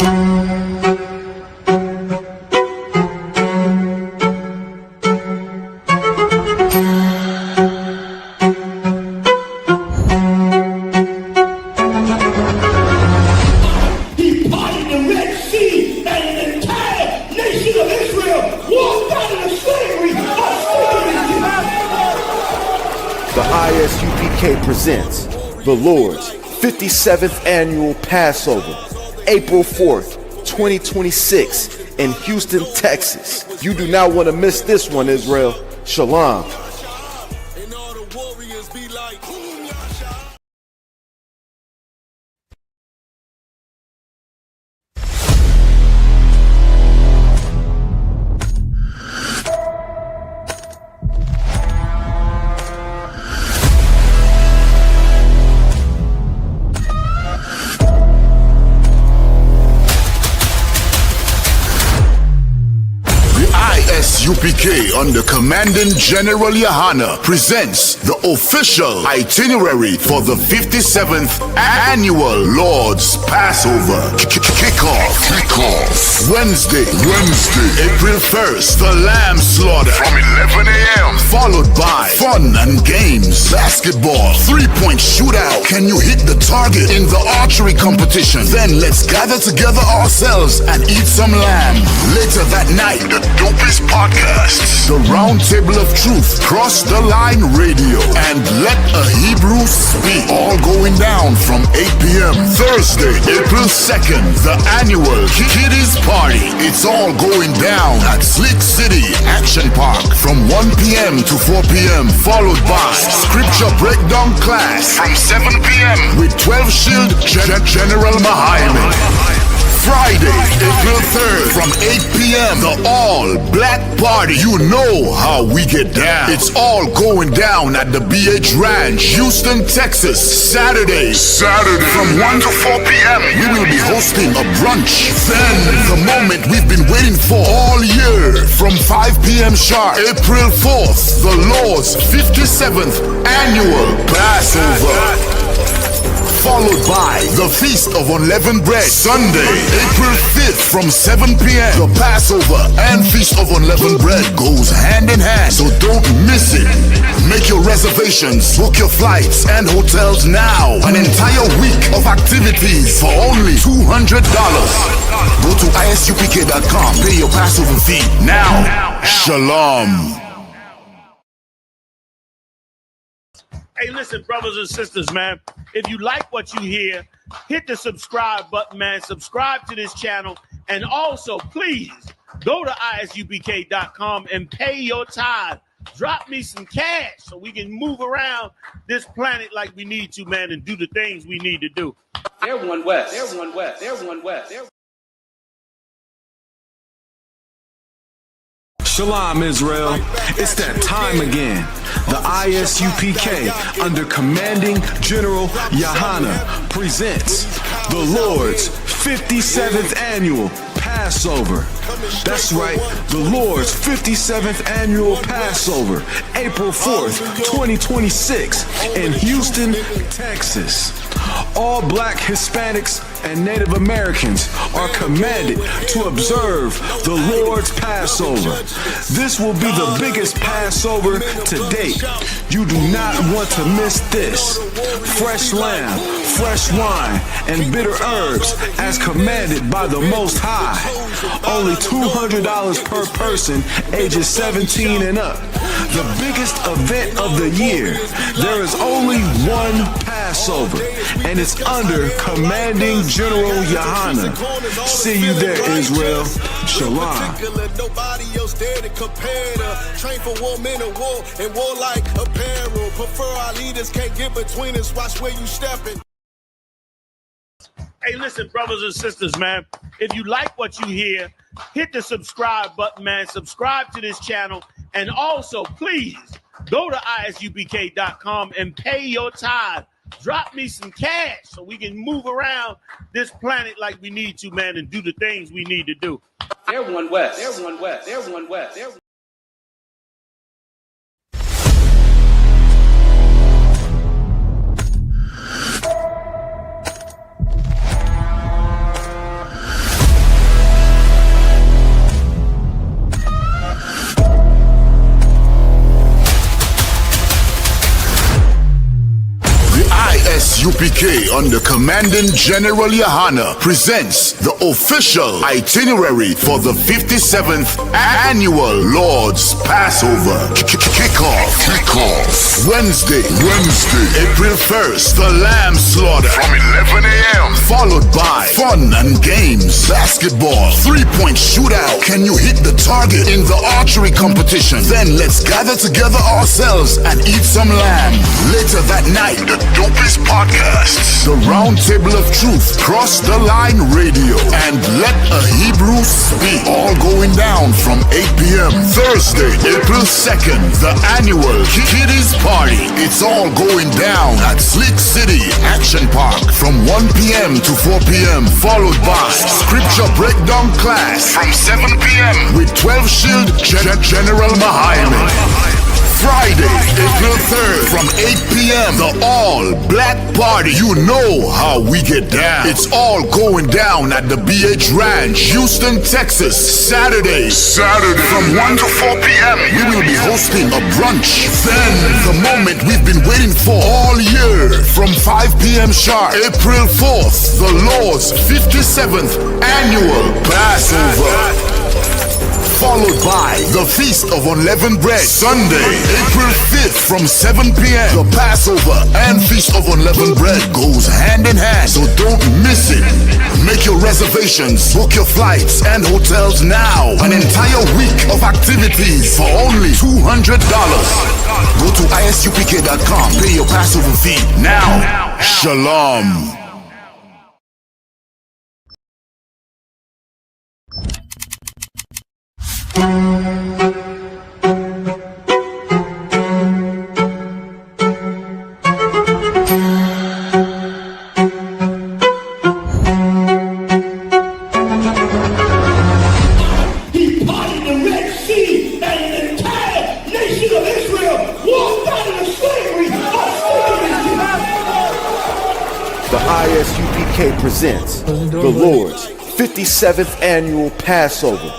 The I.S.U.P.K presents the Lord's 57th Annual Passover, April 4th, 2026 in Houston, Texas. You do not want to miss this one, Israel. Shalom. I.S.U.P.K under Commanding General Yohana presents the official itinerary for the 57th Annual Lord's Passover. Kickoff. Wednesday, April 1st, the lamb slaughter from 11 a.m. Followed by fun and games, basketball, three-point shootout. Can you hit the target in the archery competition? Then let's gather together ourselves and eat some lamb. Later that night, the dopest podcasts, the Round Table of Truth, Cross the Line Radio, and Let a Hebrew Speak. All going down from 8 p.m. Thursday, April 2nd, the annual Kiddies Party. It's all going down at Slick City Action Park from 1 p.m. to 4 p.m. Followed by Scripture Breakdown Class from 7 p.m. with 12 Shield General Mahayim. Friday, April 3rd from 8 p.m. the all-black party. You know how we get down. It's all going down at the BH Ranch, Houston, Texas. Saturday from 1 to 4 p.m. we will be hosting a brunch. Then the moment we've been waiting for all year, from 5 p.m. sharp, April 4th, the Lord's 57th Annual Passover. Followed by the Feast of Unleavened Bread. Sunday, April 5th from 7 p.m. The Passover and Feast of Unleavened Bread goes hand in hand, so don't miss it. Make your reservations, book your flights and hotels now. An entire week of activities for only $200. Go to ISUPK.com, pay your Passover fee now. Shalom. Hey, listen, brothers and sisters, man, if you like what you hear, hit the subscribe button, man. Subscribe to this channel. And also, please, go to ISUPK.com and pay your tithe. Drop me some cash so we can move around this planet like we need to, man, and do the things we need to do. Everyone west. Shalom, Israel. It's that time again. The I.S.U.P.K under Commanding General Yohana presents the Lord's 57th Annual Passover. That's right, the Lord's 57th Annual Passover, April 4th, 2026 in Houston, Texas. All black Hispanics and Native Americans are commanded to observe the Lord's Passover. This will be the biggest Passover to date. You do not want to miss this. Fresh lamb, fresh wine, and bitter herbs as commanded by the Most High. Only $200 per person ages 17 and up. The biggest event of the year. There is only one Passover, and it's under Commanding General Yohana. See you there, Israel. Shalom. Nobody else there to compare to. Train for war, men of war, and warlike apparel. Prefer our leaders, can't get between us. Watch where you stepping. Hey, listen, brothers and sisters, man, if you like what you hear, hit the subscribe button, man. Subscribe to this channel. And also, please, go to ISUPK.com and pay your tithe. Drop me some cash so we can move around this planet like we need to, man, and do the things we need to do. Everyone west. I.S.U.P.K under Commanding General Yohana presents the official itinerary for the 57th Annual Lord's Passover. Kickoff. Wednesday, April 1st, the lamb slaughter from 11 a.m. Followed by fun and games, basketball, 3-point shootout. Can you hit the target in the archery competition? Then let's gather together ourselves and eat some lamb. Later that night, the dopest podcasts, the Round Table of Truth, Cross the Line Radio, and Let a Hebrew Speak. All going down from 8 p.m. Thursday, April 2nd, the annual Kiddies Party. It's all going down at Slick City Action Park from 1 p.m. to 4 p.m. Followed by Scripture Breakdown class from 7 p.m. with 12 Shield General Mahayim. Friday, April 3rd from 8 p.m. the all-black party. You know how we get down. It's all going down at the BH Ranch, Houston, Texas. Saturday from 1 to 4 p.m. we will be hosting a brunch. Then the moment we've been waiting for all year, from 5 p.m. sharp, April 4th, the Lord's 57th Annual Passover. Followed by the Feast of Unleavened Bread. Sunday, April 5th from 7 p.m. The Passover and Feast of Unleavened Bread goes hand in hand, so don't miss it. Make your reservations, book your flights and hotels now. An entire week of activities for only $200. Go to ISUPK.com, pay your Passover fee now. Shalom. The I.S.U.P.K presents the Lord's 57th Annual Passover,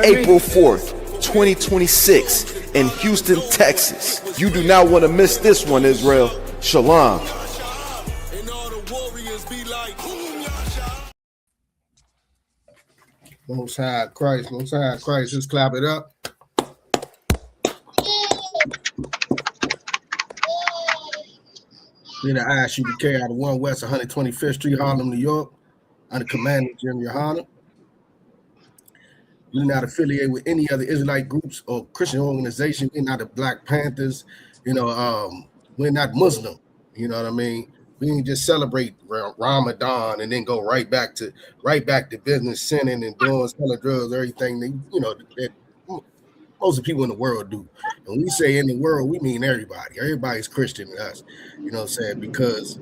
April 4th, 2026 in Houston, Texas. You do not want to miss this one, Israel. Shalom. Most High Christ, let's clap it up. We're the I.S.U.P.K out of 1 West 125th Street, Harlem, New York, under Commanding General Yohana. We're not affiliated with any other Israelite groups or Christian organization. We're not the Black Panthers. We're not Muslim. You know what I mean? We didn't just celebrate Ramadan and then go right back to business, sinning and doing selling drugs, everything that most of the people in the world do. And when we say in the world, we mean everybody. Everybody's Christian to us. You know what I'm saying? Because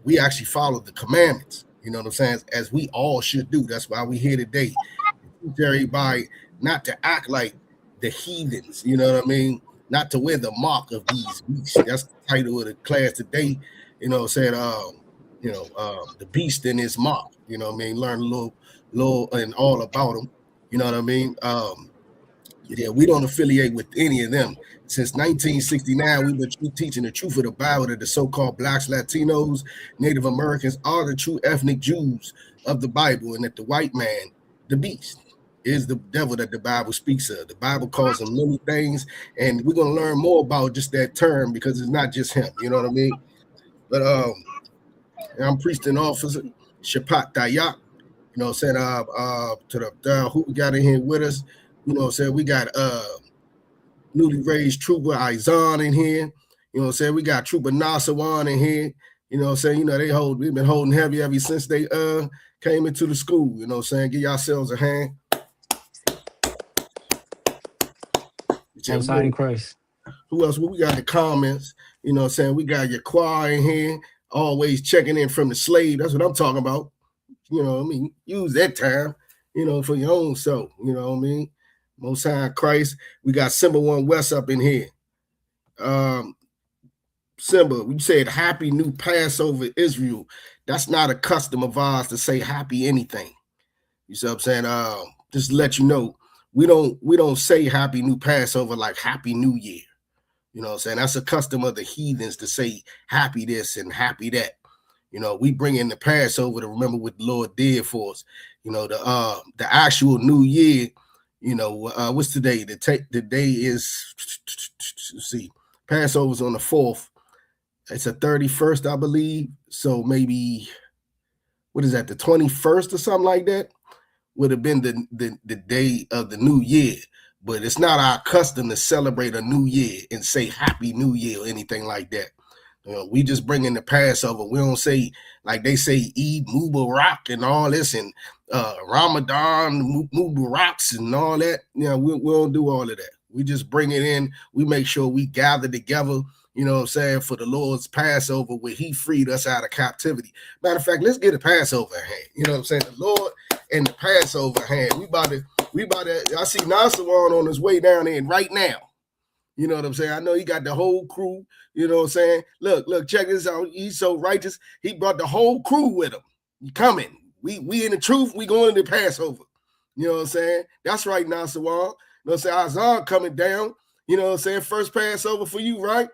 we actually follow the commandments. You know what I'm saying? As we all should do. That's why we're here today. Teach everybody not to act like the heathens. You know what I mean? Not to wear the mark of these beasts. That's the title of the class today. You know what I'm saying? The beast and his mark. You know what I mean? Learn a little and all about them. You know what I mean? We don't affiliate with any of them. Since 1969, we've been teaching the truth of the Bible that the so-called Blacks, Latinos, Native Americans are the true ethnic Jews of the Bible, and that the white man, the beast, is the devil that the Bible speaks of. The Bible calls him many things, and we're going to learn more about just that term because it's not just him. You know what I mean? But I'm priest and officer, Shapat Dayak. You know what I'm saying? Who we got in here with us? You know what I'm saying? We got newly raised Trooper Izan in here. You know what I'm saying? We got Trooper Nasawan in here. You know what I'm saying? We've been holding heavy ever since they came into the school. You know what I'm saying? Give yourselves a hand. Christ. Who else? We got the comments. You know what I'm saying? We got your choir in here, always checking in from the slave. That's what I'm talking about. You know what I mean? Use that time, for your own self. You know what I mean? Most High Christ. We got Simba 1 West up in here. Simba, we said Happy New Passover, Israel. That's not a custom of ours to say happy anything. You see what I'm saying? Just to let you know, we don't say Happy New Passover like Happy New Year. You know what I'm saying? That's a custom of the heathens to say happy this and happy that. You know, we bring in the Passover to remember what the Lord did for us. You know, the actual New Year, you know, what's today? The day is, let's see, Passover's on the 4th. It's a 31st, I believe. So maybe, what is that, the 21st or something like that? Would have been the day of the New Year. But it's not our custom to celebrate a New Year and say Happy New Year or anything like that. You know, we just bring in the Passover. We don't say, like they say, Eid Mubarak and all this, and Ramadan Mubaraks and all that. You know, we don't do all of that. We just bring it in. We make sure we gather together, you know what I'm saying, for the Lord's Passover where he freed us out of captivity. Matter of fact, let's get a Passover in hand. You know what I'm saying? The Lord and the Passover in hand. We about to, I see Nasawan on his way down there right now. You know what I'm saying? I know he got the whole crew. You know what I'm saying? Look, check this out. He's so righteous. He brought the whole crew with him. You coming. We in the truth. We going to the Passover. You know what I'm saying? That's right, Nasawan. You know what I'm saying? Azar coming down. You know what I'm saying? First Passover for you, right?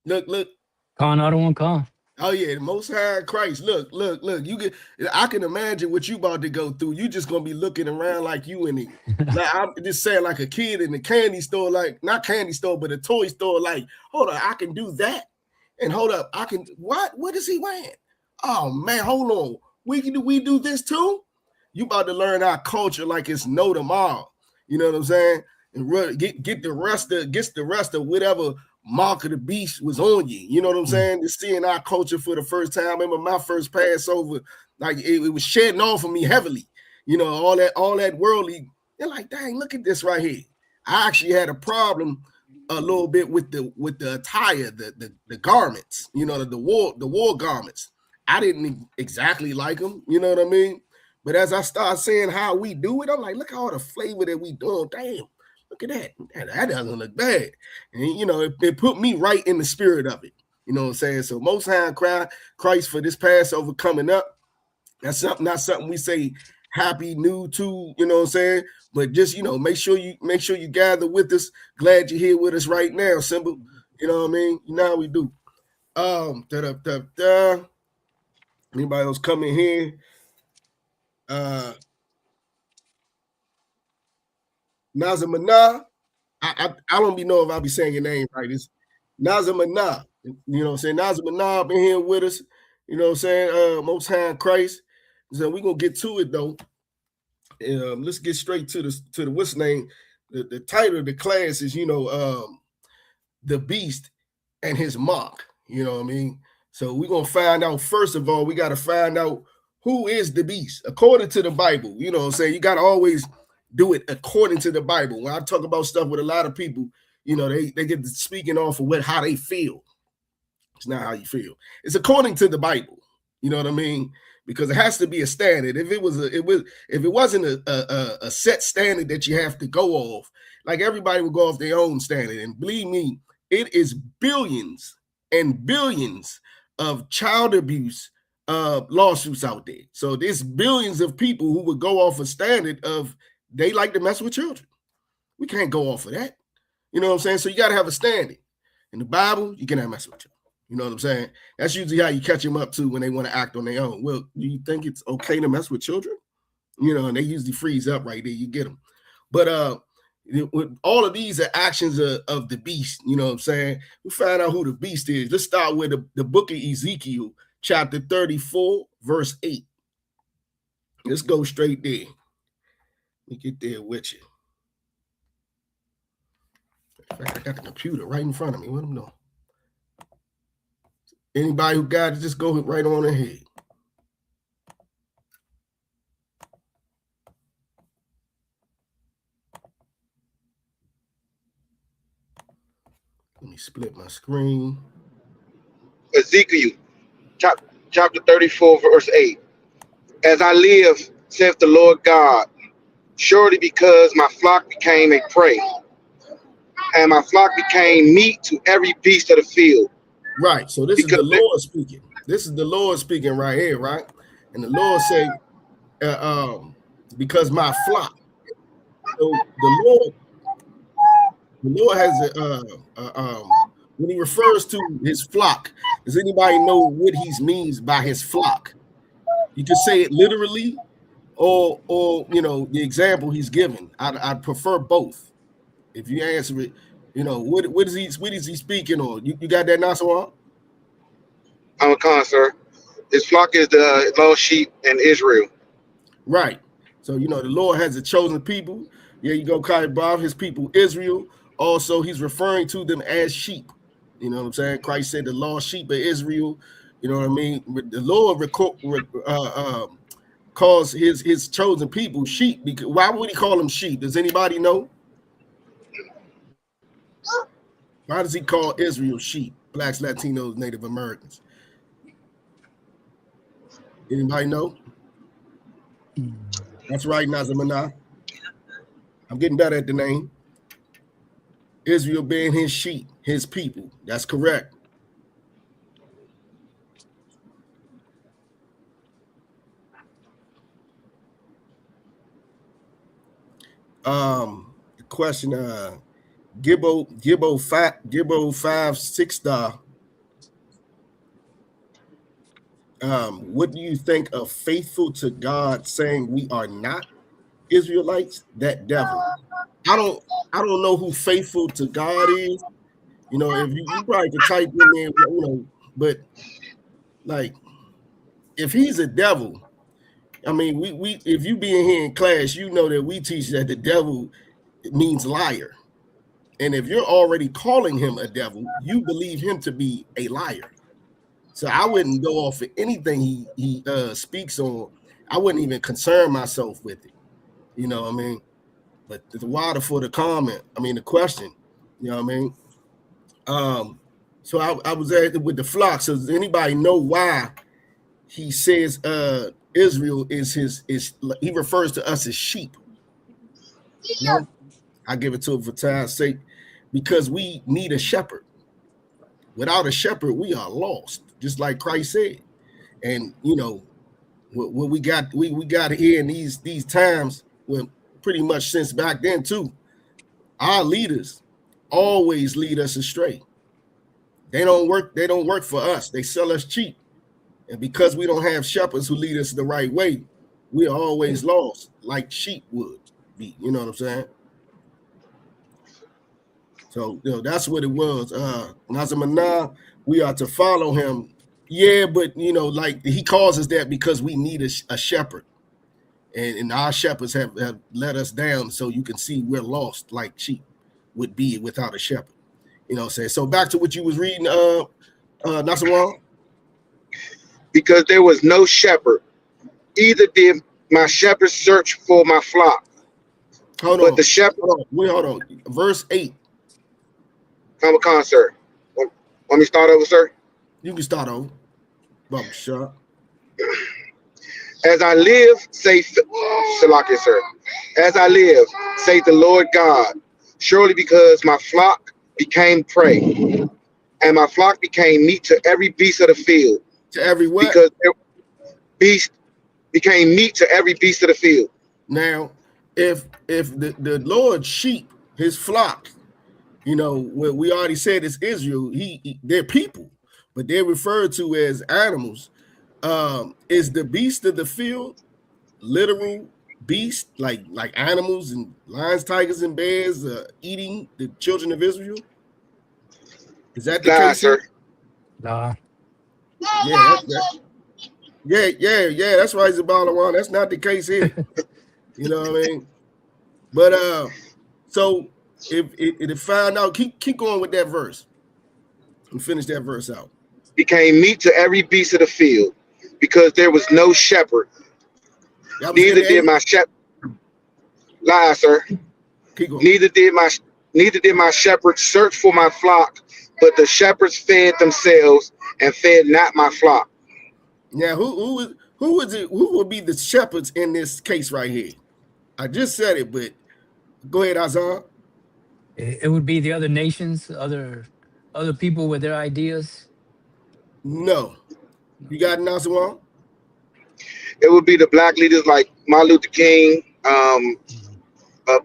Look. Con, I don't want con. Oh yeah, the Most High Christ. Look. I can imagine what you about to go through. You just gonna be looking around like you in it. Like I'm just saying, like a kid in the candy store, like not candy store, but a toy store. Like, hold on, I can do that, and hold up, I can. What is he wearing? Oh man, hold on. We do this too. You about to learn our culture like it's no tomorrow. You know what I'm saying? And get the rest of whatever mark of the beast was on you. You know what I'm saying? Just seeing our culture for the first time. I remember my first Passover, like it was shedding off of me heavily. You know, all that worldly. They're like, dang, look at this right here. I actually had a problem a little bit with the attire, the garments, you know, the war garments. I didn't exactly like them, you know what I mean? But as I start seeing how we do it, I'm like, look at all the flavor that we doing. Damn. Look at that. That doesn't look bad. And, you know, it put me right in the spirit of it. You know what I'm saying? So Most High Christ for this Passover coming up. That's not something we say happy new to, you know what I'm saying? But just, you know, make sure you gather with us. Glad you're here with us right now, Simba. You know what I mean? You know how we do. Anybody else coming here? Nazamana. I don't be know if I'll be saying your name right. It's Nazamana. You know what I'm saying? Nazamana been here with us. You know what I'm saying? Most High Christ. So we're gonna get to it though. Let's get straight to the what's name. The title of the class is, you know, the beast and his mark. You know what I mean? So we're gonna find out, first of all, we got to find out who is the beast according to the Bible. You know what I'm saying? You got to always do it according to the Bible. When I talk about stuff with a lot of people, you know, they get to speaking off of how they feel. It's not how you feel. It's according to the Bible. You know what I mean? Because it has to be a standard. If it wasn't a set standard that you have to go off, like everybody would go off their own standard. And believe me, it is billions and billions of child abuse lawsuits out there. So there's billions of people who would go off a standard of they like to mess with children. We can't go off of that. You know what I'm saying? So you got to have a standard. In the Bible, you cannot mess with children. You know what I'm saying? That's usually how you catch them up to when they want to act on their own. Well, do you think it's okay to mess with children? You know, and they usually freeze up right there. You get them. But with all of these are actions of the beast. You know what I'm saying? We find out who the beast is. Let's start with the book of Ezekiel, chapter 34, verse 8. Let's go straight there. Let me get there with you. In fact, I got the computer right in front of me. What am I doing? Anybody who got it, just go right on ahead. Let me split my screen. Ezekiel, chapter 34, verse 8. As I live, saith the Lord God, surely because my flock became a prey, and my flock became meat to every beast of the field. Right. So this is the Lord speaking. This is the Lord speaking right here, right? And the Lord say, because my flock. So the Lord, The Lord has when he refers to his flock, does anybody know what he means by his flock? You can say it literally, or the example he's given. I'd prefer both. If you answer it, what is he speaking on? You got that, Nasser? I'm a con, sir. His flock is the lost sheep in Israel. Right. So the Lord has a chosen people. Yeah, you go, Kai Bob, his people Israel. Also, he's referring to them as sheep. You know what I'm saying? Christ said the lost sheep of Israel. You know what I mean? The Lord calls his chosen people sheep. Because why would he call them sheep? Does anybody know? Why does he call Israel sheep? Blacks, Latinos, Native Americans. Anybody know? That's right, Nazamana. I'm getting better at the name. Israel being his sheep, his people. That's correct. The question, Gibbo 5 6 star. What do you think of faithful to God saying we are not Israelites? That devil. I don't know who faithful to God is. If you probably could type in there, but like if he's a devil, I mean, we if you being here in class, you know that we teach that the devil means liar. And if you're already calling him a devil, you believe him to be a liar. So I wouldn't go off of anything he speaks on. I wouldn't even concern myself with it. You know what I mean? But the water for the comment, the question, you know what I mean? So I was at with the flock. So does anybody know why he says Israel is he refers to us as sheep? No, I give it to him for time's sake, because we need a shepherd. Without a shepherd, we are lost, just like Christ said. And what we got here in these times, well, pretty much since back then too, our leaders always lead us astray. They don't work for us. They sell us cheap. And because we don't have shepherds who lead us the right way, we are always lost, like sheep would be. You know what I'm saying? So that's what it was. Nazamana, we are to follow him. Yeah, but like he calls us that because we need a shepherd. And our shepherds have let us down, so you can see we're lost like sheep would be without a shepherd. You know what I'm saying? So back to what you was reading, Nasawan. Because there was no shepherd, either did my shepherds search for my flock. Hold on. Hold on. Verse 8. Come on, sir. Want me to start over, sir? You can start over. Bubba Shot. As I live, say Salaki, sir. As I live, say the Lord God, surely because my flock became prey, and my flock became meat to every beast of the field. To every what? Because beast became meat to every beast of the field. Now, if the Lord's sheep, his flock, what we already said is Israel, they're people, but they're referred to as animals. Is the beast of the field literal beast, like animals and lions, tigers, and bears eating the children of Israel? Is that the case, sir? Nah. Yeah, that's right, Zabalawan. That's not the case here. You know what I mean? But so if find out, keep going with that verse and finish that verse out. Became meat to every beast of the field, because there was no shepherd. Neither did my shepherd. Lie, sir. Neither did my shepherds search for my flock, but the shepherds fed themselves and fed not my flock. Now, who would be the shepherds in this case right here? I just said it, but go ahead, Azar. It would be the other nations, other people with their ideas. No. You got Nasawan? It would be the black leaders like Martin Luther King,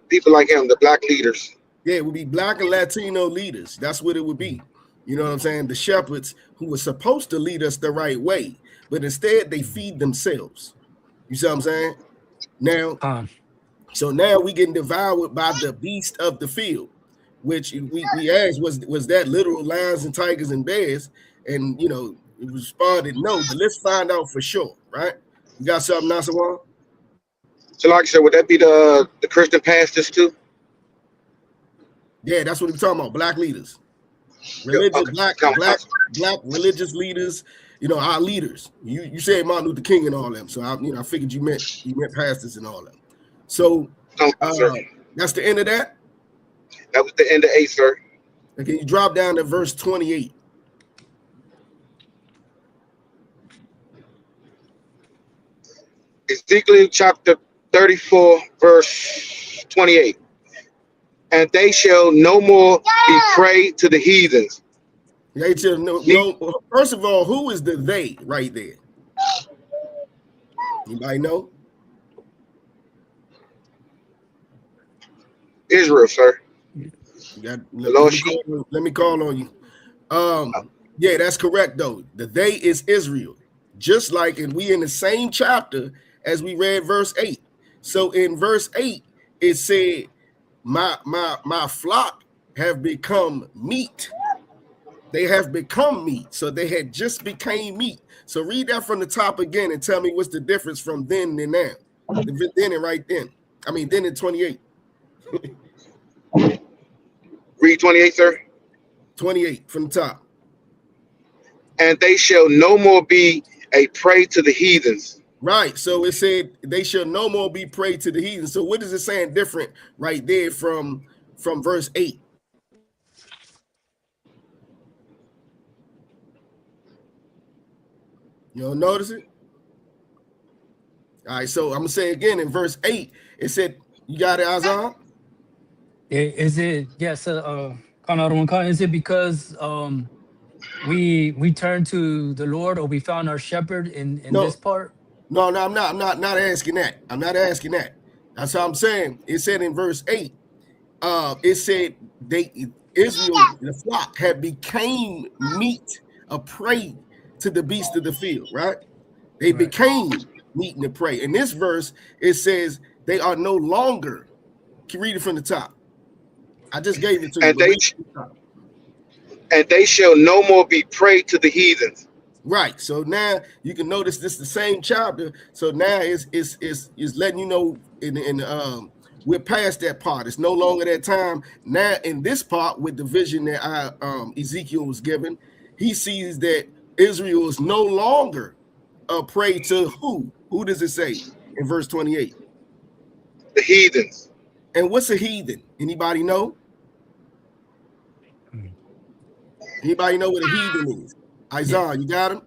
people like him, the black leaders. Yeah, it would be black and Latino leaders. That's what it would be. You know what I'm saying? The shepherds who were supposed to lead us the right way, but instead they feed themselves. You see what I'm saying? Now, so now we getting devoured by the beast of the field, which we asked was that literal lions and tigers and bears, and you know it responded no, but let's find out for sure, right? You got something, Nasawan? So, like I said, would that be the Christian pastors too? Yeah, that's what we're talking about. Black leaders, religious, black religious leaders. You know, our leaders. You said Martin Luther King and all them, so I figured you meant pastors and all them. So that's the end of that. That was the end of 8, sir. Okay, you drop down to verse 28. Ezekiel chapter 34, verse 28. And they shall no more be prey to the heathens. They shall no. First of all, who is the they right there? Anybody know? Israel, sir. Let me call on you. Yeah, that's correct though. The they is Israel, just like, and we in the same chapter as we read verse 8. So in verse 8, it said, my flock have become meat. They have become meat. So they had just became meat. So read that from the top again and tell me what's the difference from then and now. Then and right then. I mean, then in 28. Read 28, sir. 28 from the top. And they shall no more be a prey to the heathens. Right. So it said they shall no more be prey to the heathens. So what is it saying different right there from verse 8? You don't notice it? All right, so I'm gonna say again in verse 8, it said, you got it, Azan? Is it yes, is it because we turned to the Lord, or we found our shepherd in this part? No, I'm not asking that. I'm not asking that. That's how I'm saying. It said in verse 8, it said Israel, the flock, had became meat, a prey to the beast of the field, right? They became meat and a prey. In this verse, it says they are no longer. Can you read it from the top? I just gave it to you. And they shall no more be prey to the heathens. Right. So now you can notice this is the same chapter. So now it's letting you know we're past that part. It's no longer that time. Now in this part with the vision that Ezekiel was given, he sees that Israel is no longer a prey to who? Who does it say in verse 28? The heathens. And what's a heathen? Anybody know? Anybody know what a heathen is? Isaiah, you got him?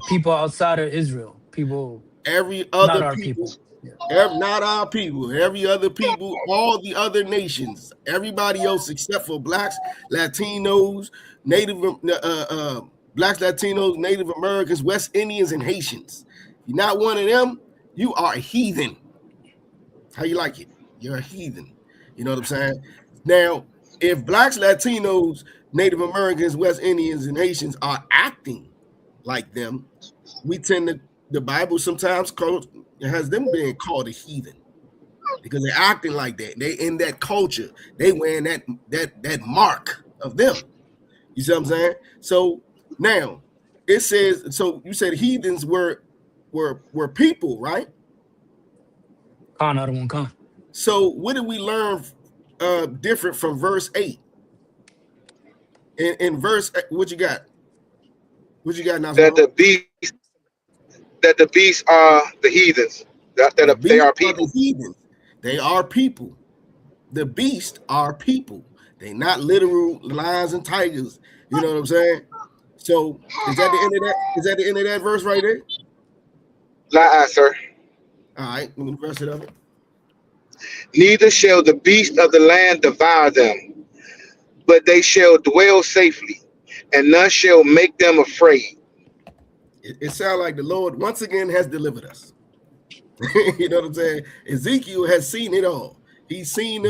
People outside of Israel. People. Every other not our people. Yeah. Not our people. Every other people, all the other nations, everybody else except for blacks, Latinos, blacks, Latinos, Native Americans, West Indians, and Haitians. If you're not one of them, you are a heathen. How you like it? You're a heathen. You know what I'm saying? Now, if blacks, Latinos, Native Americans, West Indians, and Haitians are acting like them, we tend to, the Bible sometimes has them being called a heathen because they're acting like that. They in that culture. They wearing that mark of them. You see what I'm saying? So now it says, so you said heathens were people, right? So what did we learn different from verse 8? In verse, what you got? What you got now? That the beasts are the heathens. They are people. The heathens. They are people. The beasts are people. They not literal lions and tigers. You know what I'm saying? So is that the end of that? Is that the end of that verse right there? Sir. All right, let me verse it up. Neither shall the beast of the land devour them, but they shall dwell safely, and none shall make them afraid. It sounds like the Lord once again has delivered us. You know what I'm saying? Ezekiel has seen it all. He's seen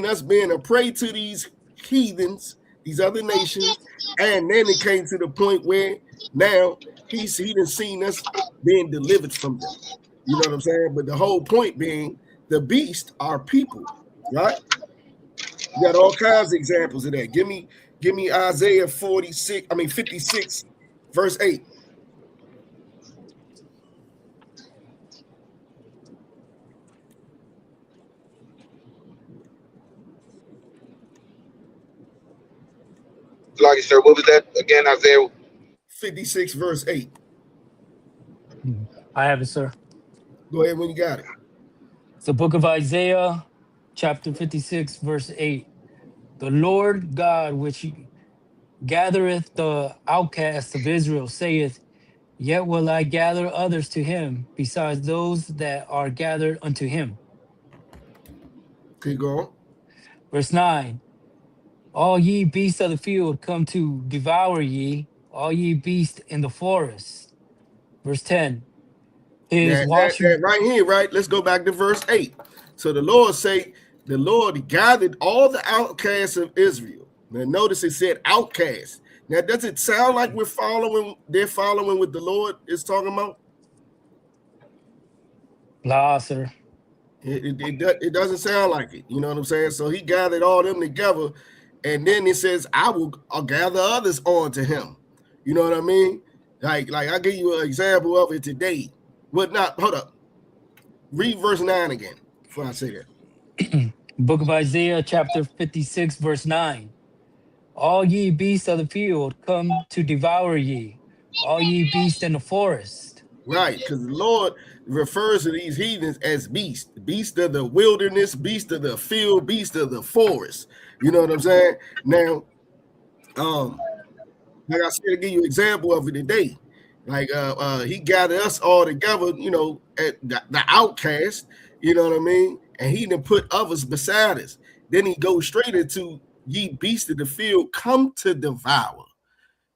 us being a prey to these heathens, these other nations, and then it came to the point where now he done seen us being delivered from them. You know what I'm saying? But the whole point being, the beast are people, right? You got all kinds of examples of that. Give me Isaiah 56, verse 8. Like, sir, what was that again, Isaiah? 56, verse 8. I have it, sir. Go ahead when you got it. It's the book of Isaiah, chapter 56, verse 8. The Lord God, which gathereth the outcasts of Israel, saith, Yet will I gather others to him, besides those that are gathered unto him. Keep going. Verse 9. All ye beasts of the field come to devour ye, all ye beasts in the forest. Verse 10. His That right here, right? Let's go back to verse 8. So the Lord gathered all the outcasts of Israel. Now notice it said outcasts. Now, does it sound like they're following what the Lord is talking about? Nah, sir. It doesn't sound like it. You know what I'm saying? So he gathered all them together, and then it says, I'll gather others on to him. You know what I mean? Like I'll give you an example of it today. Hold up. Read verse 9 again before I say that. Book of Isaiah, chapter 56, verse 9. All ye beasts of the field come to devour ye, all ye beasts in the forest. Right, because the Lord refers to these heathens as beasts, beast of the wilderness, beast of the field, beast of the forest. You know what I'm saying? Now, like I said, to give you an example of it today. Like he gathered us all together, you know, at the outcast, you know what I mean? And he done put others beside us. Then he goes straight into ye beasts of the field come to devour.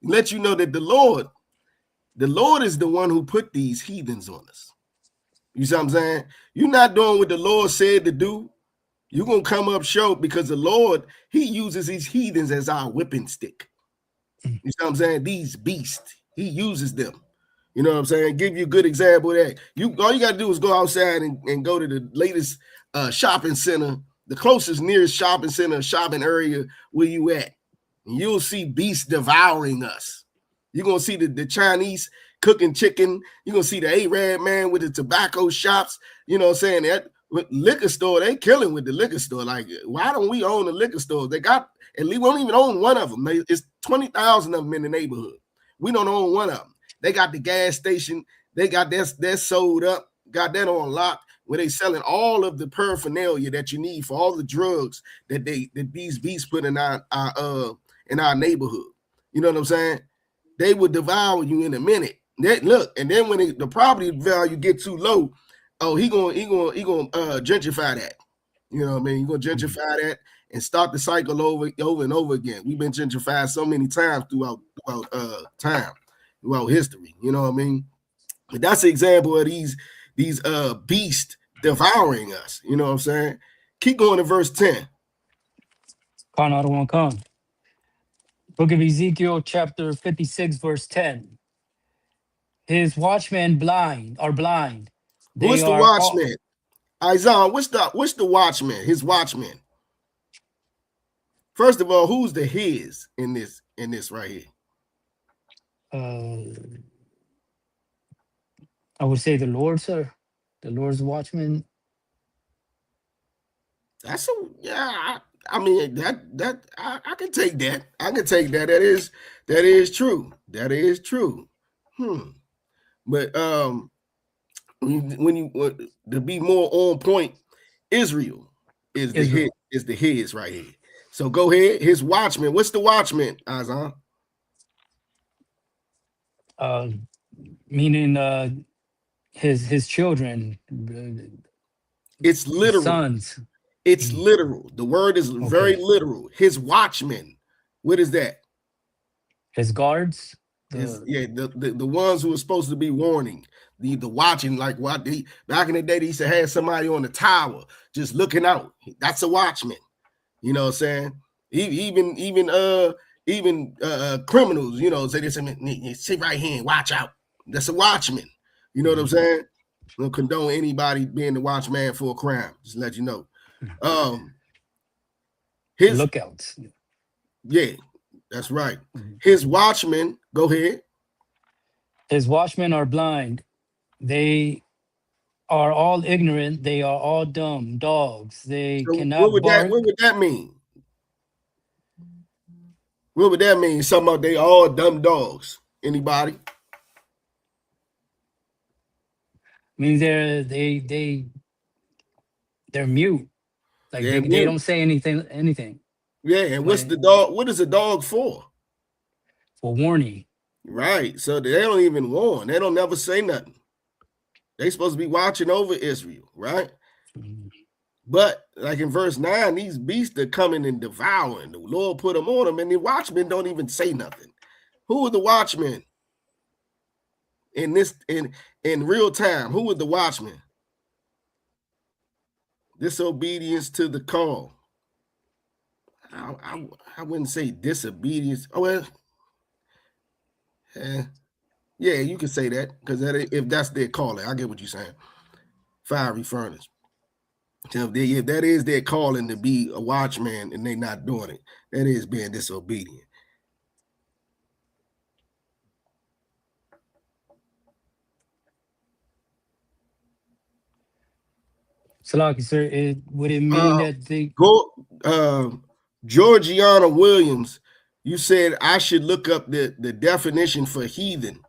Let you know that the Lord is the one who put these heathens on us. You see what I'm saying? You're not doing what the Lord said to do. You're going to come up short because the Lord, he uses these heathens as our whipping stick. You see what I'm saying? These beasts, he uses them. You know what I'm saying? Give you a good example of that. All you got to do is go outside and go to the latest shopping center, the closest nearest shopping center, shopping area where you at. And you'll see beasts devouring us. You're going to see the Chinese cooking chicken. You're going to see the Arab man with the tobacco shops. You know what I'm saying? That liquor store, they killing with the liquor store. Like, why don't we own a liquor store? They got, at least we don't even own one of them. It's 20,000 of them in the neighborhood. We don't own one of them. They got the gas station. They got that sold up, got that on lock, where they selling all of the paraphernalia that you need for all the drugs that these beasts put in our neighborhood. You know what I'm saying? They would devour you in a minute. And then when the property value get too low, he gonna gentrify that. You know what I mean? You're gonna gentrify that and start the cycle over and over again. We've been gentrified so many times throughout history. You know what I mean? But that's an example of these beasts devouring us. You know what I'm saying? Keep going to verse 10. Another one come. Book of Ezekiel, chapter 56, verse 10. His watchmen are blind. What's the watchman? Isaiah, what's the watchman? His watchman. First of all, who's the his in this right here? I would say the Lord, sir. The Lord's watchman. I mean that I can take that. I can take that. That is true. That is true. But when you to be more on point, Israel is the his right here. So go ahead. His watchman. What's the watchman, Azan? Meaning his children. It's literal. Sons. It's literal. The word is very literal. His watchmen. What is that? His guards. The ones who are supposed to be warning. the watching, like what they back in the day, they used to have somebody on the tower just looking out. That's a watchman. You know what I'm saying? Even criminals, you know, say this, sit right here and watch out. That's a watchman. You know what I'm saying? I don't condone anybody being the watchman for a crime. Just let you know. His lookouts. Yeah, that's right. His watchmen, go ahead. His watchmen are blind. They are all ignorant. They are all dumb dogs. They So cannot bark. what would that mean? What would that mean? Something about they all dumb dogs. Anybody? Means they're mute. Like they don't say anything. Yeah, and what's the dog? What is a dog for? For warning. Right. So they don't even warn. They don't never say nothing. They supposed to be watching over Israel, right? But like in verse 9, these beasts are coming and devouring. The Lord put them on them, and the watchmen don't even say nothing. Who are the watchmen in this in real time? Who are the watchmen? Disobedience to the call. I wouldn't say disobedience. Oh well, yeah, you can say that because if that's their calling, I get what you're saying. Fiery furnace. If that is their calling to be a watchman and they're not doing it, that is being disobedient. Salaki, sir, would it mean that they Georgiana Williams, you said I should look up the definition for heathen.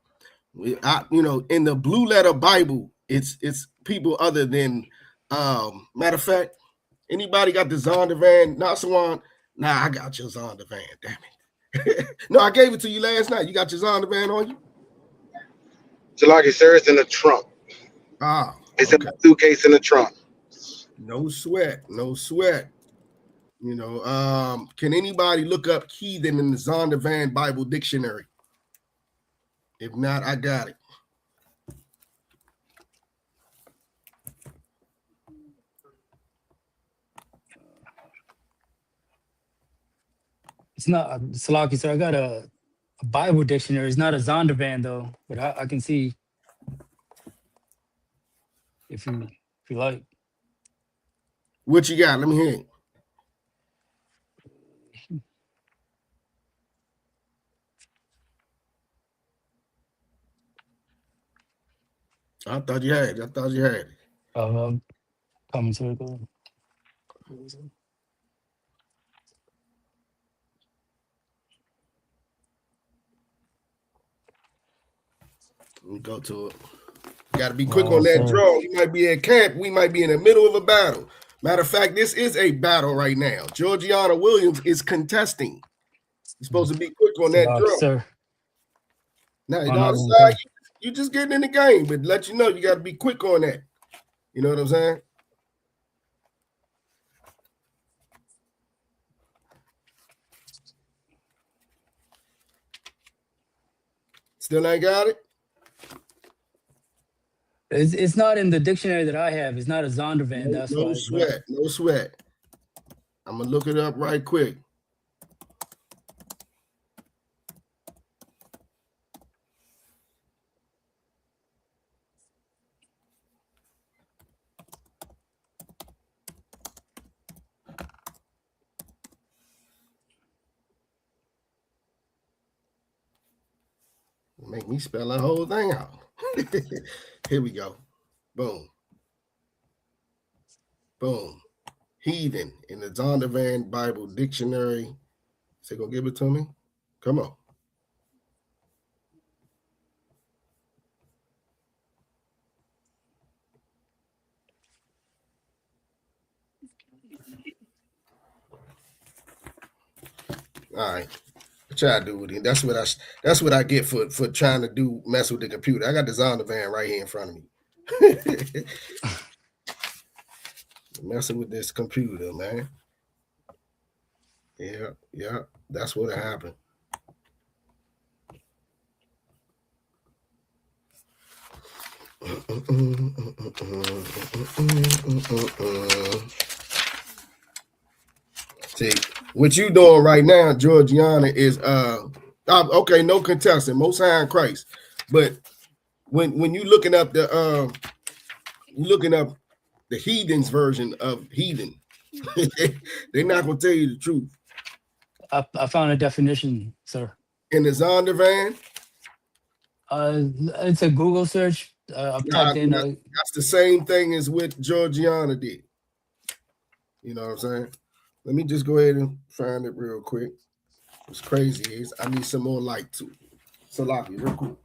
In the Blue Letter Bible, it's people other than matter of fact, anybody got the Zondervan? Not someone. Nah, I got your Zondervan, damn it. No, I gave it to you last night. You got your Zondervan on you? Salaki, sir, it's in the trunk. It's in the suitcase in the trunk. No sweat. Can anybody look up heathen in the Zondervan Bible Dictionary? If not, I got it. It's not Salaki, sir. I got a Bible dictionary. It's not a Zondervan though, but I can see if you like. What you got? Let me hear it. I thought you had it. Coming to it. Let me go to it. You got to be quick on that draw. You might be at camp. We might be in the middle of a battle. Matter of fact, this is a battle right now. Georgiana Williams is contesting. You're supposed to be quick on that draw. Sir. Now, outside, you just getting in the game, but let you know you got to be quick on that. You know what I'm saying? Still ain't got it? It's not in the dictionary that I have. It's not a Zondervan. That's why. No sweat. I'm going to look it up right quick. Make me spell the whole thing out. Here we go. Boom. Heathen in the Zondervan Bible Dictionary. Is they gonna give it to me? Come on. All right. Try to do with it. That's what I get for trying to mess with the computer. I got the Zondervan right here in front of me. Messing with this computer, man. Yeah. That's what happened. See, what you doing right now, Georgiana, is okay, no contestant, most high in Christ. But when you looking up the heathens version of heathen, they're not gonna tell you the truth. I found a definition, sir. In the Zondervan, It's a Google search. I've typed in. that's the same thing as what Georgiana did. You know what I'm saying? Let me just go ahead and find it real quick. What's crazy is I need some more light too. Salaki, real quick.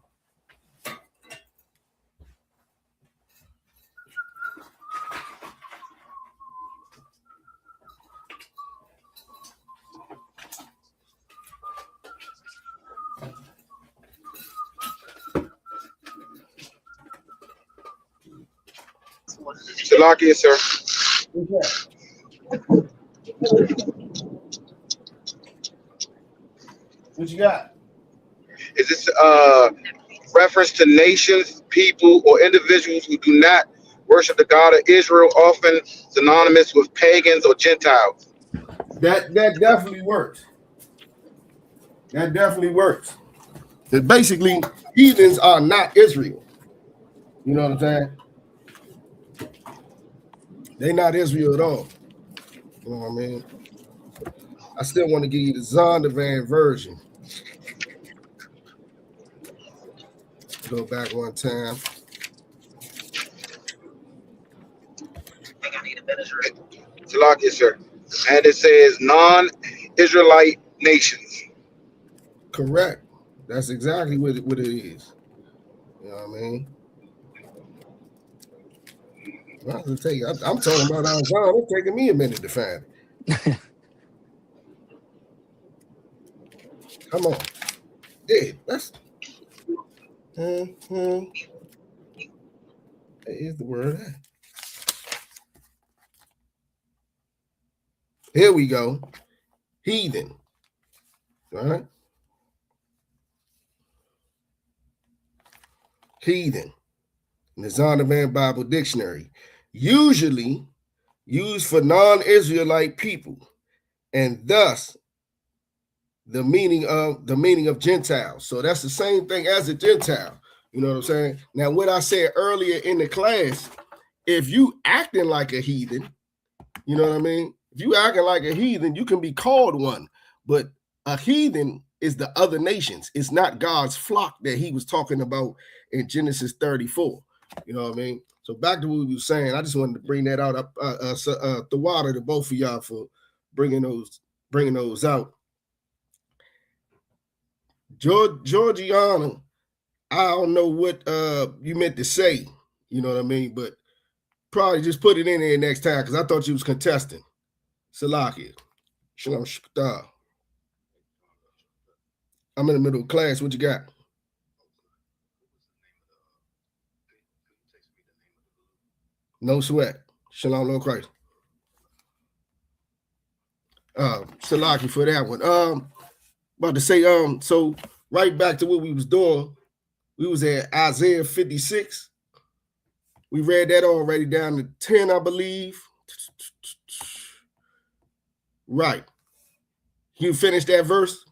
Salakia, sir. What you got? Is this reference to nations, people, or individuals who do not worship the God of Israel, often synonymous with pagans or Gentiles? That definitely works. That definitely works. That basically, heathens are not Israel. You know what I'm saying? They're not Israel at all. You know what I mean? I still want to give you the Zondervan version. Go back one time. Salakia, sir. And it says non-Israelite nations. Correct. That's exactly what it is. You know what I mean? Well, I'm talking about our Zon. It's taking me a minute to find it. Come on. Yeah, that's that is the word. Here we go. Heathen. All right. Heathen. In the Zondervan Bible Dictionary. Usually used for non-Israelite people, and thus the meaning of Gentiles. So that's the same thing as a Gentile. You know what I'm saying? Now, what I said earlier in the class, if you acting like a heathen, you know what I mean? If you acting like a heathen, you can be called one. But a heathen is the other nations. It's not God's flock that he was talking about in Genesis 34. You know what I mean? So back to what we were saying, I just wanted to bring that out up the water to both of y'all for bringing those out. Georgiana, I don't know what you meant to say, you know what I mean, but probably just put it in there next time because I thought you was contesting. Salakia. Shalom Shpatah. I'm in the middle of class. What you got? No sweat. Shalom, Lord Christ. Salaki for that one. About to say, so right back to what we was doing. We was at Isaiah 56. We read that already down to 10, I believe. Right. You finished that verse?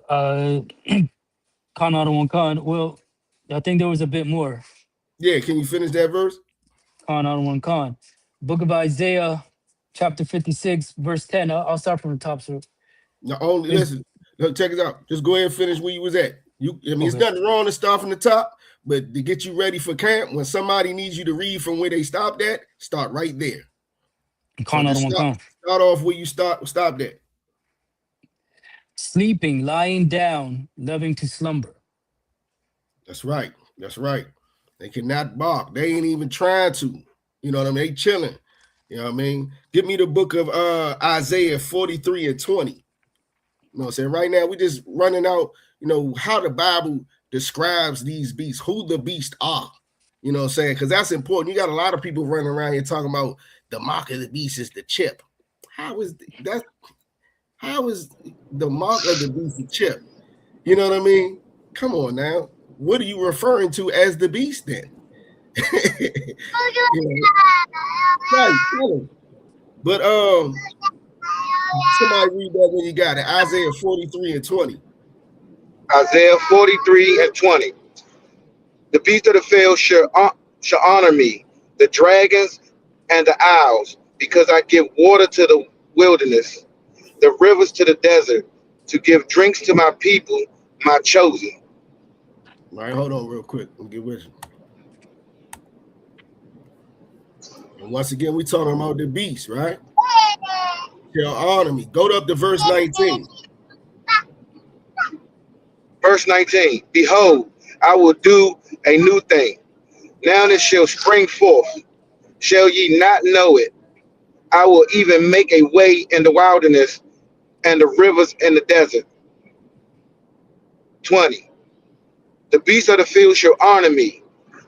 Khan out of one Khan. Well, I think there was a bit more. Yeah, can you finish that verse? Khan out of one Khan. Book of Isaiah, chapter 56, verse 10. I'll start from the top, sir. Now, only listen. Check it out. Just go ahead and finish where you was at. It's Okay. nothing wrong to start from the top, but to get you ready for camp, when somebody needs you to read from where they stopped at, start right there. Khan out of one Khan. Start off where you stopped at. Sleeping, lying down, loving to slumber. That's right. That's right. They cannot bark. They ain't even trying to. You know what I mean? They chilling. You know what I mean? Give me the book of Isaiah 43 and 20. You know what I'm saying? Right now, we're just running out, how the Bible describes these beasts, who the beasts are. You know what I'm saying? Because that's important. You got a lot of people running around here talking about the mark of the beast is the chip. How is the mark of the beast the chip? You know what I mean? Come on now. what are you referring to as the beast then? Right, but somebody read that when you got it. Isaiah 43 and 20. Isaiah 43 and 20. The beasts of the field shall honor me, the dragons and the owls, because I give water to the wilderness, the rivers to the desert, to give drinks to my people, my chosen. All right, hold on real quick. I'll get with you. And once again, we talking about the beast, right? Shall honor me. Go up to verse 19. Verse 19. Behold, I will do a new thing. Now it shall spring forth. Shall ye not know it? I will even make a way in the wilderness and the rivers in the desert. 20. The beasts of the field shall honor me,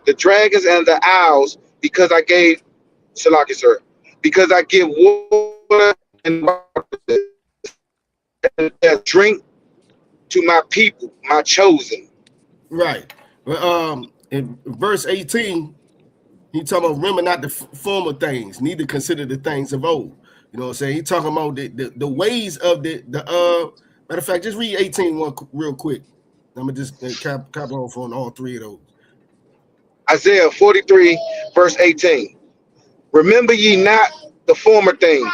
the dragons and the owls, because I gave Salaki, sir, because I give water and drink to my people, my chosen. Right. In verse 18, he talking about remember not the former things, neither consider the things of old. You know what I'm saying? He talking about the ways of the matter of fact, just read 18 real quick. I'm gonna just cap off on all three of those. Isaiah 43, verse 18. Remember ye not the former things,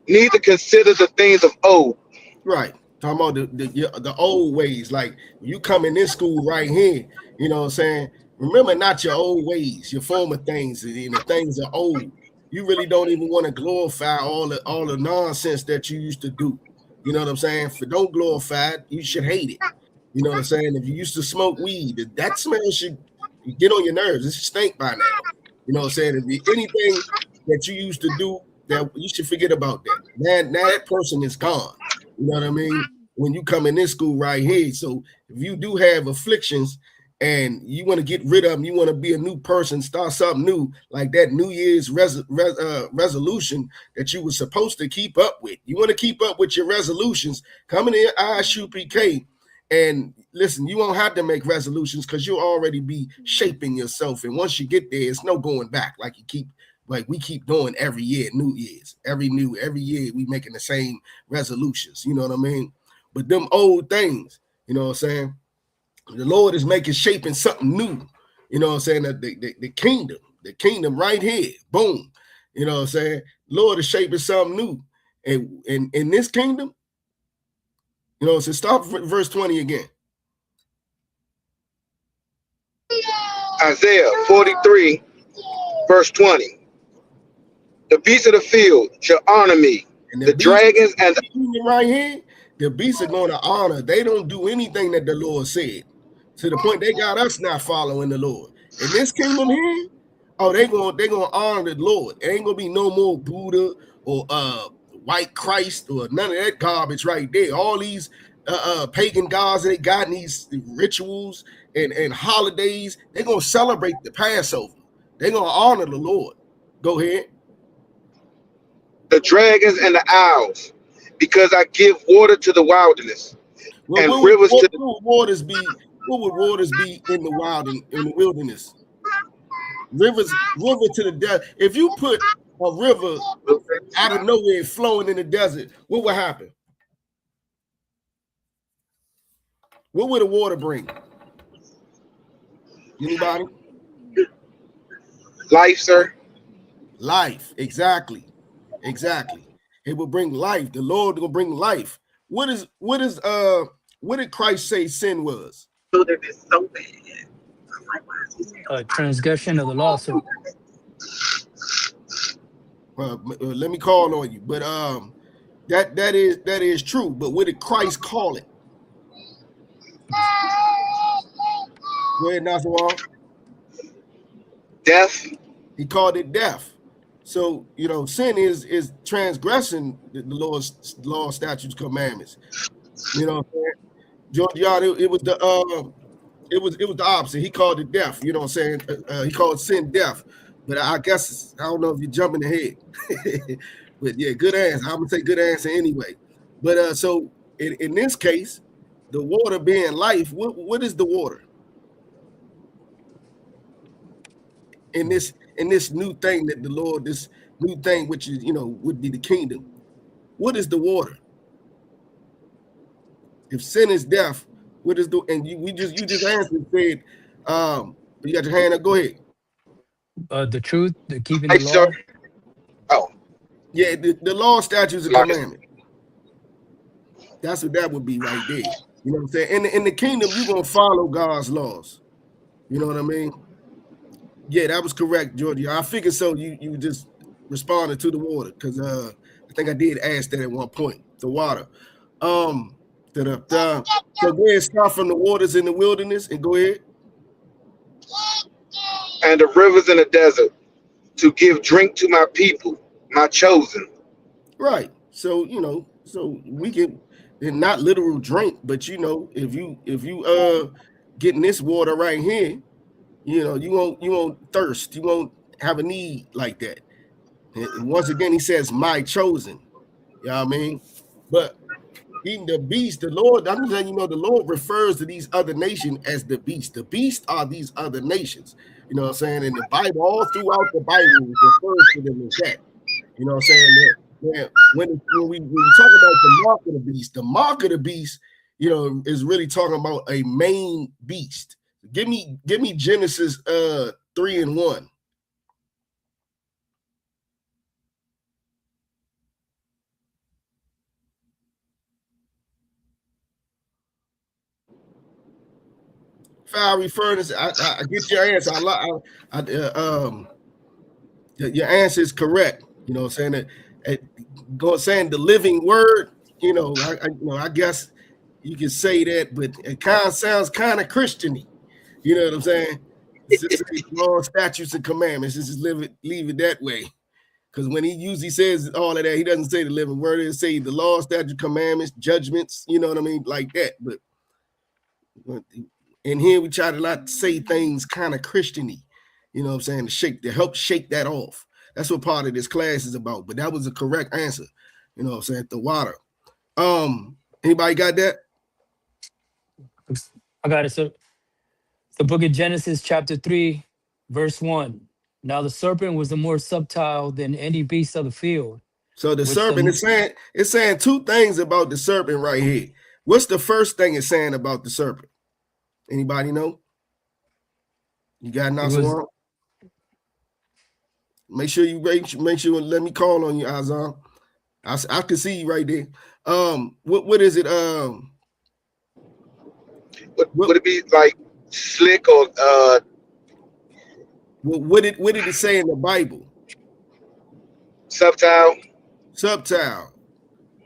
neither consider the things of old. Right. Talking about the old ways. Like you come in this school right here, you know what I'm saying? Remember not your old ways, your former things, and the things are old. You really don't even want to glorify all the nonsense that you used to do. You know what I'm saying? If don't glorify it, you should hate it. You know what I'm saying? If you used to smoke weed, that smell should get on your nerves. It should stink by now. You know what I'm saying? If anything that you used to do, that you should forget about that. Now that person is gone. You know what I mean? When you come in this school right here. So if you do have afflictions and you want to get rid of them, you want to be a new person, start something new, like that New Year's resolution that you were supposed to keep up with. You want to keep up with your resolutions, coming in I.S.U.P.K. And listen, you won't have to make resolutions because you'll already be shaping yourself. And once you get there, it's no going back. Like we keep doing every year, New Year's, every year we making the same resolutions. You know what I mean? But them old things, you know what I'm saying? The Lord is shaping something new. You know what I'm saying? The kingdom right here, boom. You know what I'm saying? Lord is shaping something new. And in this kingdom, you know, so start verse 20 again. Isaiah 43, verse 20. The beasts of the field shall honor me, and the dragons and right here, the beasts are going to honor. They don't do anything that the Lord said. To the point they got us not following the Lord. In this kingdom here, they're gonna honor the Lord. It ain't gonna be no more Buddha or white Christ or none of that garbage right there. All these pagan gods that they got in these rituals and holidays, they're gonna celebrate the Passover. They're gonna honor the Lord. Go ahead. the dragons and the owls, because I give water to the wilderness and rivers to the... What would waters be in the wild in the wilderness? River to the desert. If you put a river out of nowhere flowing in the desert, what would happen? What would the water bring? Anybody? Life, sir. Life, exactly. It will bring life. The Lord will bring life. What did Christ say sin was? So bad. Transgression of the law, sir. Let me call on you, but that is true. But what did Christ call it? Go ahead, Nasawal. Death. He called it death. So you know, sin is transgressing the Lord's law, statutes, commandments. You know, Georgiana, it was the opposite. He called it death. You know what I'm saying? He called sin death. But I guess I don't know if you're jumping ahead. But yeah, good answer. I'm gonna take good answer anyway. But so in this case, the water being life, what is the water? in this new thing that the Lord, this new thing which is would be the kingdom. What is the water? If sin is death, what is the and you just answered said, you got your hand up. Go ahead. The truth, the keeping Hey, the sir. law. Oh, Yeah, the law, statutes, and like commandments. That's what that would be right there. You know what I'm saying? In the kingdom, you're gonna follow God's laws. You know what I mean? Yeah, that was correct, Georgia. I figured so. You just responded to the water because I think I did ask that at one point. The water. Da-da-da. So go ahead, start from the waters in the wilderness and go ahead. and the rivers in the desert to give drink to my people, my chosen. Right. So so we can and not literal drink, but if you getting this water right here, you won't thirst, you won't have a need like that. And once again, he says, "My chosen." You know what I mean? But eating the beast, the Lord, I'm just letting you know, the Lord refers to these other nations as the beast. The beast are these other nations. You know what I'm saying? In the Bible, all throughout the Bible, refers to them as that. You know what I'm saying? When we talk about the mark of the beast, is really talking about a main beast. Give me Genesis 3:1. Fiery furnace. I get your answer. Your answer is correct. You know what I'm saying? Saying the living word. I guess you can say that, but it kind of sounds kind of Christiany. You know what I'm saying? It's just law, statutes, and commandments. Just leave it that way. Because when he usually says all of that, he doesn't say the living word. He say the law, statute, commandments, judgments. You know what I mean, like that. But in here we try to not say things kind of Christiany. You know what I'm saying? To help shake that off. That's what part of this class is about. But that was the correct answer. You know what I'm saying? The water. Anybody got that? I got it. So the book of Genesis, chapter 3, verse 1. Now the serpent was the more subtle than any beast of the field, So the which serpent the is saying two things about the serpent right here. What's the first thing it's saying about the serpent? Anybody know? You got it was Nasawan? Make sure and let me call on you, Azam. I can see you right there. What is it? Would it be like slick or what did it say in the Bible? subtile? Subtile.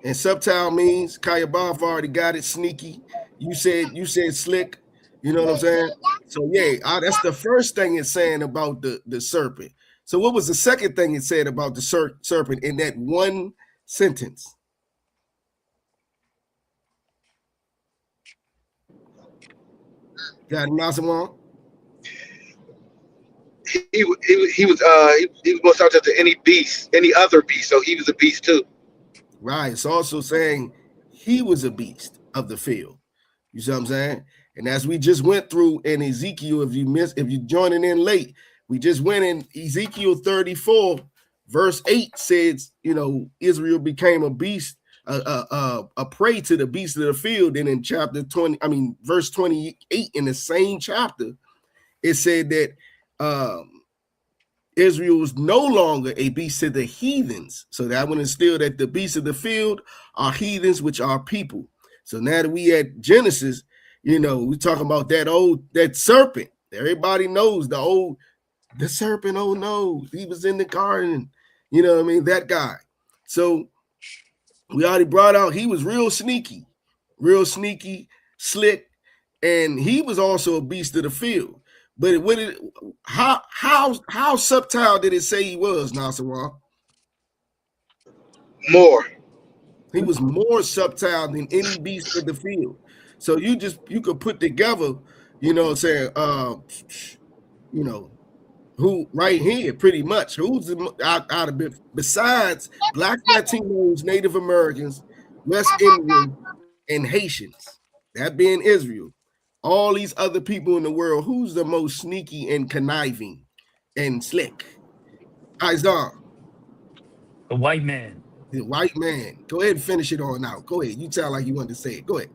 And subtile means Kayabaf already got it. Sneaky. You said slick. You know what I'm saying? So yeah, that's the first thing it's saying about the serpent. So what was the second thing it said about the serpent in that one sentence? Got Nasawan? He was more subject to any beast, any other beast. So he was a beast too. Right. It's also saying he was a beast of the field. You see what I'm saying? And as we just went through in Ezekiel, if you're joining in late, we just went in Ezekiel 34, verse 8 says, Israel became a beast, a prey to the beast of the field. And in verse 28 in the same chapter, it said that Israel is no longer a beast to the heathens. So that one is still that the beasts of the field are heathens, which are people. So now that we at Genesis, we talking about that serpent. Everybody knows the serpent. Oh no, he was in the garden. You know what I mean? That guy. So we already brought out he was real sneaky, slick, and he was also a beast of the field. But how subtle did it say he was, Nasarwa? More. He was more subtle than any beast of the field. So you could put together, saying, who right here, pretty much, who's out of it besides Black Latinos, Native Americans, West Indians, and Haitians, that being Israel, all these other people in the world, who's the most sneaky and conniving? and slick. Isaiah, The white man. the white man. Go ahead and finish it on out. Go ahead. You sound like you wanted to say it. Go ahead.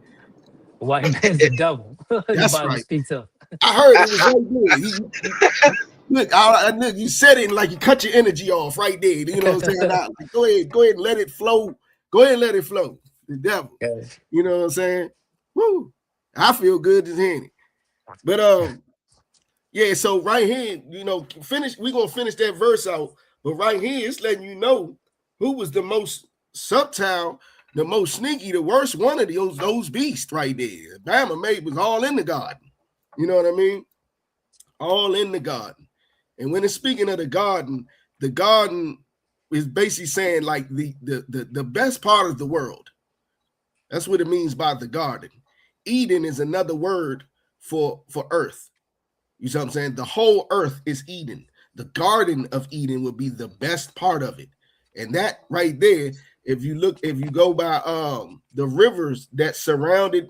The white man's the devil. The That's Bible right. speaks of. I heard it was right good. Look, you said it like you cut your energy off right there. You know what I'm saying? Like, go ahead and let it flow. Go ahead and let it flow. The devil. Yes. You know what I'm saying? Woo. I feel good just hearing it. But yeah, so right here, we're gonna finish that verse out. But right here, it's letting you know who was the most subtle, the most sneaky, the worst one of those beasts right there. Bama made was all in the garden. You know what I mean? All in the garden. And when it's speaking of the garden is basically saying like the best part of the world. That's what it means by the garden. Eden is another word for earth. You see what I'm saying? The whole earth is Eden. The Garden of Eden would be the best part of it. And that right there, if you go by the rivers that surrounded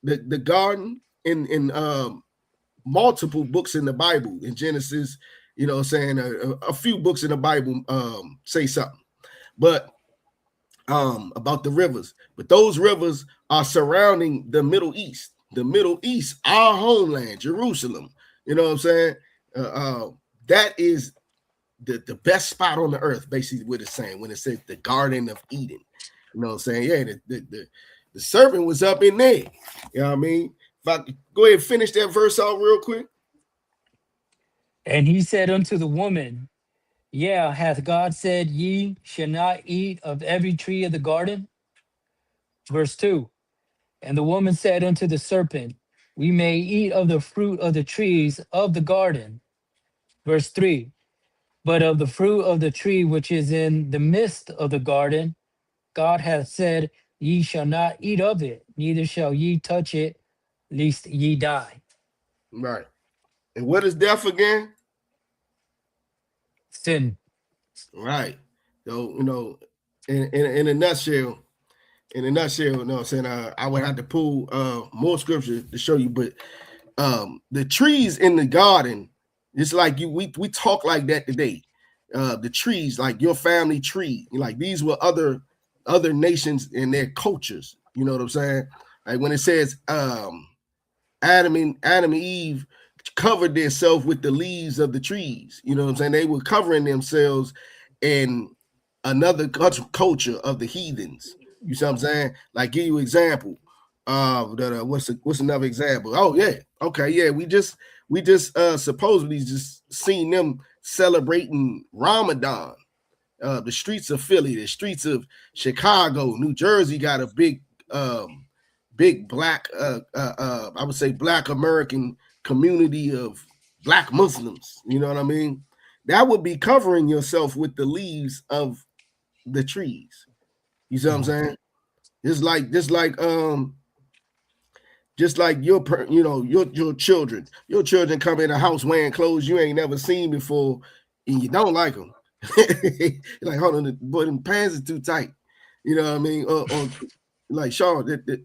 the garden in multiple books in the Bible, in Genesis, you know what I'm saying, a few books in the Bible say something. But about the rivers. But those rivers are surrounding the Middle East. The Middle East, our homeland, Jerusalem. You know what I'm saying? That is the best spot on the earth, basically what it's saying when it says the Garden of Eden. You know what I'm saying? Yeah, the serpent was up in there. You know what I mean? If I could go ahead and finish that verse out real quick. And he said unto the woman, yeah, hath God said ye shall not eat of every tree of the garden? Verse 2. And the woman said unto the serpent, we may eat of the fruit of the trees of the garden. Verse 3. But of the fruit of the tree which is in the midst of the garden, God hath said, ye shall not eat of it, neither shall ye touch it, lest ye die. Right. And what is death again? Sin. Right. So, in a nutshell, you know what I'm saying, I would have to pull more scripture to show you, but the trees in the garden, it's like we talk like that today. The trees, like your family tree, like these were other nations and their cultures. You know what I'm saying? Like when it says Adam and Eve covered themselves with the leaves of the trees. You know what I'm saying? They were covering themselves in another culture of the heathens. You see what I'm saying? Like, give you an example. What's another example? Oh yeah, okay, yeah. We just supposedly just seen them celebrating Ramadan. The streets of Philly, the streets of Chicago, New Jersey got a big black I would say black American community of black Muslims. You know what I mean? That would be covering yourself with the leaves of the trees. You see what I'm saying? Just like your children. Your children come in the house wearing clothes you ain't never seen before, and you don't like them. Like, hold on, boy, them pants are too tight. You know what I mean? Or like, Sean, that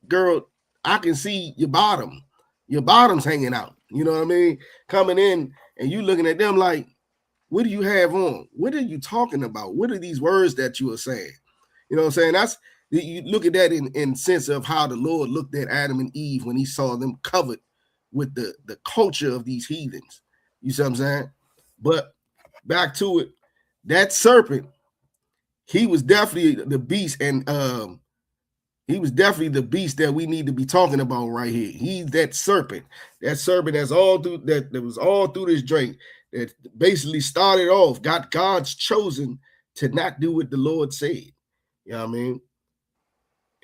girl, I can see your bottom. Your bottom's hanging out. You know what I mean? Coming in and you looking at them like, what do you have on? What are you talking about? What are these words that you are saying? You know what I'm saying? That's, you look at that in sense of how the Lord looked at Adam and Eve when he saw them covered with the culture of these heathens. You see what I'm saying? But back to it, that serpent, he was definitely the beast, and he was definitely the beast that we need to be talking about right here. He's that serpent. That serpent that's all through that was all through this drink that basically started off, got God's chosen to not do what the Lord said. You know what I mean?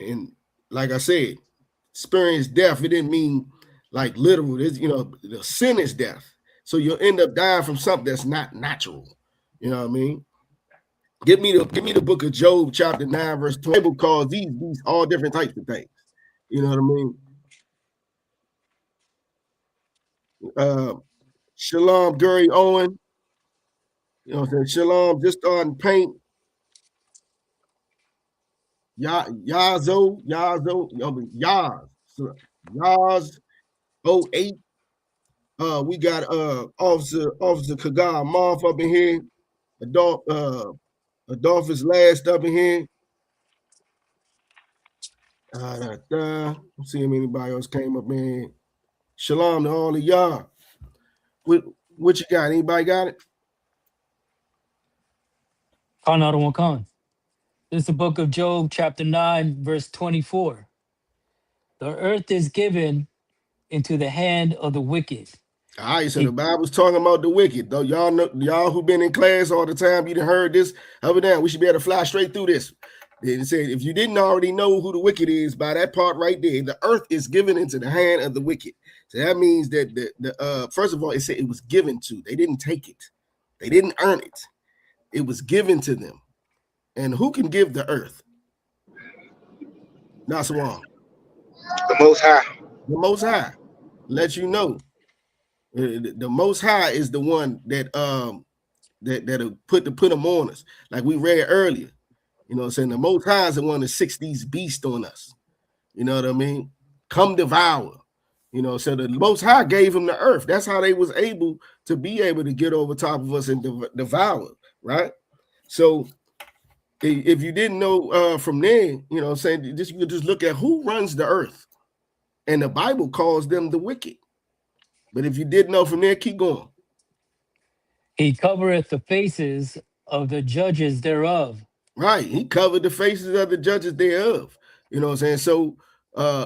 And like I said, experience death, it didn't mean like literal. It's, the sin is death. So you'll end up dying from something that's not natural. You know what I mean? Give me the book of Job, chapter 9, verse 20. The Bible calls these all different types of things. You know what I mean? Shalom, Gary Owen. You know what I'm saying? Shalom, just starting paint. Yazo, Yaz 08. We got Officer Kagar Moth up in here. Adolphus Last up in here. Let's see if anybody else came up in here. Shalom to all of y'all. What you got? Anybody got it? Khan. This is the book of Job, chapter 9, verse 24. The earth is given into the hand of the wicked. All right, so the Bible's talking about the wicked. Though y'all know, y'all who been in class all the time, you done heard this. Over there, we should be able to fly straight through this. It said, if you didn't already know who the wicked is, by that part right there, the earth is given into the hand of the wicked. So that means that the first of all, it said it was given to. They didn't take it. They didn't earn it. It was given to them. And who can give the earth? Naswan. The Most High. The Most High. Let you know. The Most High is the one that that'll put them on us, like we read earlier. You know what I'm saying? The Most High is the one that sits these beasts on us. You know what I mean? Come devour. You know, so the Most High gave them the earth. That's how they was able to get over top of us and devour, right? So if you didn't know from there, you know what I'm saying, you could just look at who runs the earth. And the Bible calls them the wicked. But if you didn't know from there, keep going. He covereth the faces of the judges thereof. Right. He covered the faces of the judges thereof. You know what I'm saying? So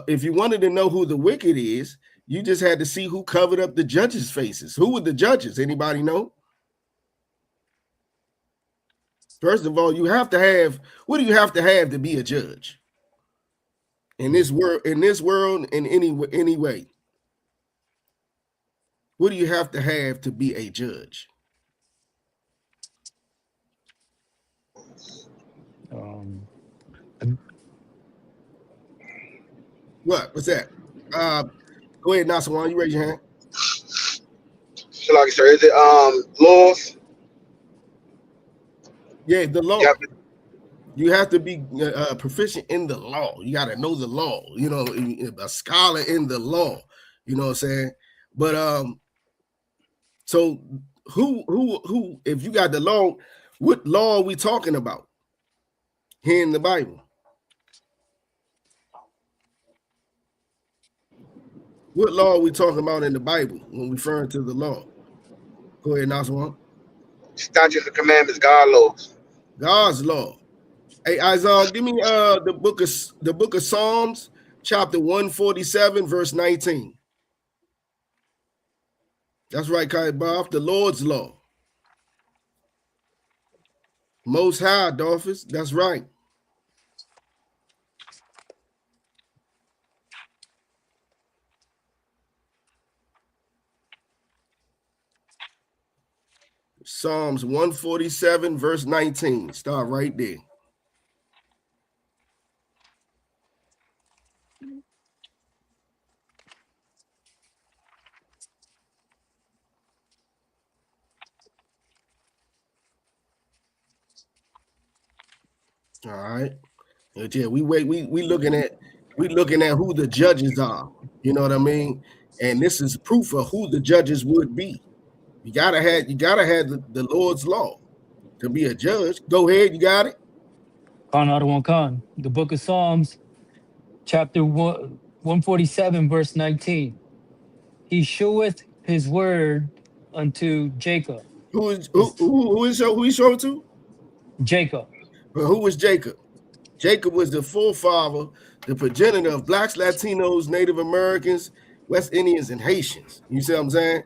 if you wanted to know who the wicked is, you just had to see who covered up the judges' faces. Who were the judges? Anybody know? First of all, you have to have, what do you have to be a judge? In this world, in any way. What do you have to be a judge? What's that? Go ahead, Nasawan. You raise your hand. Shalaki, sir. Is it laws? Yeah, the law. You have to be proficient in the law. You got to know the law. You know, a scholar in the law. You know what I'm saying? But so who? If you got the law, what law are we talking about here in the Bible? What law are we talking about in the Bible when referring to the law? Go ahead, Naswan. Statutes and commandments, God laws. God's law. Hey, Isaiah, give me the book of Psalms, chapter 147, verse 19. That's right, Kai Bob, the Lord's law. Most High, Adolphus. That's right. Psalms 147, verse 19. Start right there. All right. Yeah, we looking at who the judges are. You know what I mean? And this is proof of who the judges would be. You gotta have the Lord's law to be a judge. Go ahead, you got it. Khan. The book of Psalms, chapter 147, verse 19. He showeth his word unto Jacob. Who he showed to? Jacob. But who was Jacob? Jacob was the forefather, the progenitor of blacks, Latinos, Native Americans, West Indians, and Haitians. You see what I'm saying?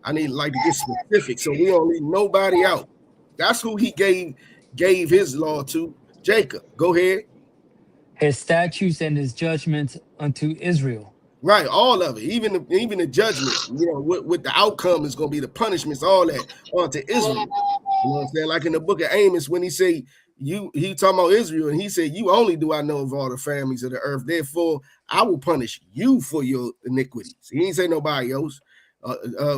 I need to get specific, so we don't leave nobody out. That's who he gave his law to, Jacob. Go ahead. His statutes and his judgments unto Israel. Right, all of it, even the judgments. You know what the outcome is going to be, the punishments, all that onto Israel. You know what I'm saying? Like in the book of Amos, when he say he talking about Israel, and he said, "You only do I know of all the families of the earth. Therefore, I will punish you for your iniquities." He ain't say nobody else.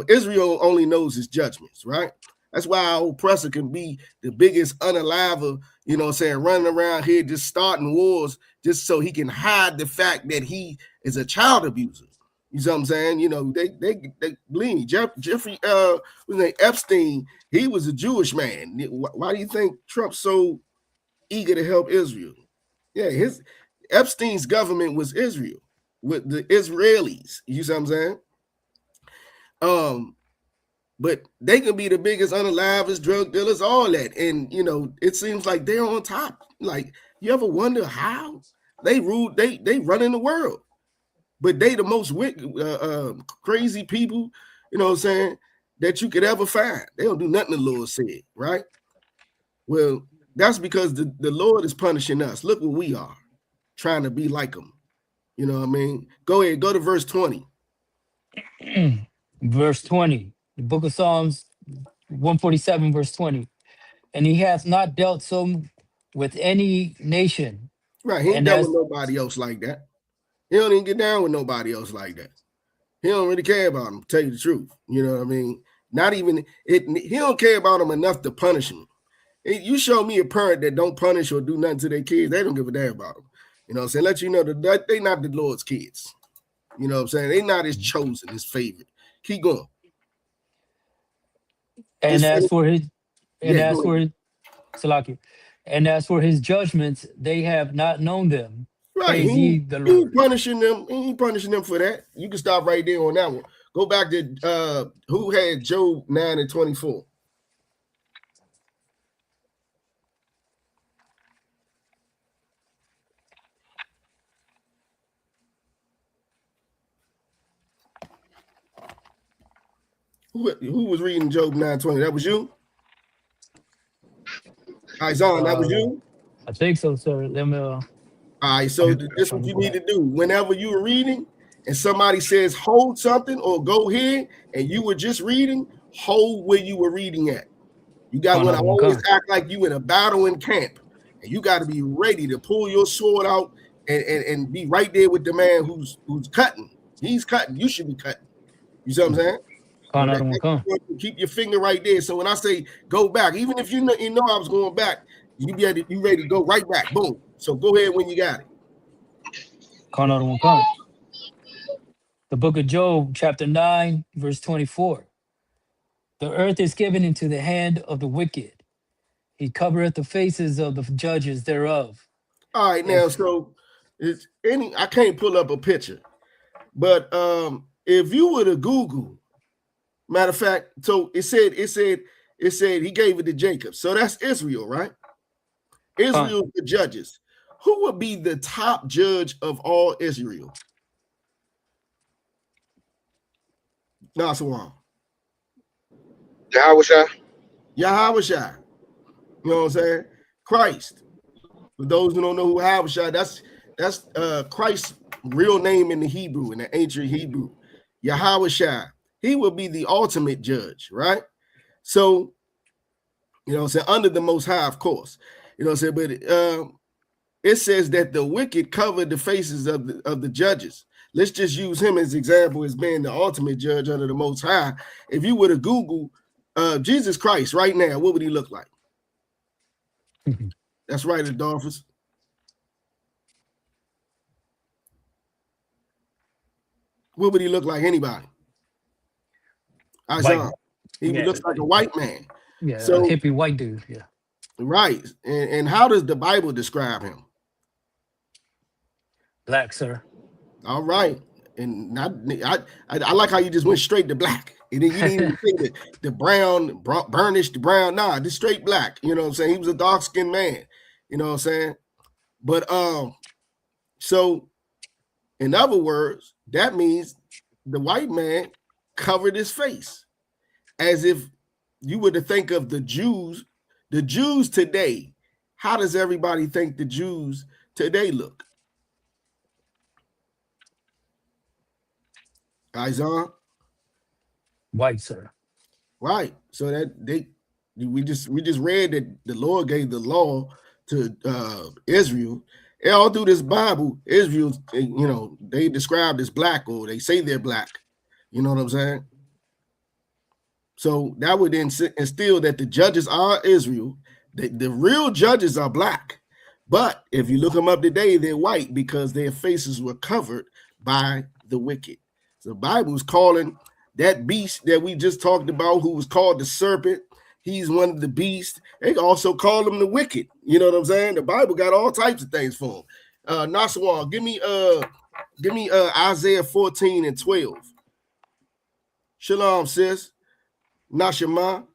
Israel only knows his judgments, right? That's why our oppressor can be the biggest unaliver, you know what I'm saying, running around here just starting wars just so he can hide the fact that he is a child abuser. You see what I'm saying? You know, they believe Jeffrey was named Epstein. He was a Jewish man. Why do you think Trump's so eager to help Israel? Yeah, his Epstein's government was Israel with the Israelis. You see what I'm saying? But they can be the biggest unalivers, drug dealers, all that. And you know, it seems like they're on top. Like, you ever wonder how they rule, they run in the world, but they the most wicked, crazy people, you know what I'm saying, that you could ever find. They don't do nothing the Lord said, right? Well, that's because the Lord is punishing us. Look what we are, trying to be like him. You know what I mean? Go ahead, go to verse 20. Verse 20, the book of Psalms 147, verse 20. And he hath not dealt so with any nation. Right, he ain't And dealt with as nobody else like that. He don't even get down with nobody else like that. He don't really care about them, to tell you the truth. You know what I mean? Not even it. He don't care about them enough to punish them. You show me a parent that don't punish or do nothing to their kids, they don't give a damn about them. You know what I'm saying? Let you know that they not the Lord's kids. You know what I'm saying? They not his chosen, his favorite. Keep going. and as for his and Yeah, as go for ahead. his Salaki, and as for his judgments, they have not known them. Right. Praise ye the He ain't Lord. punishing them. He ain't punishing them for that. You can stop right there on that one. Go back to who had Job 9 and 24. Who was reading Job 9:20? That was you? Isaiah, that was you? I think so, sir. Let me. All right, so I'm this is trying what to you go need back. to do. Whenever you're reading and somebody says hold something or go here, and you were just reading, hold where you were reading at. You got Con to Adam always Khan. act like you in a battle in camp, and you got to be ready to pull your sword out and be right there with the man who's cutting. He's cutting. You should be cutting. You see what I'm saying? Con Adam Khan. Keep your finger right there. So when I say go back, even if you know I was going back, you ready to go right back. Boom. So go ahead when you got it. Con Adam Khan. The book of Job, chapter 9, verse 24. The earth is given into the hand of the wicked. He covereth the faces of the judges thereof. All right, now If so I can't pull up a picture, but if you were to Google, matter of fact, so it said he gave it to Jacob. So that's Israel, right? Israel, the judges. Who would be the top judge of all Israel? Nasawam. Yahweh Shai. You know what I'm saying? Christ. For those who don't know who Yahweh Shai, that's Christ's real name in the Hebrew, in the ancient Hebrew. Yahweh Shai. He will be the ultimate judge, right? So, you know what I'm saying, under the Most High, of course. You know what I'm saying? But it says that the wicked covered the faces of the judges. Let's just use him as example as being the ultimate judge under the Most High. If you were to Google Jesus Christ right now, what would he look like? That's right, Adolphus. What would he look like? Anybody? Isaiah. He looks like a white man. Yeah, so, a hippie white dude. Yeah. Right. And how does the Bible describe him? Black, sir. All right. And I like how you just went straight to black. And then you didn't even say the brown, burnished brown. Nah, just straight black. You know what I'm saying? He was a dark-skinned man. You know what I'm saying? But so in other words, that means the white man covered his face. As if you were to think of the Jews today. How does everybody think the Jews today look? Isaiah? White, sir. Right. So that we just read that the Lord gave the law to Israel. And all through this Bible, Israel, you know, they described as black, or they say they're black. You know what I'm saying? So that would instill that the judges are Israel. The real judges are black. But if you look them up today, they're white because their faces were covered by the wicked. The Bible's calling that beast that we just talked about, who was called the serpent. He's one of the beasts. They also call him the wicked. You know what I'm saying? The Bible got all types of things for him. Naswan, give me Isaiah 14 and 12. Shalom, sis. Nashima.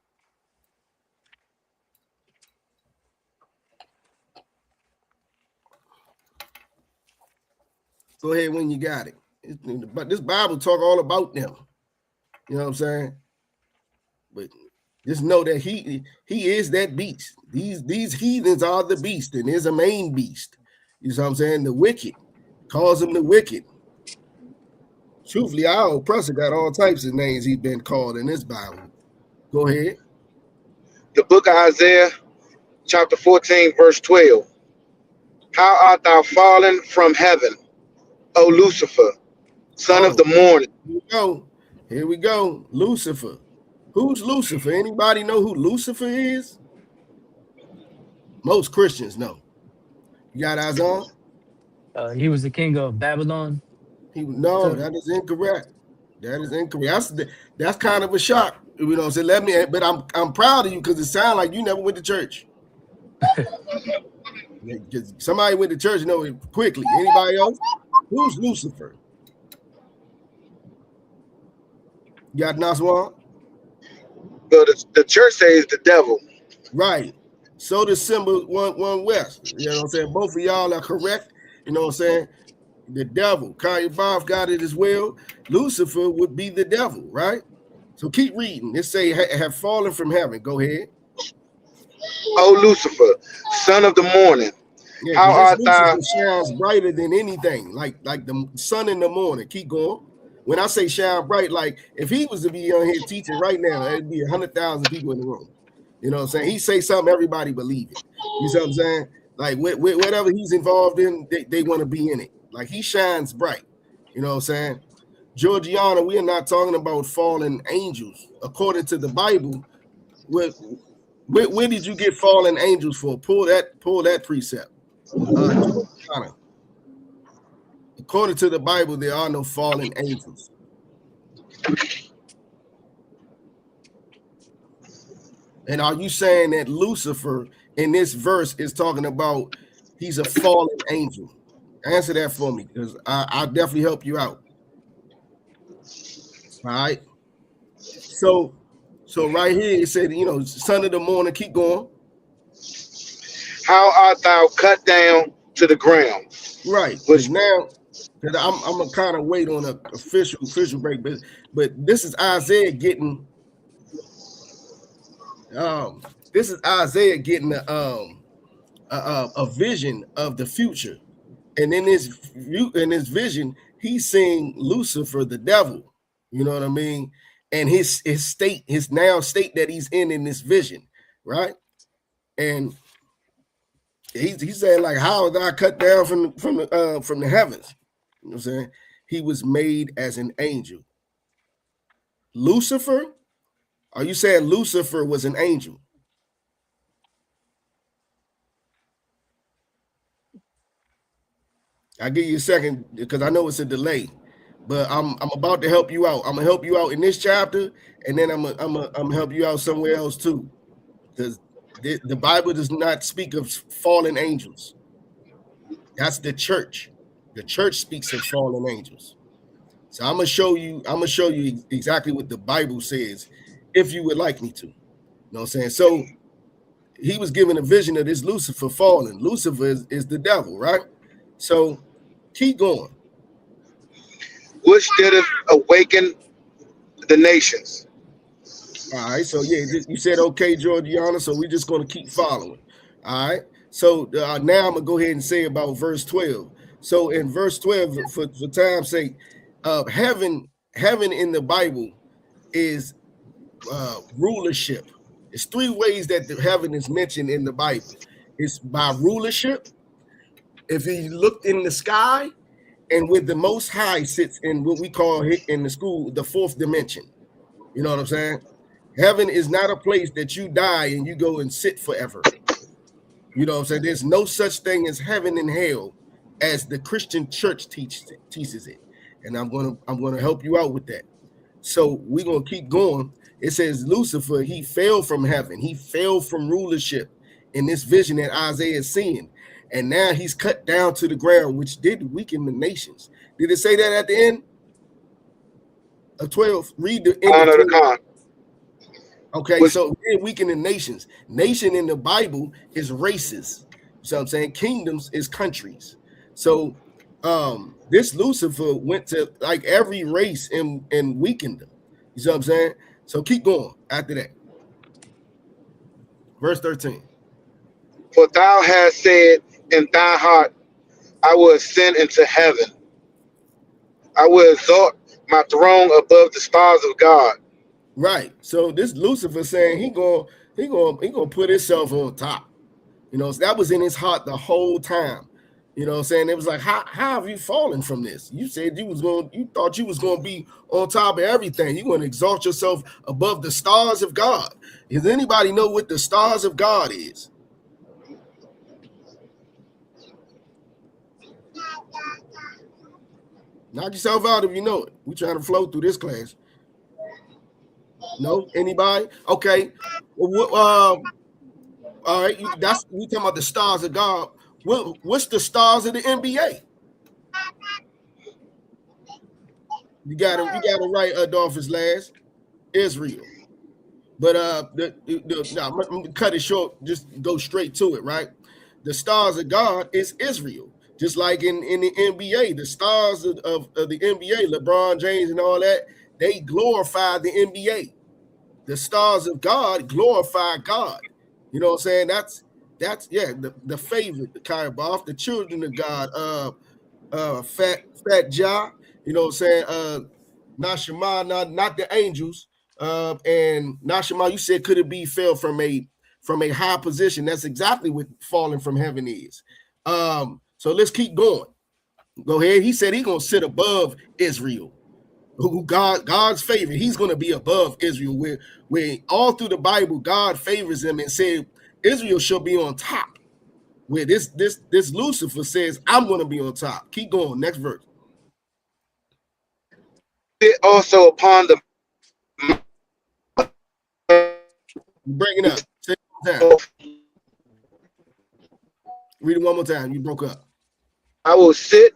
Go ahead when you got it. But this Bible talk all about them. You know what I'm saying? But just know that he is that beast. These heathens are the beast, and there's a main beast. You know what I'm saying? The wicked. Calls him the wicked. Truthfully, our oppressor got all types of names he's been called in this Bible. Go ahead. The book of Isaiah, chapter 14, verse 12. How art thou fallen from heaven, O Lucifer, son of the morning? Here we go. Lucifer. Who's Lucifer? Anybody know who Lucifer is? Most Christians know. You got eyes on? He was the king of Babylon. That is incorrect. That is incorrect. That's kind of a shock. You know, so but I'm proud of you because it sounds like you never went to church. Somebody went to church, know it quickly. Anybody else? Who's Lucifer? You got Naswan? Well, the church says the devil. Right. So the symbol one West. You know what I'm saying? Both of y'all are correct. You know what I'm saying? The devil. Kanye Bob got it as well. Lucifer would be the devil, right? So keep reading. It say have fallen from heaven. Go ahead. O Lucifer, son of the morning. Yeah, how art thou? Shines brighter than anything, like the sun in the morning. Keep going. When I say shine bright, like if he was to be on here teaching right now, it'd be 100,000 people in the room. You know what I'm saying? He say something, everybody believe it. You see what I'm saying? Like whatever he's involved in, they want to be in it. Like he shines bright. You know what I'm saying? Georgiana, we are not talking about fallen angels. According to the Bible, where did you get fallen angels for? Pull that precept. Georgiana. According to the Bible, there are no fallen angels. And are you saying that Lucifer in this verse is talking about he's a fallen angel? Answer that for me, because I'll definitely help you out. All right. So right here it said, son of the morning, keep going. How art thou cut down to the ground? Right. Which now, because I'm gonna kind of wait on an official break, but this is Isaiah getting a vision of the future, and in this vision, he's seeing Lucifer, the devil. You know what I mean? And his state that he's in this vision, right? And he's saying like, how is I cut down from the heavens? You know what I'm saying? He was made as an angel. Lucifer? Are you saying Lucifer was an angel? I'll give you a second because I know it's a delay, but I'm about to help you out. I'm gonna help you out in this chapter, and then I'm gonna help you out somewhere else too, because the Bible does not speak of fallen angels. That's the church. The church speaks of fallen angels. So I'm gonna show you exactly what the Bible says, if you would like me to. You know what I'm saying? So he was given a vision of this Lucifer fallen. Lucifer is the devil, right? So keep going. Which did awaken the nations. All right. So yeah, you said okay, Georgiana. So we're just gonna keep following. All right. So now I'm gonna go ahead and say about verse 12. So in verse 12, for time's sake, heaven in the Bible is rulership. It's three ways that the heaven is mentioned in the Bible. It's by rulership. If you look in the sky, and with the Most High sits in what we call in the school the fourth dimension. You know what I'm saying? Heaven is not a place that you die and you go and sit forever. You know what I'm saying? There's no such thing as heaven and hell as the Christian church teaches it. and I'm gonna help you out with that. So we're gonna keep going. It says Lucifer, he fell from heaven, he fell from rulership in this vision that Isaiah is seeing, and now he's cut down to the ground, which did weaken the nations. Did it say that at the end of 12? Read the end of Honor the 12. Khan. Okay, so we're weakening nations. Nation in the Bible is races. So I'm saying kingdoms is countries. So this Lucifer went to like every race and weakened them. You see what I'm saying? So keep going after that. Verse 13. For thou hast said in thy heart, I will ascend into heaven. I will exalt my throne above the stars of God. Right. So this Lucifer saying he gonna put himself on top. You know, so that was in his heart the whole time. You know what I'm saying? It was like, how have you fallen from this? You said you thought you was going to be on top of everything. You're going to exalt yourself above the stars of God. Does anybody know what the stars of God is? Knock yourself out if you know it. We're trying to flow through this class. No? Anybody? Okay. Well, all right, we talking about the stars of God. What's the stars of the NBA? You gotta write Adolphus last. Israel. But I'm gonna cut it short, just go straight to it, right? The stars of God is Israel. Just like in the NBA, the stars of the NBA, LeBron James and all that, they glorify the NBA. The stars of God glorify God. You know what I'm saying? That's the favorite, the Kaiboff, the children of God, Fat Jah, you know what I'm saying? Nashima, not the angels. And Nashima, you said could it be fell from a high position? That's exactly what falling from heaven is. So let's keep going. Go ahead. He said he's gonna sit above Israel. Who God's favorite, he's going to be above Israel, where all through the Bible God favors him and said Israel shall be on top. Where this Lucifer says I'm going to be on top. Keep going. Next verse. Sit also upon the You breaking up. Say it one more time. Read it one more time. You broke up. I will sit.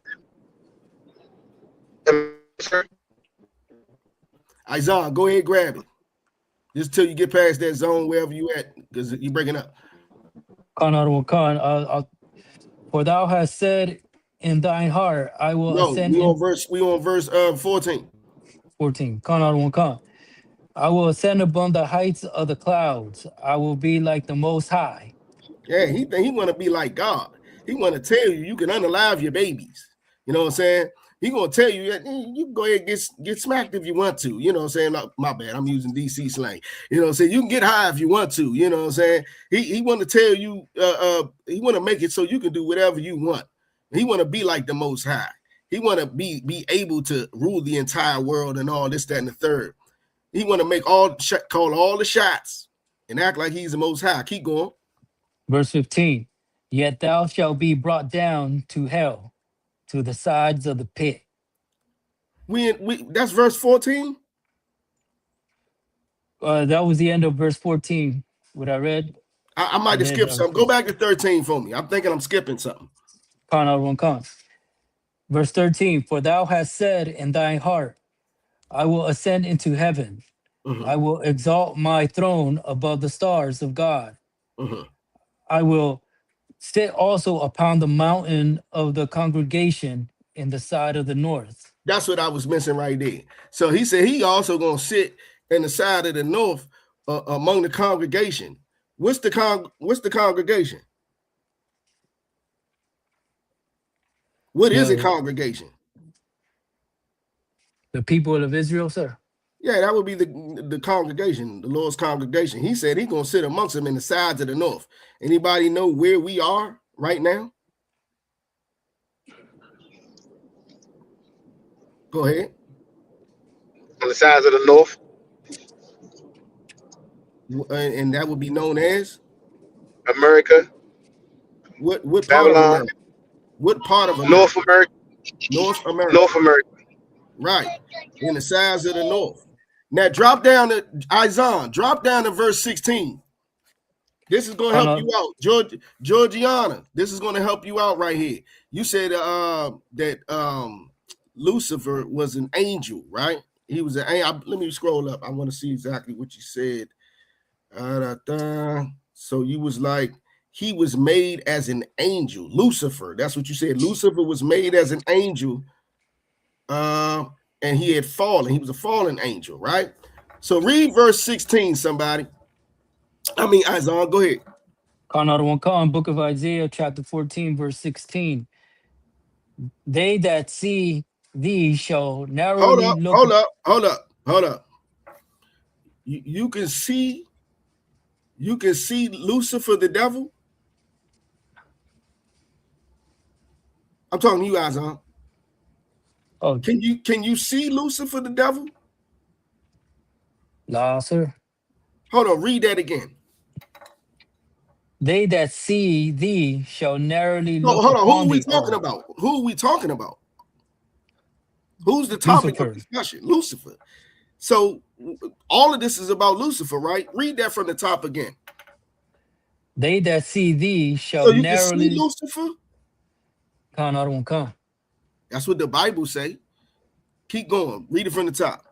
Isaiah, go ahead, grab it. Just till you get past that zone wherever you at, because you're breaking up. Khan, for thou hast said in thine heart, I will No, ascend we in on verse 14. 14. Khan. I will ascend above the heights of the clouds. I will be like the Most High. Yeah, he think he want to be like God. He want to tell you can unalive your babies. You know what I'm saying? He gonna tell you that you can go ahead and get smacked if you want to. You know what I'm saying? No, my bad, I'm using DC slang. You know what I'm saying? You can get high if you want to. You know what I'm saying? He want to tell you, he want to make it so you can do whatever you want. He want to be like the Most High. He want to be able to rule the entire world and all this, that, and the third. He want to make call all the shots and act like he's the Most High. Keep going. Verse 15. Yet thou shalt be brought down to hell, to the sides of the pit. We that's verse 14. That was the end of verse 14. What I read. I might have skipped something. Go back to 13 for me. I'm thinking I'm skipping something. Khan. Verse 13. For thou hast said in thine heart, I will ascend into heaven. I will exalt my throne above the stars of God. I will sit also upon the mountain of the congregation in the side of the north. That's what I was missing right there. So he said he also gonna sit in the side of the north among the congregation. What's the congregation? What is a congregation? The people of Israel, sir. Yeah, that would be the congregation, the Lord's congregation. He said he's gonna sit amongst them in the sides of the north. Anybody know where we are right now? Go ahead. On the sides of the north. And that would be known as America. What part Babylon. of America? What part of America? North America. North America. North America. Right. In the sides of the north. Now drop down to I.S.U.P.K. Drop down to verse 16. This is going to help you out. Georgiana, this is going to help you out right here. You said that Lucifer was an angel, right? He was an angel. Let me scroll up. I want to see exactly what you said. So you was like, he was made as an angel. Lucifer, that's what you said. Lucifer was made as an angel. And he had fallen. He was a fallen angel, right? So read verse 16, somebody. I mean, I.S.U.P.K, go ahead. Book of Isaiah, chapter 14, verse 16. They that see thee shall narrowly look. Hold up. You can see Lucifer the devil. I'm talking to you guys, huh? Oh, can you see Lucifer the devil? nah, sir. Hold on, read that again. They that see thee shall narrowly No, look hold on. Who upon are we thee. talking about? Who are we talking about? Who's the topic of discussion? Lucifer. So all of this is about Lucifer, right? Read that from the top again. They that see thee shall So you narrowly. can see Lucifer? That's what the Bible say. Keep going. Read it from the top.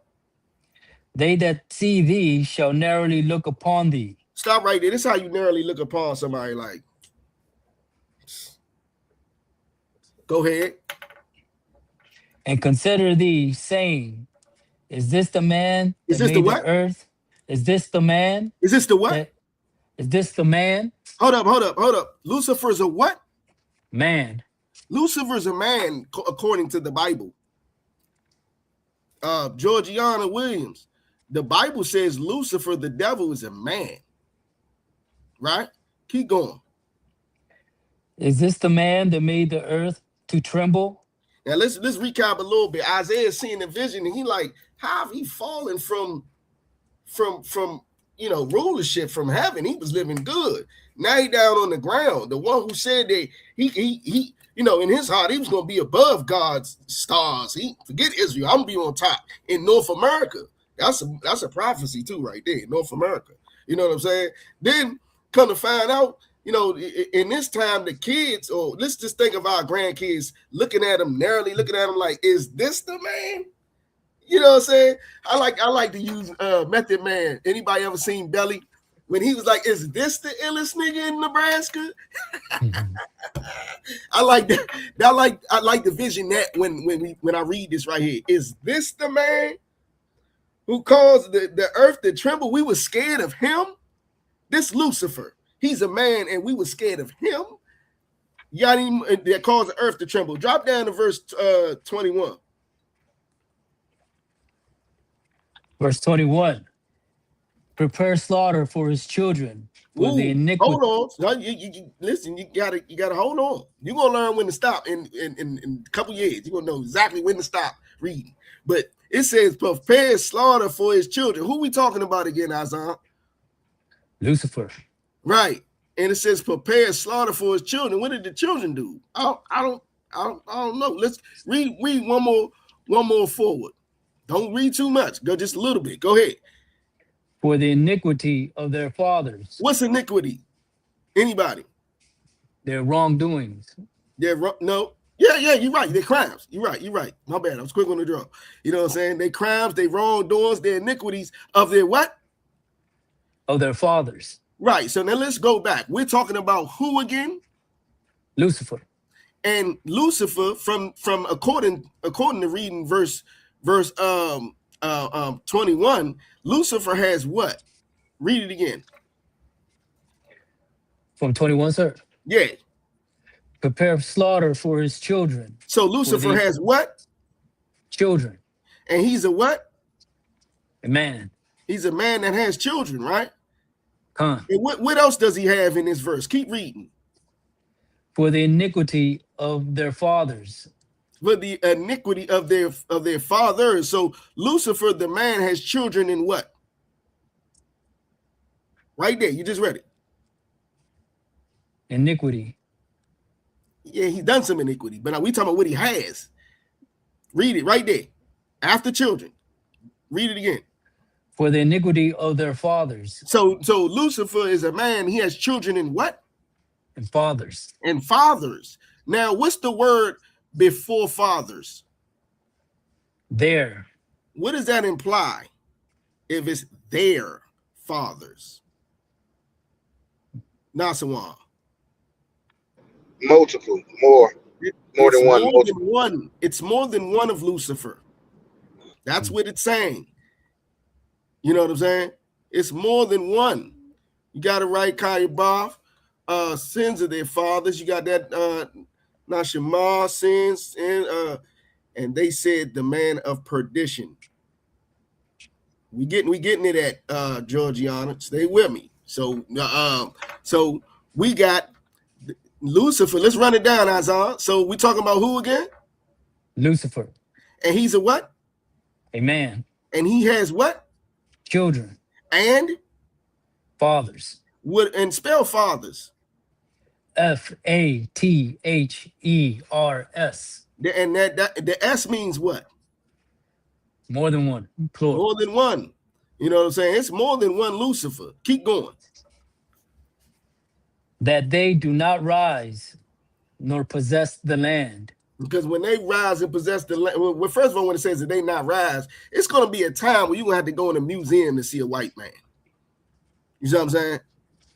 They that see thee shall narrowly look upon thee. Stop right there. This is how you narrowly look upon somebody. Like, go ahead. And consider thee, saying, is this the man that made the earth? Is this the man? Is this the what? Is this the man? Hold up. Lucifer's a what? Man. Lucifer's a man, according to the Bible. Georgiana Williams. The Bible says Lucifer, the devil, is a man. Right? Keep going. Is this the man that made the earth to tremble? Now let's recap a little bit. Isaiah is seeing the vision, and he like, how have he fallen from rulership from heaven? He was living good. Now he down on the ground. The one who said that he in his heart he was gonna be above God's stars. He forget Israel. I'm gonna be on top in North America. That's a prophecy too, right there, North America. You know what I'm saying? Then come to find out, in this time, the kids, or let's just think of our grandkids looking at them narrowly, looking at them like, is this the man? You know what I'm saying? I like to use Method Man. Anybody ever seen Belly? When he was like, is this the illest nigga in Nebraska? I like that. I like the vision that when I read this right here. Is this the man who caused the earth to tremble? We were scared of him. This Lucifer. He's a man, and we were scared of him. That caused the earth to tremble. Drop down to verse 21. Verse 21. Prepare slaughter for his children. For the iniquity. Hold on. Listen, you gotta hold on. You're gonna learn when to stop in a couple years. You're gonna know exactly when to stop reading. But it says prepare slaughter for his children. Who we talking about again, Azan? Lucifer. Right. And it says prepare slaughter for his children. What did the children do? I don't know. Let's read one more forward. Don't read too much. Go just a little bit. Go ahead. For the iniquity of their fathers. What's iniquity? Anybody? Their wrongdoings. No. Yeah, you're right. They're crimes. You're right. My bad. I was quick on the draw. You know what I'm saying? They crimes, they wrongdoings, their iniquities of their what? Of their fathers. Right. So now let's go back. We're talking about who again? Lucifer. And Lucifer, from according to reading verse 21, Lucifer has what? Read it again. From 21, sir. Yeah. Prepare slaughter for his children. So Lucifer has what? Children. And he's a what? A man. He's a man that has children, right? And what else does he have in this verse? Keep reading. For the iniquity of their fathers. For the iniquity of their fathers. So Lucifer, the man, has children in what? Right there. You just read it. Iniquity. Yeah, he's done some iniquity, but now we talking about what he has. Read it right there. After children. Read it again. For the iniquity of their fathers. So Lucifer is a man. He has children and what? And fathers. And fathers. Now, what's the word before fathers? There. What does that imply? If it's their fathers. Nasawan. Multiple, more than one. It's more than one of Lucifer. That's what it's saying. You know what I'm saying? It's more than one. You got it right, Kayabaf. Sins of their fathers. You got that Nashima sins, and they said the man of perdition. We getting it at Georgiana. Stay with me. So we got Lucifer. Let's run it down, Azar. So we talking about who again? Lucifer. And he's a what? A man. And he has what? Children. And fathers. What and spell fathers? Fathers. And that the S means what? More than one. Plural. More than one. You know what I'm saying? It's more than one Lucifer. Keep going. That they do not rise nor possess the land. Because when they rise and possess the land, well, first of all, when it says that they not rise, it's going to be a time where you're going to have to go in a museum to see a white man. You see what I'm saying?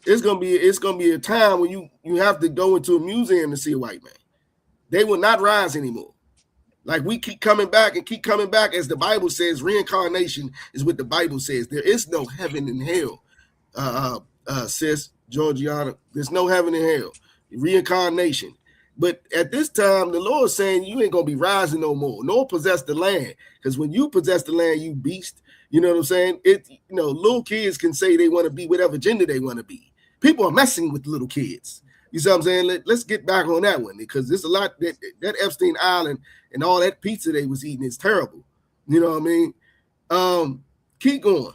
It's going to be a time when you have to go into a museum to see a white man. They will not rise anymore. Like we keep coming back as the Bible says. Reincarnation is what the Bible says. There is no heaven and hell, sis Georgiana. There's no heaven and hell. Reincarnation. But at this time, the Lord's saying you ain't gonna be rising no more, nor possess the land. Because when you possess the land, you beast. You know what I'm saying? Little kids can say they want to be whatever gender they want to be. People are messing with little kids. You see what I'm saying? Let's get back on that one, because there's a lot that Epstein Island and all that pizza they was eating is terrible. You know what I mean? Keep going.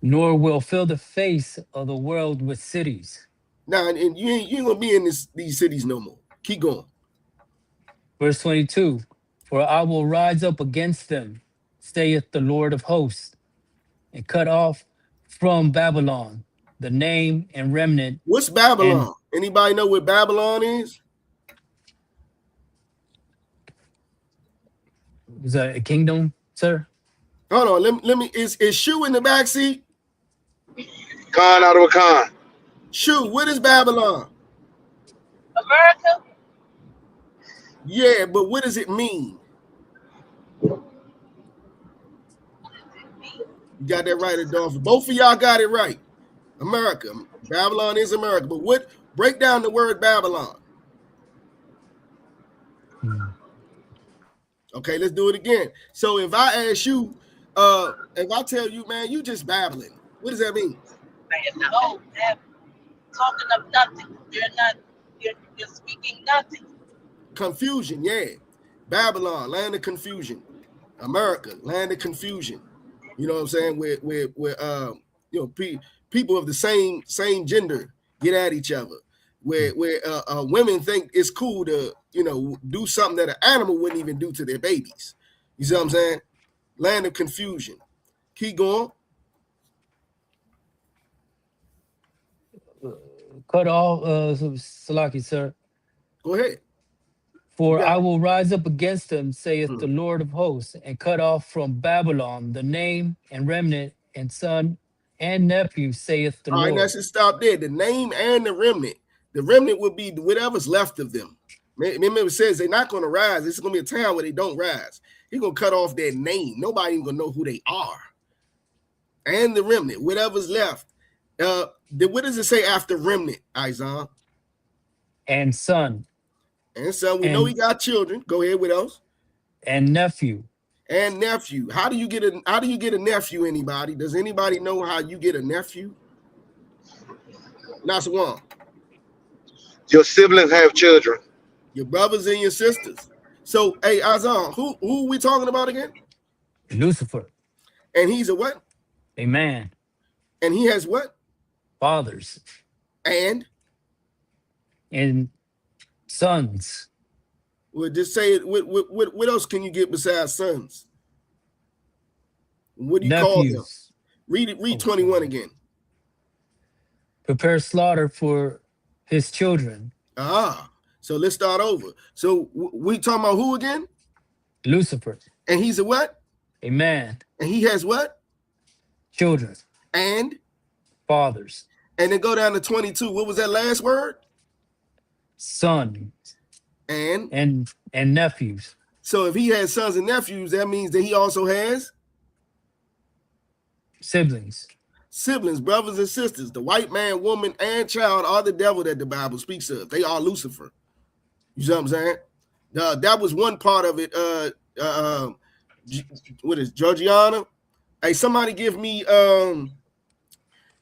Nor will fill the face of the world with cities. Now, and you ain't gonna be in these cities no more. Keep going. Verse 22. For I will rise up against them, saith the Lord of hosts, and cut off from Babylon the name and remnant. What's Babylon? Anybody know what Babylon is? Is that a kingdom, sir? Hold on. Let me. Is Shu in the back seat? Khan out of a Khan. Shu, what is Babylon? America. Yeah, but what does it mean? You got that right, Adolph. Both of y'all got it right. America. Babylon is America. But break down the word Babylon. Okay, let's do it again. So if I ask you, if I tell you, man, you just babbling, what does that mean? No, they're talking of nothing. You're speaking nothing. Confusion, yeah. Babylon, land of confusion. America, land of confusion. You know what I'm saying? Where people of the same gender get at each other. Where women think it's cool to do something that an animal wouldn't even do to their babies. You see what I'm saying? Land of confusion. Keep going. Cut off, Salaki, sir. Go ahead. For I will rise up against them, saith the Lord of hosts, and cut off from Babylon the name and remnant and son and nephew, saith the Lord. All right, let's just stop there. The name and the remnant. The remnant would be whatever's left of them. Remember, it says they're not going to rise. This is going to be a time where they don't rise. He's going to cut off their name. Nobody even going to know who they are. And the remnant, whatever's left. What does it say after remnant, Isaiah? And son. And son, we know he got children. Go ahead, what else? And nephew. And nephew. How do you get a nephew, anybody? Does anybody know how you get a nephew? That's one. Your siblings have children. Your brothers and your sisters. So, hey, Azan, who are we talking about again? Lucifer. And he's a what? A man. And he has what? Fathers. And sons. Well, just say it. What else can you get besides sons? What do you call them? Nephews. Read it. Read Oh, 21 again. prepare slaughter for his children. So let's start over. So we talking about who again? Lucifer, And he's a what? a man. And he has what? Children, And fathers, then go down to 22. What was that last word? son, And nephews. so if he has sons and nephews, that means that he also has Siblings. siblings, brothers and sisters. The white man, woman, and child are the devil that the Bible speaks of. They are Lucifer. You see what I'm saying? That was one part of it. What is Georgiana? Hey, somebody give me the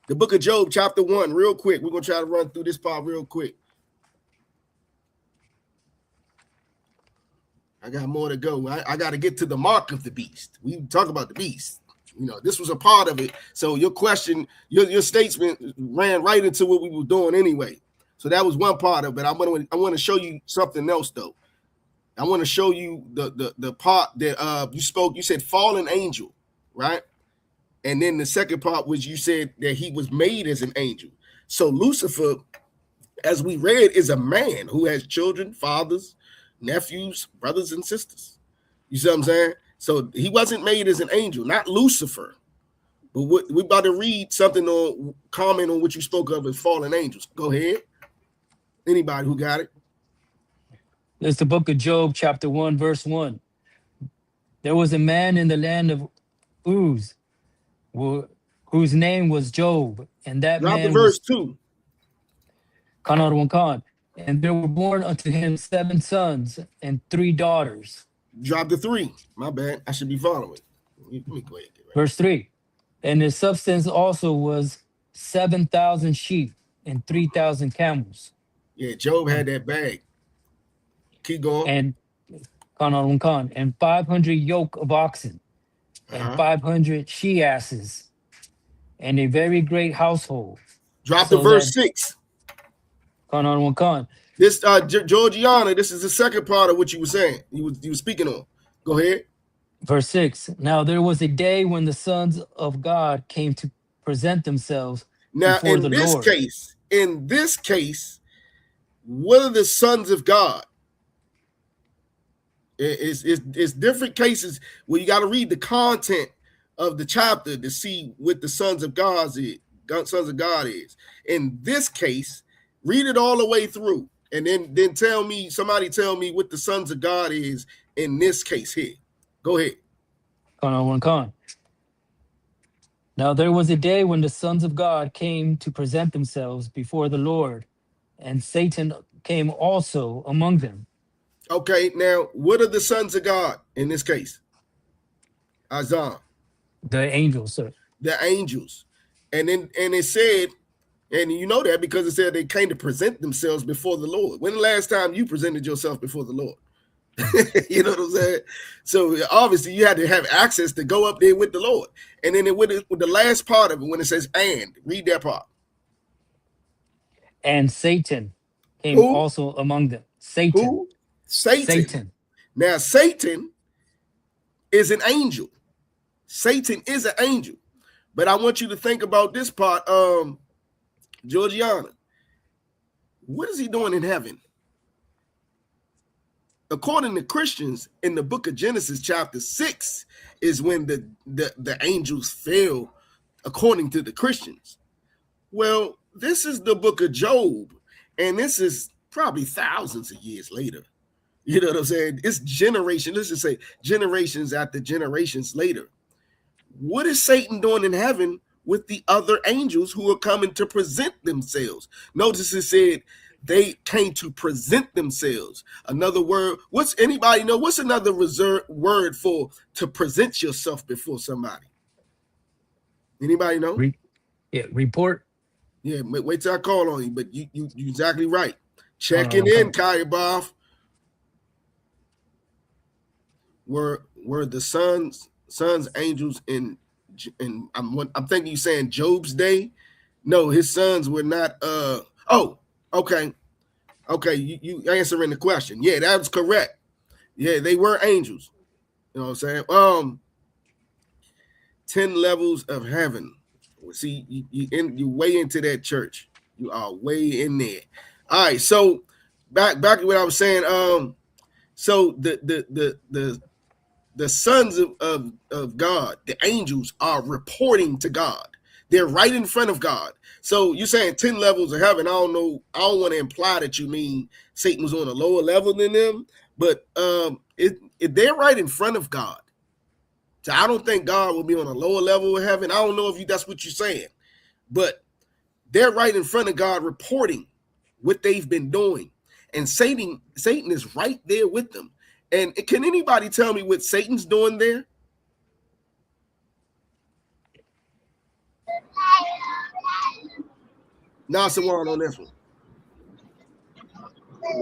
book of Job, chapter 1, real quick. We're gonna try to run through this part real quick. I got more to go. I got to get to the mark of the beast. We talk about the beast. You know, this was a part of it. So your question, your statement ran right into what we were doing anyway. So that was one part of it. I want to show you something else though. I want to show you the part that you spoke. You said fallen angel, right? And then the second part was you said that he was made as an angel. So Lucifer, as we read, is a man who has children, fathers, nephews, brothers, and sisters. You see what I'm saying? So he wasn't made as an angel, not Lucifer. But we're about to read something on comment on what you spoke of as fallen angels. Go ahead. Anybody who got it? It's the book of Job, chapter 1, verse 1. There was a man in the land of Uz, whose name was Job, and that Drop man the verse was 2. Khan. And there were born unto him 7 sons and 3 daughters. Drop the 3. My bad. I should be following. Let me go ahead. Verse 3. And his substance also was 7,000 sheep and 3,000 camels. Yeah, Job had that bag. Keep going. And Khan, and 500 yoke of oxen, and 500 she asses, and a very great household. Drop the verse 6. Khan. This Georgiana, this is the second part of what you were saying. You were speaking on. Go ahead. Verse 6. Now there was a day when the sons of God came to present themselves before the Lord. In this case, what are the sons of God? It's different cases where you got to read the content of the chapter to see what the sons of God is. In this case, read it all the way through, and then somebody tell me what the sons of God is in this case here. Go ahead. Khan. Now there was a day when the sons of God came to present themselves before the Lord, and Satan came also among them. Okay, now what are the sons of God in this case? Azan. The angels, sir. The angels. And it said, and you know that because it said they came to present themselves before the Lord. When the last time you presented yourself before the Lord? You know what I'm saying? So obviously you had to have access to go up there with the Lord. And then with the last part of it, when it says and, read that part. And Satan came also among them. Satan. Who? Satan. Now Satan is an angel. Satan is an angel. But I want you to think about this part, Georgiana. What is he doing in heaven? According to Christians, in the book of Genesis, chapter 6, is when the angels fell, according to the Christians. Well, this is the book of Job, and this is probably thousands of years later. You know what I'm saying? It's generations, let's just say generations after generations later. What is Satan doing in heaven with the other angels who are coming to present themselves? Notice it said they came to present themselves. Another word, what's another reserved word for to present yourself before somebody? Anybody know? Report. Yeah, wait till I call on you, but you exactly right. Checking in, Kayabov. Were the sons, angels in I'm thinking you saying Job's day? No, his sons were not. Okay. You answering the question. Yeah, that's correct. Yeah, they were angels. You know what I'm saying? 10 levels of heaven. See, you way into that church. You are way in there. All right, so back to what I was saying. So the sons of God, the angels, are reporting to God. They're right in front of God. So you're saying 10 levels of heaven. I don't know. I don't want to imply that you mean Satan was on a lower level than them, but they're right in front of God. So I don't think God will be on a lower level of heaven. I don't know if that's what you're saying, but they're right in front of God reporting what they've been doing. And Satan is right there with them. And can anybody tell me what Satan's doing there? Nasawan on this one.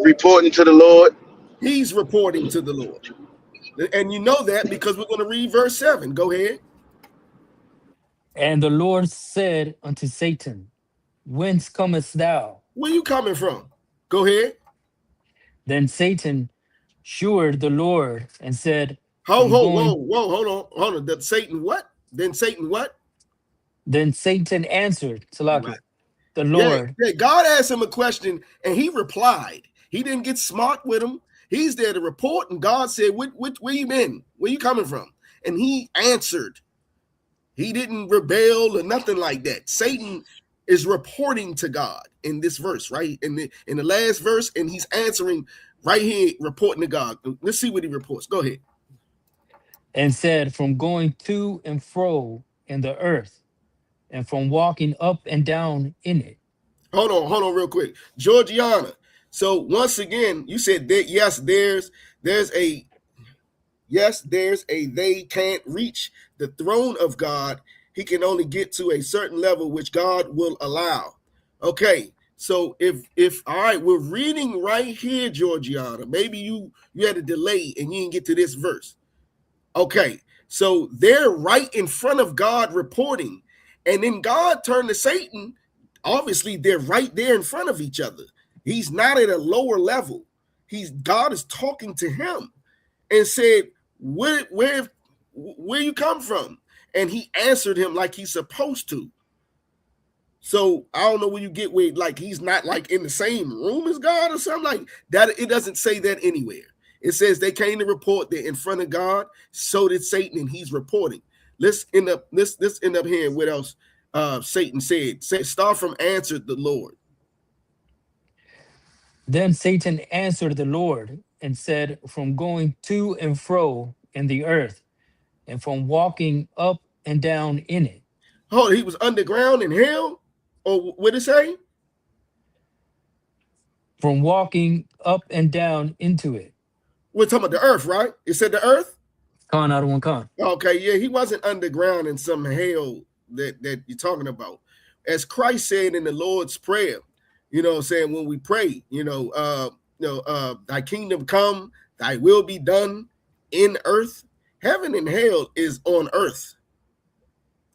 Reporting to the Lord. He's reporting to the Lord. And you know that because we're going to read verse 7. Go ahead. And the Lord said unto Satan, Whence comest thou? Where you coming from? Go ahead. Then Satan assured the Lord and said, Hold on. Then Satan what? Then Satan answered, Right. Salakia, the Yeah, Lord. God asked him a question and he replied. He didn't get smart with him. He's there to report, and God said, where you been? Where you coming from? And he answered. He didn't rebel or nothing like that. Satan is reporting to God in this verse, right? In the last verse, and he's answering right here, reporting to God. Let's see what he reports. Go ahead. And said, From going to and fro in the earth, and from walking up and down in it. Hold on real quick. Georgiana. So once again, you said that there's a they can't reach the throne of God. He can only get to a certain level which God will allow. Okay, so if all right, we're reading right here, Georgiana. Maybe you had a delay and you didn't get to this verse. Okay, so they're right in front of God reporting, and then God turned to Satan. Obviously, they're right there in front of each other. He's not at a lower level. God is talking to him and said, where you come from? And he answered him like he's supposed to. So I don't know where you get where like he's not like in the same room as God or something like that. It doesn't say that anywhere. It says they came to report they're in front of God. So did Satan, and he's reporting. Let's end up hearing what else Satan said. Start from answered the Lord. Then Satan answered the Lord and said, From going to and fro in the earth, and from walking up and down in it. Oh, he was underground in hell? Or what did it say? From walking up and down into it. We're talking about the earth, right? It said the earth? Khan out of one Khan. Okay, yeah, he wasn't underground in some hell that you're talking about. As Christ said in the Lord's Prayer, you know what I'm saying, when we pray, thy kingdom come, thy will be done in earth. Heaven and hell is on earth.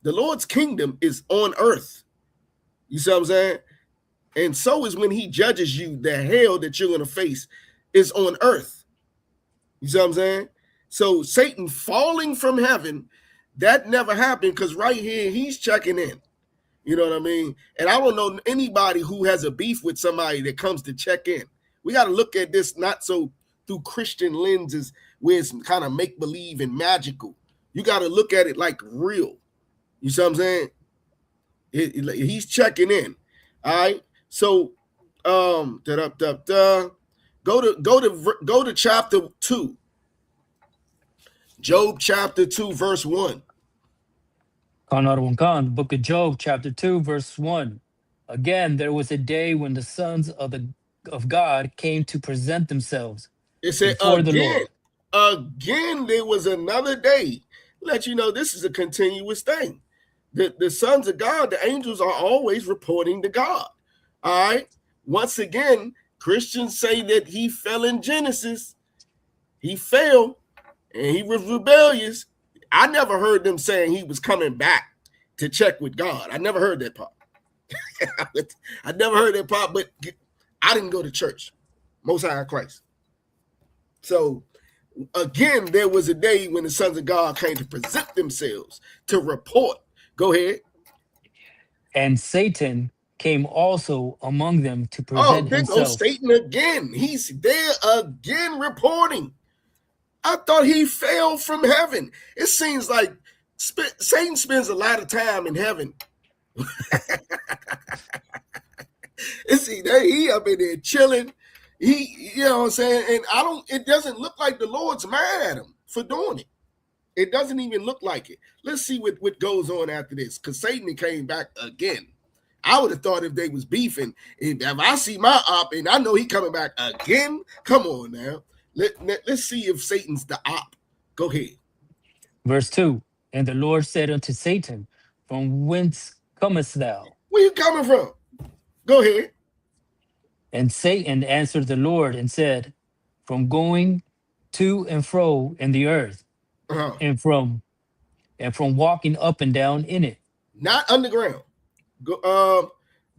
The Lord's kingdom is on earth. You see what I'm saying? And so is when he judges you, the hell that you're going to face is on earth. You see what I'm saying? So Satan falling from heaven, that never happened because right here, he's checking in. You know what I mean? And I don't know anybody who has a beef with somebody that comes to check in. We got to look at this not so through Christian lenses where it's kind of make-believe and magical. You got to look at it like real. You see what I'm saying? He's checking in. All right. So go to chapter 2. Job chapter 2, verse 1. Khan out of one Khan. Book of Job, chapter 2, verse 1. Again, there was a day when the sons of God came to present themselves It said before the Lord. Again, there was another day. Let you know this is a continuous thing. The sons of God, the angels, are always reporting to God. All right. Once again, Christians say that he fell in Genesis. He fell and he was rebellious. I never heard them saying he was coming back to check with God. I never heard that part. I never heard that part, but I didn't go to church. Most High Christ. So Again, there was a day when the sons of God came to present themselves to report. Go ahead. And Satan came also among them to Oh, present there goes himself. Satan again. He's there again reporting. I thought he fell from heaven. It seems like Satan spends a lot of time in heaven. And see, he up in there chilling. You know what I'm saying? And it doesn't look like the Lord's mad at him for doing it. It doesn't even look like it. Let's see what goes on after this, because Satan came back again. I would have thought if they was beefing, if I see my op and I know he coming back again, come on now. Let's see if Satan's the op. Go ahead. Verse 2. And the Lord said unto Satan, from whence comest thou? Where you coming from? Go ahead. And Satan answered the Lord and said, from going to and fro in the earth, Uh-huh. and from walking up and down in it. Not underground. Go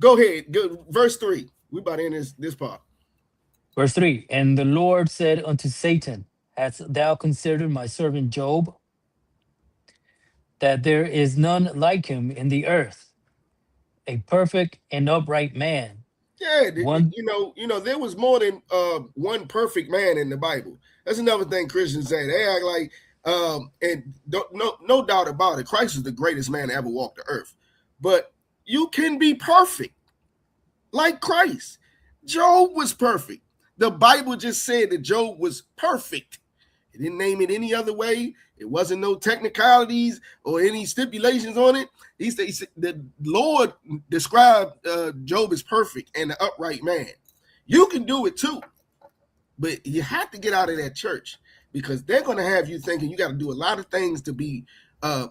ahead. Verse 3. We about to end this part. Verse 3. And the Lord said unto Satan, hast thou considered my servant Job, that there is none like him in the earth, a perfect and upright man? Yeah, One, there was more than one perfect man in the Bible. That's another thing Christians say. They act like, and no doubt about it, Christ is the greatest man to ever walk the earth. But you can be perfect like Christ. Job was perfect. The Bible just said that Job was perfect. It didn't name it any other way. It wasn't no technicalities or any stipulations on it. He said the Lord described Job as perfect and the upright man. You can do it too, but you have to get out of that church, because they're going to have you thinking you got to do a lot of things to be a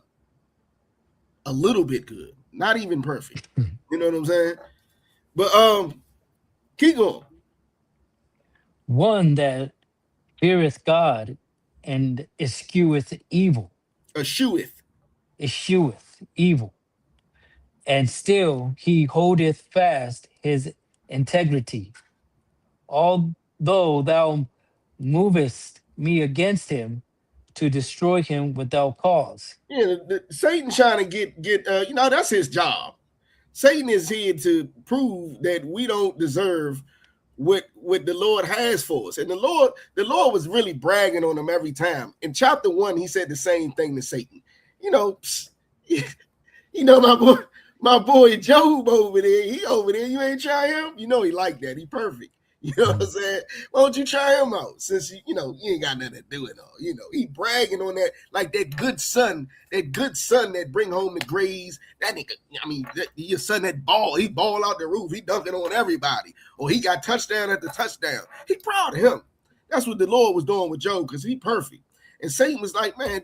little bit good, not even perfect. You know what I'm saying? But keep going. one that feareth God and escheweth evil. Escheweth. Escheweth evil. And still he holdeth fast his integrity. Although thou movest me against him to destroy him without cause. Yeah, Satan trying to get that's his job. Satan is here to prove that we don't deserve what the Lord has for us. And the Lord was really bragging on him every time. In chapter 1, he said the same thing to Satan. My boy Job over there, he over there, you ain't try him? He like that. He perfect. You know what I'm saying? Why don't you try him out? Since you ain't got nothing to do it all. He bragging on that, like that good son that bring home the grades. That nigga, your son that he ball out the roof, he dunking on everybody. Or he got touchdown at the touchdown. He proud of him. That's what the Lord was doing with Job, because he perfect. And Satan was like, man,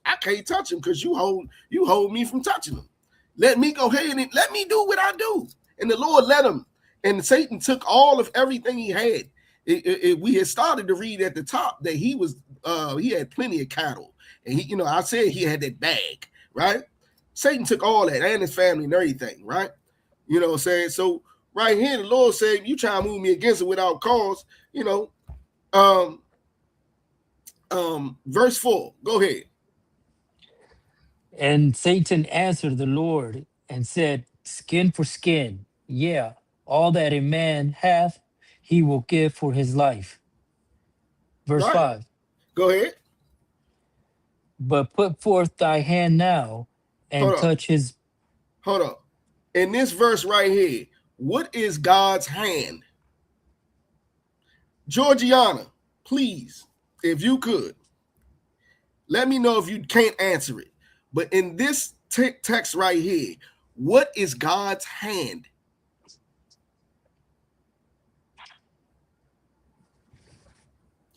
I can't touch him because you hold me from touching him. Let me go ahead and let me do what I do. And the Lord let him. And Satan took all of everything he had. We had started to read at the top that he had plenty of cattle. And I said he had that bag, right? Satan took all that and his family and everything, right? You know what I'm saying? So right here, the Lord said, you try to move me against it without cause, verse 4, go ahead. And Satan answered the Lord and said, skin for skin, yeah, all that a man hath, he will give for his life. Verse Right. 5. Go ahead. But put forth thy hand now and touch his. Hold up. In this verse right here, what is God's hand? Georgiana, please, if you could, let me know if you can't answer it. But in this text right here, what is God's hand?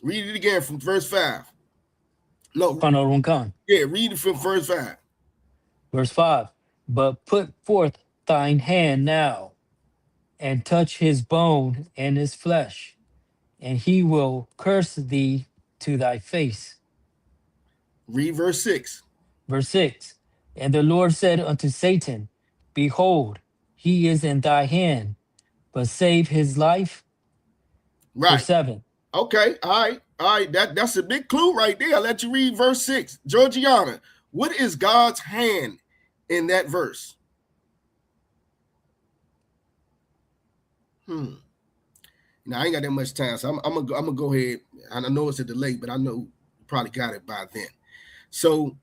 Read it again from verse 5. No. Yeah, read it from verse 5. Verse 5. But put forth thine hand now and touch his bone and his flesh, and he will curse thee to thy face. Read verse 6. Verse 6. And the Lord said unto Satan, behold, he is in thy hand, but save his life. Right. Verse 7. Okay, all right. All right, that's a big clue right there. I'll let you read verse 6. Georgiana, what is God's hand in that verse? Now, I ain't got that much time, so I'm gonna go ahead. And I know it's a delay, but I know you probably got it by then. So,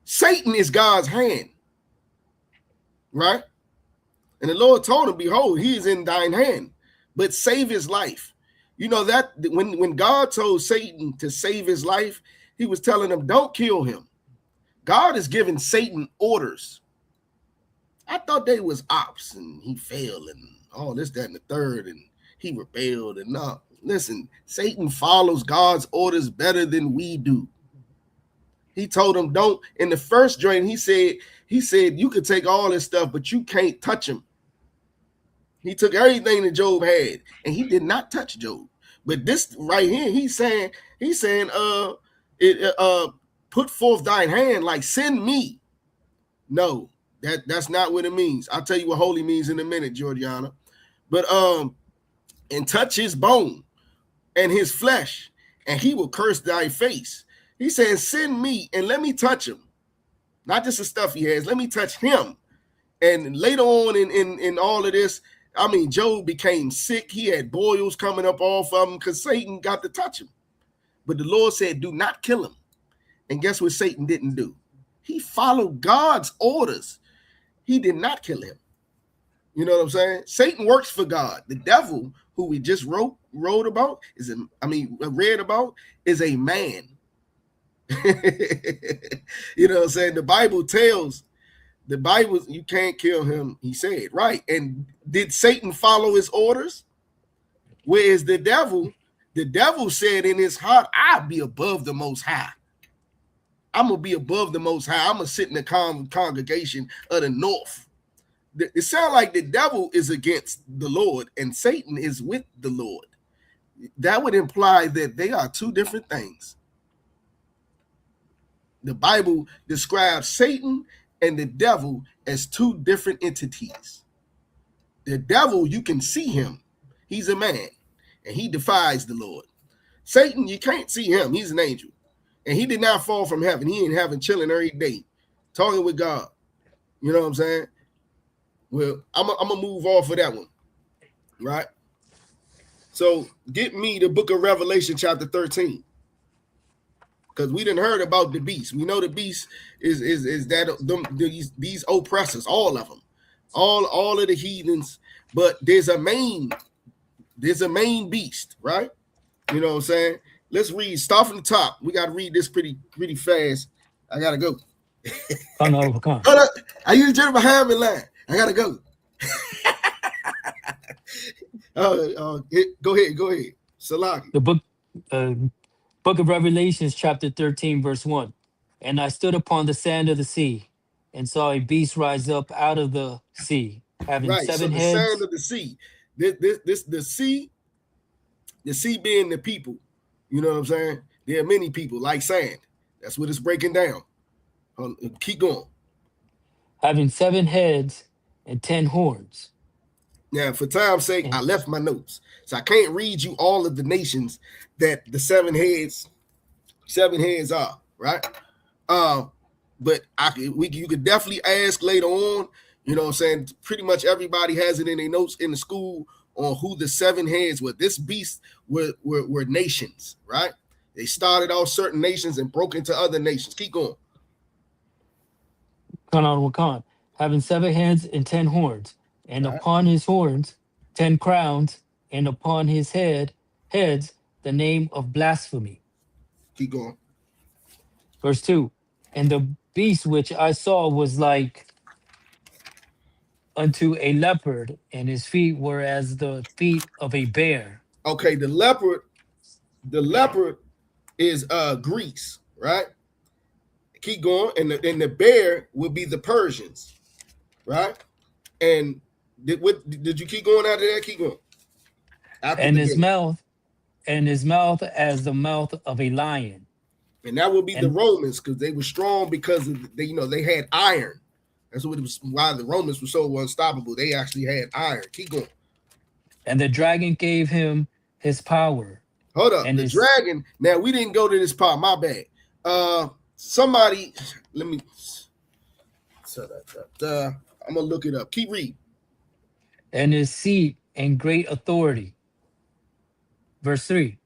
Satan is God's hand, right? And the Lord told him, behold, he is in thine hand, but save his life. You know that when God told Satan to save his life, he was telling him, don't kill him. God is giving Satan orders. I thought they was ops and he failed and all this, that, and the third, and he rebelled. And no, listen, Satan follows God's orders better than we do. He told him, don't, in the first dream, he said, you could take all this stuff, but you can't touch him. He took everything that Job had, and he did not touch Job. But this right here, he's saying, put forth thine hand, like send me. No, that's not what it means. I'll tell you what holy means in a minute, Georgiana. But and touch his bone and his flesh, and he will curse thy face. He says, send me and let me touch him. Not just the stuff he has, let me touch him. And later on in all of this, I mean, Job became sick. He had boils coming up off of him because Satan got to touch him. But the Lord said, do not kill him. And guess what Satan didn't do? He followed God's orders. He did not kill him. You know what I'm saying? Satan works for God. The devil, who we just read about, is a man. You know what I'm saying? The Bible you can't kill him, he said, right? And did Satan follow his orders? Whereas the devil said in his heart, I'll be above the Most High. I'm going to be above the Most High. I'm going to sit in the congregation of the north. It sounds like the devil is against the Lord and Satan is with the Lord. That would imply that they are two different things. The Bible describes Satan and the devil as two different entities. The devil, you can see him. He's a man, and he defies the Lord. Satan, you can't see him. He's an angel, and he did not fall from heaven. He ain't having chilling every day, talking with God. You know what I'm saying? Well, I'm gonna move off of that one, right? So get me the book of Revelation, chapter 13. Because we didn't heard about the beast. We know the beast is that these oppressors, all of them, all of the heathens. But there's a main beast, right? You know what I'm saying? Let's read. Start from the top. We got to read this pretty fast. I gotta go. Come on. Hold up. I used to behind me line. I gotta go. Go ahead. Salaki. The book of Revelations, chapter 13, verse 1. And I stood upon the sand of the sea and saw a beast rise up out of the sea, having right, seven so the heads. sand of the sea. The sea being the people. You know what I'm saying? There are many people like sand. That's what it's breaking down. Keep going. Having 7 heads and 10 horns. Now, for time's sake, I left my notes, so I can't read you all of the nations that the seven heads are, right? But you could definitely ask later on. You know what I'm saying? Pretty much everybody has it in their notes in the school on who the 7 heads were. This beast were nations, right? They started off certain nations and broke into other nations. Keep going. Wakan, having 7 heads and 10 horns, and upon his horns 10 crowns, and upon his heads the name of blasphemy. Keep going. Verse 2. And the beast which I saw was like unto a leopard, and his feet were as the feet of a bear. Okay, the leopard is Greece, right? Keep going, and the bear will be the Persians, right? And did you keep going after that? Keep going. And his mouth as the mouth of a lion. And that will be the Romans, because they were strong because of they had iron. That's what it was, why the Romans were so unstoppable. They actually had iron. Keep going. And the dragon gave him his power Hold up. And The his dragon. Now we didn't go to this part. My bad. Somebody, let me. I'm gonna look it up. Keep reading. and his seat and great authority. Verse 3.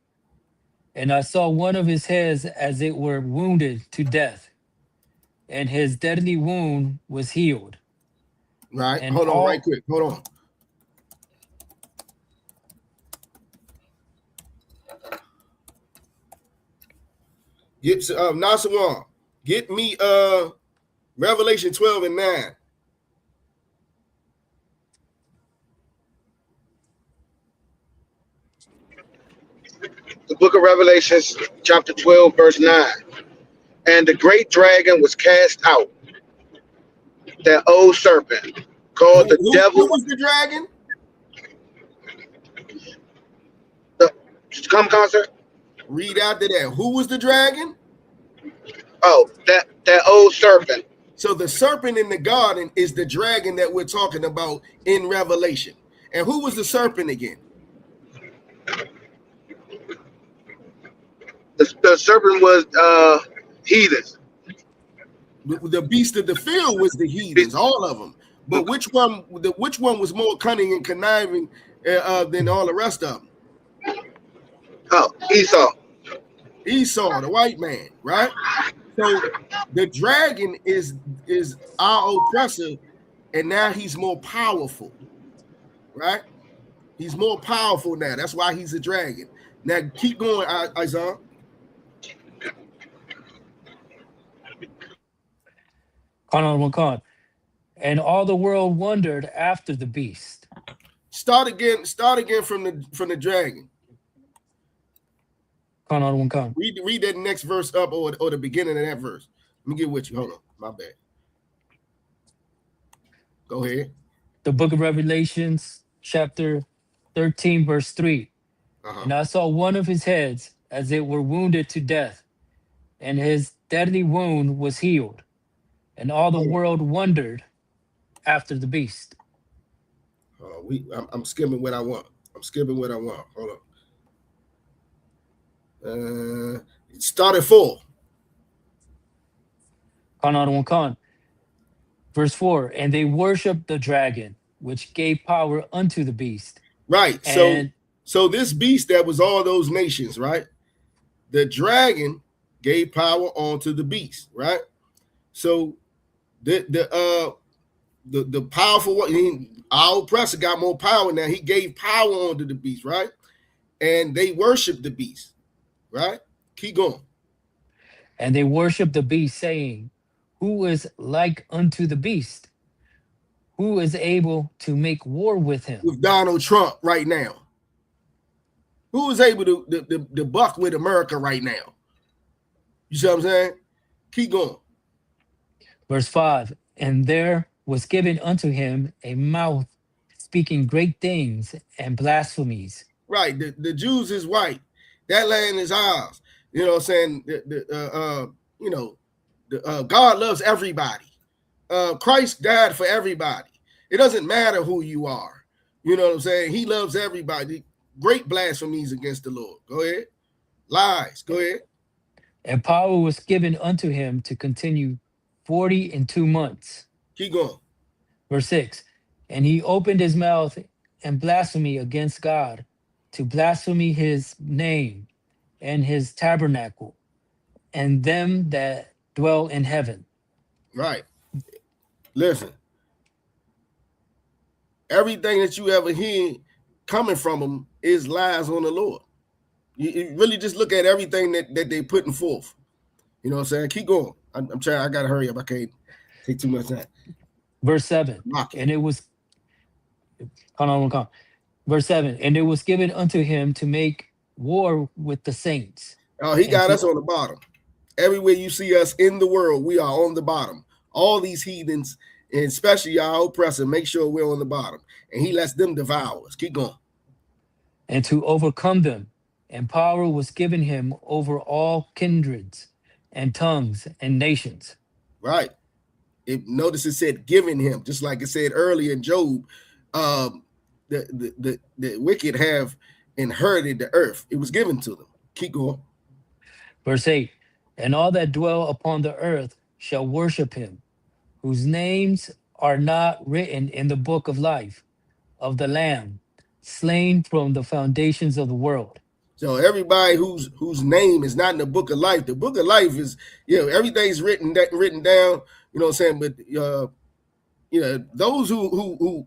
And I saw one of his heads as it were wounded to death, and his deadly wound was healed. Right. And Hold on, all right quick. Hold on. Get Nasawan. Get me Revelation 12 and 9. The book of Revelations, chapter 12, verse 9. And the great dragon was cast out, that old serpent, called the Who devil. was the dragon? Come, concert. Read after that. Who was the dragon? Oh, that old serpent. So the serpent in the garden is the dragon that we're talking about in Revelation. And who was the serpent again? The serpent was heathens. The beast of the field was the heathens, all of them. But which one was more cunning and conniving than all the rest of them? Oh, Esau. Esau, the white man, right? So the dragon is our oppressor, and now he's more powerful, right? He's more powerful now. That's why he's a dragon. Now keep going, Isaiah. And all the world wondered after the beast. Start again from the dragon. Read that next verse up or the beginning of that verse. Let me get with you. Hold on. My bad. Go ahead. The book of Revelations, chapter 13, verse 3. And I saw one of his heads as it were wounded to death, and his deadly wound was healed. And all the world wondered after the beast. I'm skimming what I want. Hold on. Start at 4. Verse 4. And they worshiped the dragon, which gave power unto the beast. Right. And so this beast that was all those nations, right? The dragon gave power onto the beast, right? So the powerful one, our oppressor got more power now. He gave power onto the beast, right? And they worshiped the beast, right? Keep going. And they worshiped the beast, saying, who is like unto the beast? Who is able to make war with him? With Donald Trump right now. Who is able to buck with America right now? You see what I'm saying? Keep going. Verse 5. And there was given unto him a mouth speaking great things and blasphemies. Right. The Jews is white. That land is ours. You know what I'm saying? God loves everybody. Christ died for everybody. It doesn't matter who you are. You know what I'm saying? He loves everybody. Great blasphemies against the Lord. Go ahead. Lies. Go ahead. And power was given unto him to continue 42 months. Keep going. Verse 6. And he opened his mouth and blasphemy against God, to blaspheme his name and his tabernacle, and them that dwell in heaven. Right. Listen. Everything that you ever hear coming from them is lies on the Lord. You really just look at everything that they're putting forth. You know what I'm saying? Keep going. I'm trying. I got to hurry up. I can't take too much time. Verse 7. And it was... Verse 7. And it was given unto him to make war with the saints. Oh, he got us on the bottom. Everywhere you see us in the world, we are on the bottom. All these heathens, and especially our oppressor, make sure we're on the bottom. And he lets them devour us. Keep going. And to overcome them, and power was given him over all kindreds and tongues and nations. Right. Notice it said giving him, just like it said earlier in Job. The wicked have inherited the earth. It was given to them. Keep going. Verse 8, and all that dwell upon the earth shall worship him, whose names are not written in the book of life of the Lamb, slain from the foundations of the world. So everybody whose name is not in the book of life, the book of life is, everything's written down. You know what I'm saying? But those who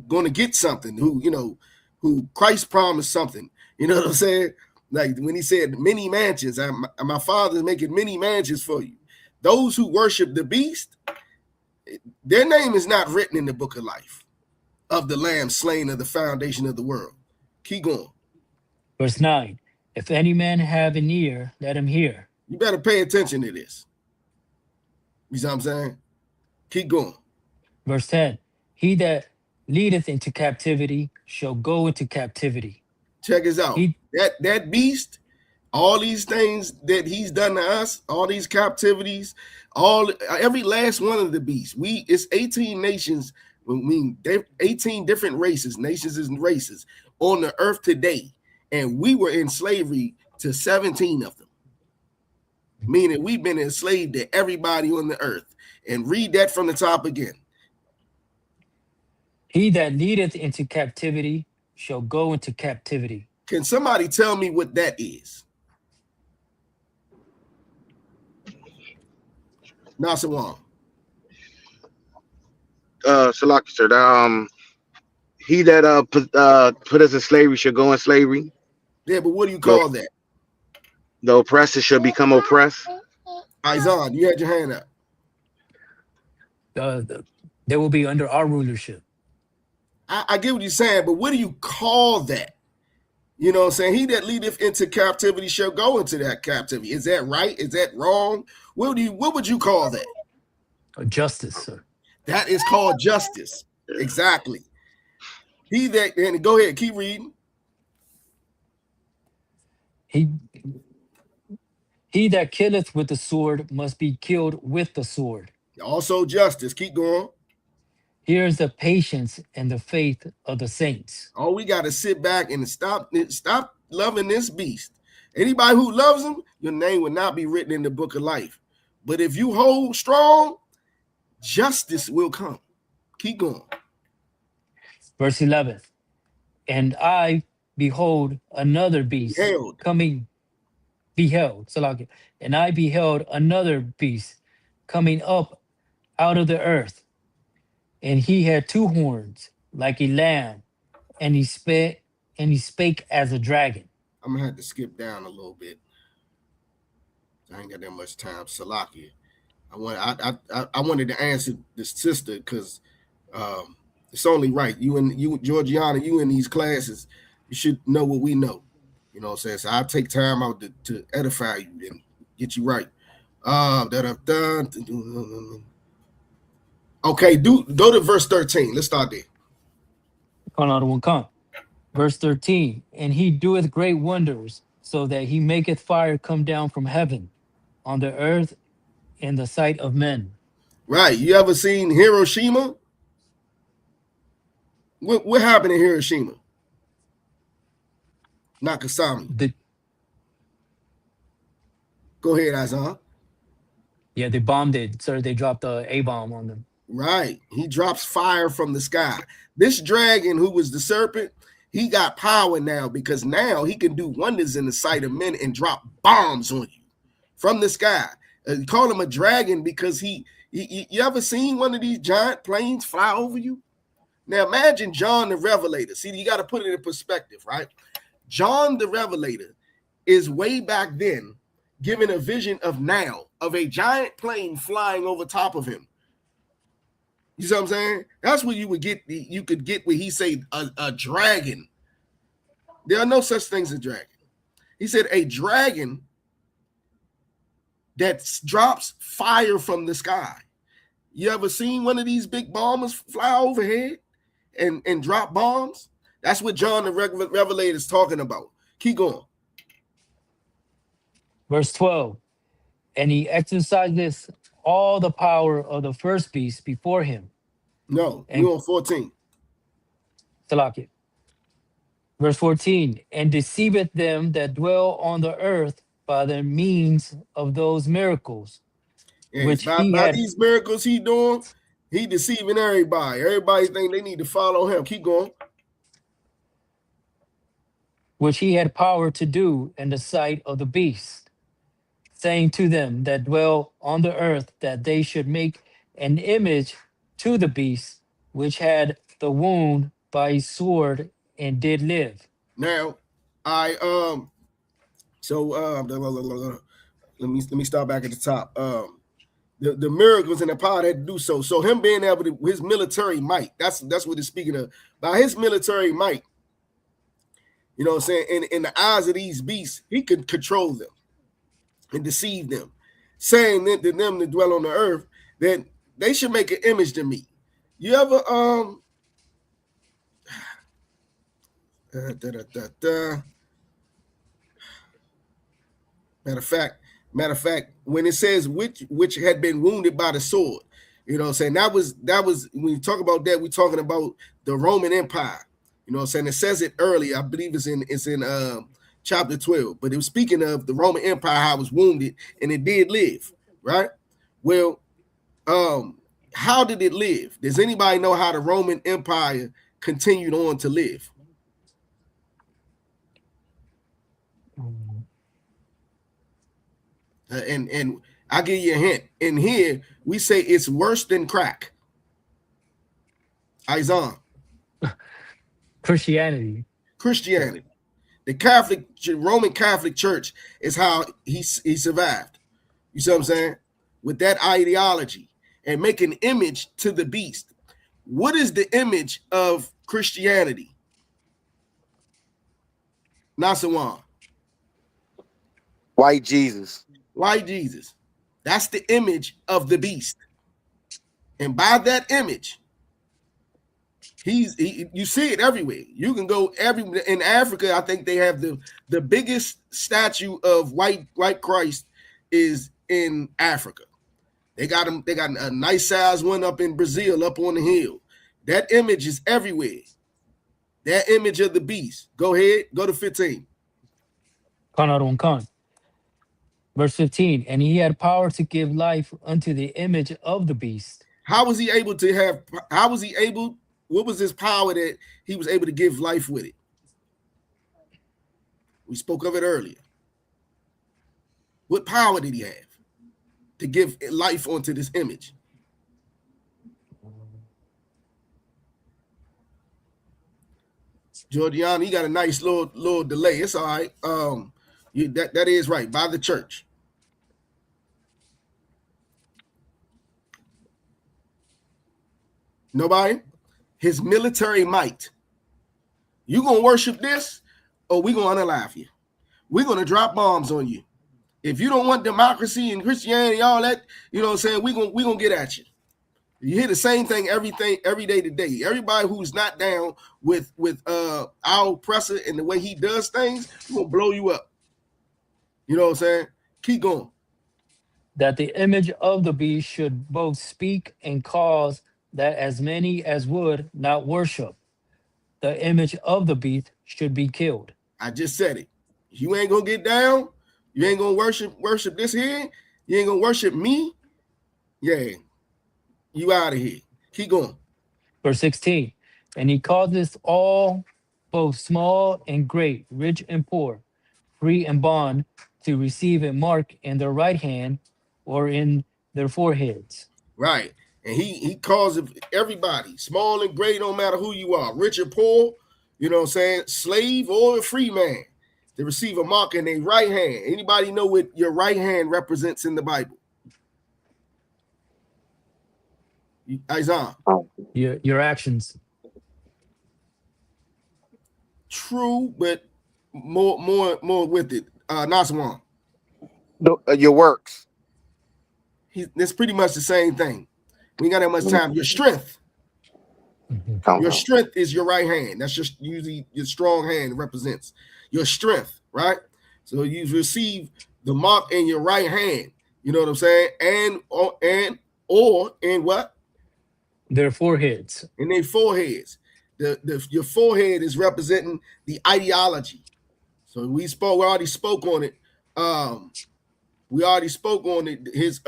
going to get something, who Christ promised something. You know what I'm saying? Like when he said, "Many mansions, my Father is making many mansions for you." Those who worship the beast, their name is not written in the book of life of the Lamb slain of the foundation of the world. Keep going. Verse 9, if any man have an ear, let him hear. You better pay attention to this. You see what I'm saying? Keep going. Verse 10, he that leadeth into captivity shall go into captivity. Check this out. He, That beast, all these things that he's done to us, all these captivities, every last one of the beasts. It's 18 nations. I mean, 18 different nations and races on the earth today, and we were in slavery to 17 of them. Meaning we've been enslaved to everybody on the earth. And read that from the top again. he that leadeth into captivity shall go into captivity. Can somebody tell me what that is? Nasawan. Salaki, sir. He that put us in slavery shall go in slavery. Yeah, but what do you call that? The oppressor shall become oppressed. Izan, you had your hand up. They will be under our rulership. I get what you're saying, but what do you call that? You know what I'm saying? He that leadeth into captivity shall go into that captivity. Is that right? Is that wrong? What would you call that? Justice, sir. That is called justice. Exactly. He that, and go ahead, keep reading. He that killeth with the sword must be killed with the sword. Also justice. Keep going. Here is the patience and the faith of the saints. Oh, we got to sit back and stop loving this beast. Anybody who loves him, your name will not be written in the book of life. But if you hold strong, justice will come. Keep going. Verse 11. And I behold another beast coming. Beheld. And I beheld another beast coming up out of the earth. And he had two horns like a lamb, and he spake as a dragon. I'm gonna have to skip down a little bit. I ain't got that much time. Salakia. I wanted to answer the sister because it's only right. You Georgiana, you in these classes, you should know what we know. You know what I'm saying? So I'll take time out to edify you and get you right. Okay, go to verse 13. Let's start there. Verse 13. And he doeth great wonders, so that he maketh fire come down from heaven on the earth in the sight of men. Right. You ever seen Hiroshima? What happened in Hiroshima? Nagasaki. Go ahead, Azan. Yeah, they bombed it, sir. They dropped a A-bomb on them. Right. He drops fire from the sky. This dragon, who was the serpent, he got power now because now he can do wonders in the sight of men and drop bombs on you from the sky. You call him a dragon because you ever seen one of these giant planes fly over you? Now imagine John the Revelator. See, you got to put it in perspective, right? John the Revelator is way back then given a vision of now of a giant plane flying over top of him. You see what I'm saying? That's what you would get. You could get where he said a dragon. There are no such things as dragon. He said a dragon that drops fire from the sky. You ever seen one of these big bombers fly overhead and drop bombs? That's what John the Revelator is talking about. Keep going. Verse 12. And he exerciseth all the power of the first beast before him. No, we're on 14. Salaki. Verse 14, and deceiveth them that dwell on the earth by the means of those miracles, Yes, which by he had, these miracles he doing, he deceiving everybody. Everybody think they need to follow him. Keep going. which he had power to do in the sight of the beast, saying to them that dwell on the earth that they should make an image to the beast, which had the wound by a sword and did live. Now, I so let me start back at the top. The miracles and the power had to do so. So him being able to his military might, that's what it's speaking of. By his military might, you know what I'm saying, in the eyes of these beasts, he could control them and deceive them, saying that to them that dwell on the earth that they should make an image to me. You ever matter of fact, when it says which had been wounded by the sword, you know what I'm saying, that was when you talk about that, we're talking about the Roman Empire. You know what I'm saying? It says it earlier. I believe it's in chapter 12, but it was speaking of the Roman Empire, how it was wounded and it did live, right? Well, how did it live? Does anybody know how the Roman Empire continued on to live? And I'll give you a hint. In here, we say it's worse than crack. Isaiah. Christianity. The Roman Catholic Church is how he survived. You see what I'm saying? With that ideology and make an image to the beast. What is the image of Christianity? Nasawan. White Jesus. White Jesus. That's the image of the beast. And by that image, you see it everywhere. You can go in Africa. I think they have the biggest statue of white Christ is in Africa. They got a nice size one up in Brazil, up on the hill. That image is everywhere. That image of the beast. Go ahead, go to 15. Verse 15, and he had power to give life unto the image of the beast. How was he able? What was his power that he was able to give life with it? We spoke of it earlier. What power did he have to give life onto this image? Georgiana, you got a nice little delay. It's all right. That is right, by the church. Nobody? His military might. You gonna worship this, or we gonna unalive you? We're gonna drop bombs on you. If you don't want democracy and Christianity, all that, you know what I'm saying, we gonna get at you. You hear the same thing every day today. Everybody who's not down with our oppressor and the way he does things, we're gonna blow you up. You know what I'm saying? Keep going. That the image of the beast should both speak and cause that as many as would not worship the image of the beast should be killed. I just said it. You ain't gonna get down. You ain't gonna worship this here. You ain't gonna worship me. Yeah, you out of here. Keep going. Verse 16, and he causeth all, both small and great, rich and poor, free and bond, to receive a mark in their right hand or in their foreheads. Right. And he calls everybody, small and great, no matter who you are, rich or poor, you know what I'm saying, slave or a free man, to receive a mark in their right hand. Anybody know what your right hand represents in the Bible? Isaiah. Your actions. True, but more with it. Naswan. Your works. That's pretty much the same thing. We ain't got that much time. Your strength. Your strength is your right hand. That's just usually your strong hand represents your strength, right? So you receive the mark in your right hand. You know what I'm saying? And in what? Their foreheads. In their foreheads. your forehead is representing the ideology. So we already spoke on it. We already spoke on it. His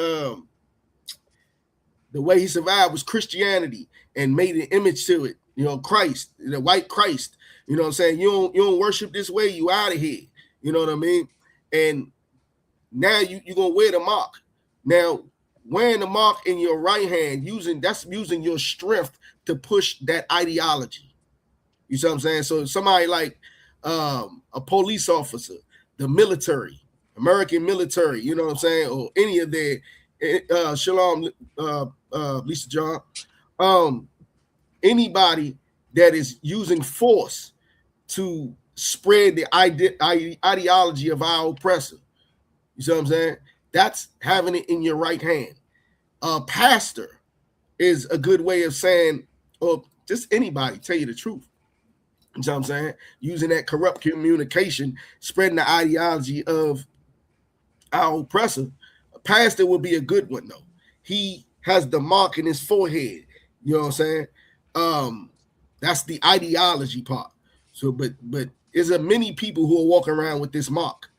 the way he survived was Christianity and made an image to it. You know, Christ, the white Christ. You know what I'm saying? You don't worship this way, you out of here. You know what I mean? And now you're gonna wear the mark. Now, wearing the mark in your right hand, using your strength to push that ideology. You see what I'm saying? So somebody like a police officer, the military, American military, you know what I'm saying, or any of their Shalom, Lisa John, anybody that is using force to spread the ideology of our oppressor. You see what I'm saying? That's having it in your right hand. A pastor is a good way of saying, or just anybody, tell you the truth. You know what I'm saying? Using that corrupt communication, spreading the ideology of our oppressor. A pastor would be a good one, though. He has the mark in his forehead. You know what I'm saying? That's the ideology part. So, but is there many people who are walking around with this mark?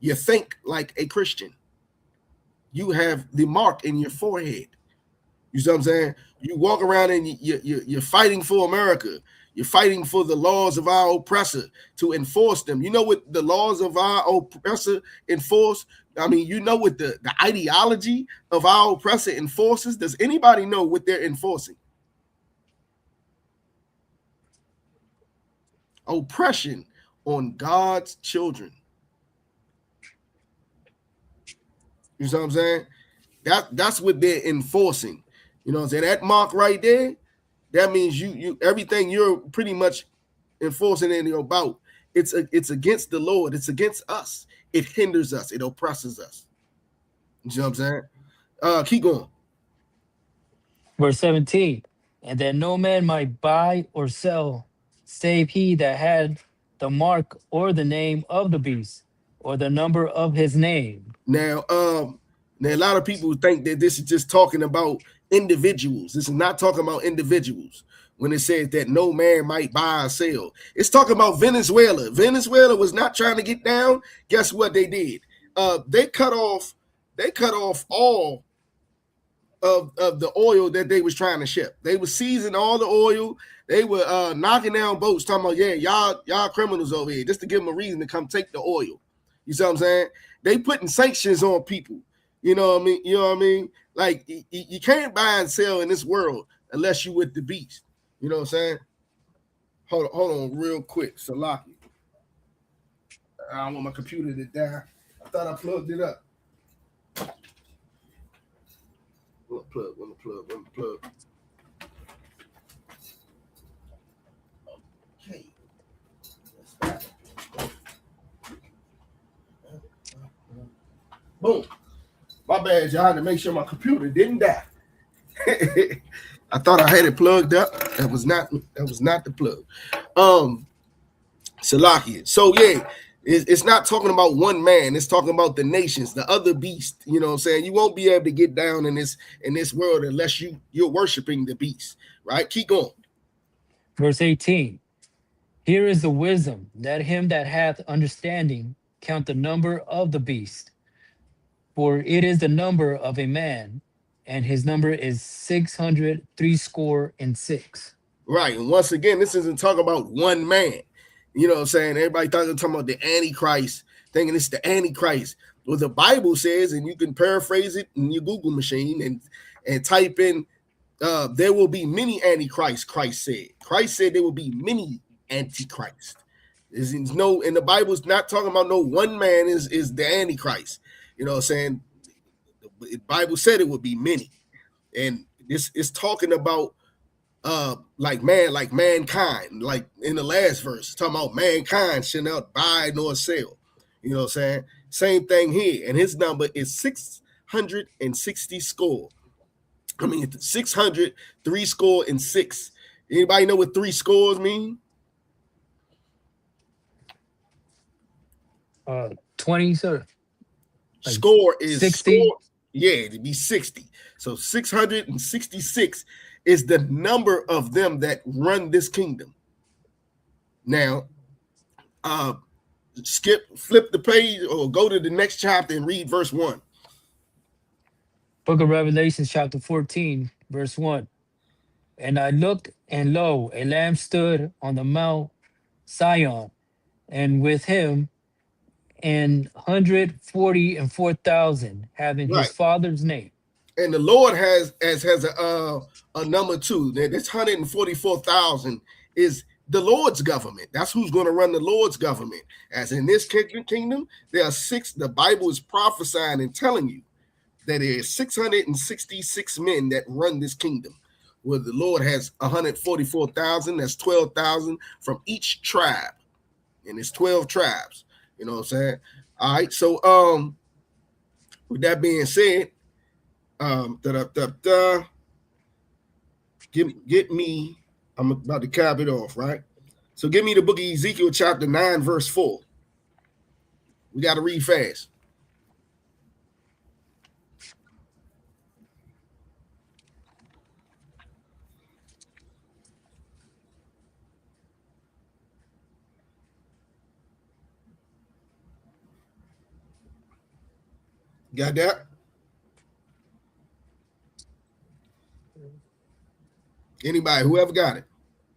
You think like a Christian. You have the mark in your forehead. You see what I'm saying? You walk around and you're fighting for America. You're fighting for the laws of our oppressor to enforce them. You know what the laws of our oppressor enforce? I mean, you know what the ideology of our oppressor enforces? Does anybody know what they're enforcing? Oppression on God's children. You see what I'm saying? That's what they're enforcing. You know what I'm saying? That mark right there, that means you everything you're pretty much enforcing in your bout. It's against the Lord. It's against us. It hinders us. It oppresses us. You know what I'm saying? Keep going. Verse 17, and that no man might buy or sell, save he that had the mark or the name of the beast, or the number of his name. Now a lot of people think that this is just talking about individuals. This is not talking about individuals when it says that no man might buy or sell. It's talking about Venezuela. Venezuela was not trying to get down. Guess what they did? They cut off all of the oil that they was trying to ship. They were seizing all the oil. They were knocking down boats, talking about, yeah, y'all criminals over here, just to give them a reason to come take the oil. You see what I'm saying? They putting sanctions on people. You know what I mean? You know what I mean? Like, you can't buy and sell in this world unless you with the beast. You know what I'm saying? Hold on real quick, Salaki. I don't want my computer to die. I thought I plugged it up. Let me plug. Okay. Boom. My bad, y'all. I had to make sure my computer didn't die. I thought I had it plugged up. That was not the plug. Salakia. So yeah, it's not talking about one man. It's talking about the nations, the other beast. You know what I'm saying? You won't be able to get down in this world unless you're worshiping the beast. Right? Keep going. Verse 18, here is the wisdom, that him that hath understanding count the number of the beast, for it is the number of a man, and his number is 666. Right. And once again, this isn't talking about one man. You know what I'm saying? Everybody talking about the Antichrist, thinking it's the Antichrist. Well, the Bible says, and you can paraphrase it in your Google machine and type in, there will be many Antichrists, Christ said. Christ said there will be many Antichrist. There's no, and the Bible's not talking about no one man is the Antichrist. You know what I'm saying? The Bible said it would be many. And this is talking about like mankind, like in the last verse, talking about mankind should not buy nor sell. You know what I'm saying? Same thing here. And his number is 660 score. I mean, 600, 3 score and 6. Anybody know what 3 scores mean? 20, sir. Like score is 60. Score, yeah, it'd be 60. So 666 is the number of them that run this kingdom. Now, flip the page or go to the next chapter and read verse 1. Book of Revelation, chapter 14, verse 1. And I looked, and lo, a lamb stood on the Mount Sion, and with him 144,000, having his Right. father's name. And the Lord has a number 2. This 144,000 is the Lord's government. That's who's going to run the Lord's government. As in this kingdom, there are 6. The Bible is prophesying and telling you that there are 666 men that run this kingdom. Where the Lord has 144,000. That's 12,000 from each tribe, and it's 12 tribes. You know what I'm saying? All right. So with that being said, get me. I'm about to cap it off, right? So give me the book of Ezekiel, chapter 9, verse 4. We got to read fast. Got that? Anybody, whoever got it.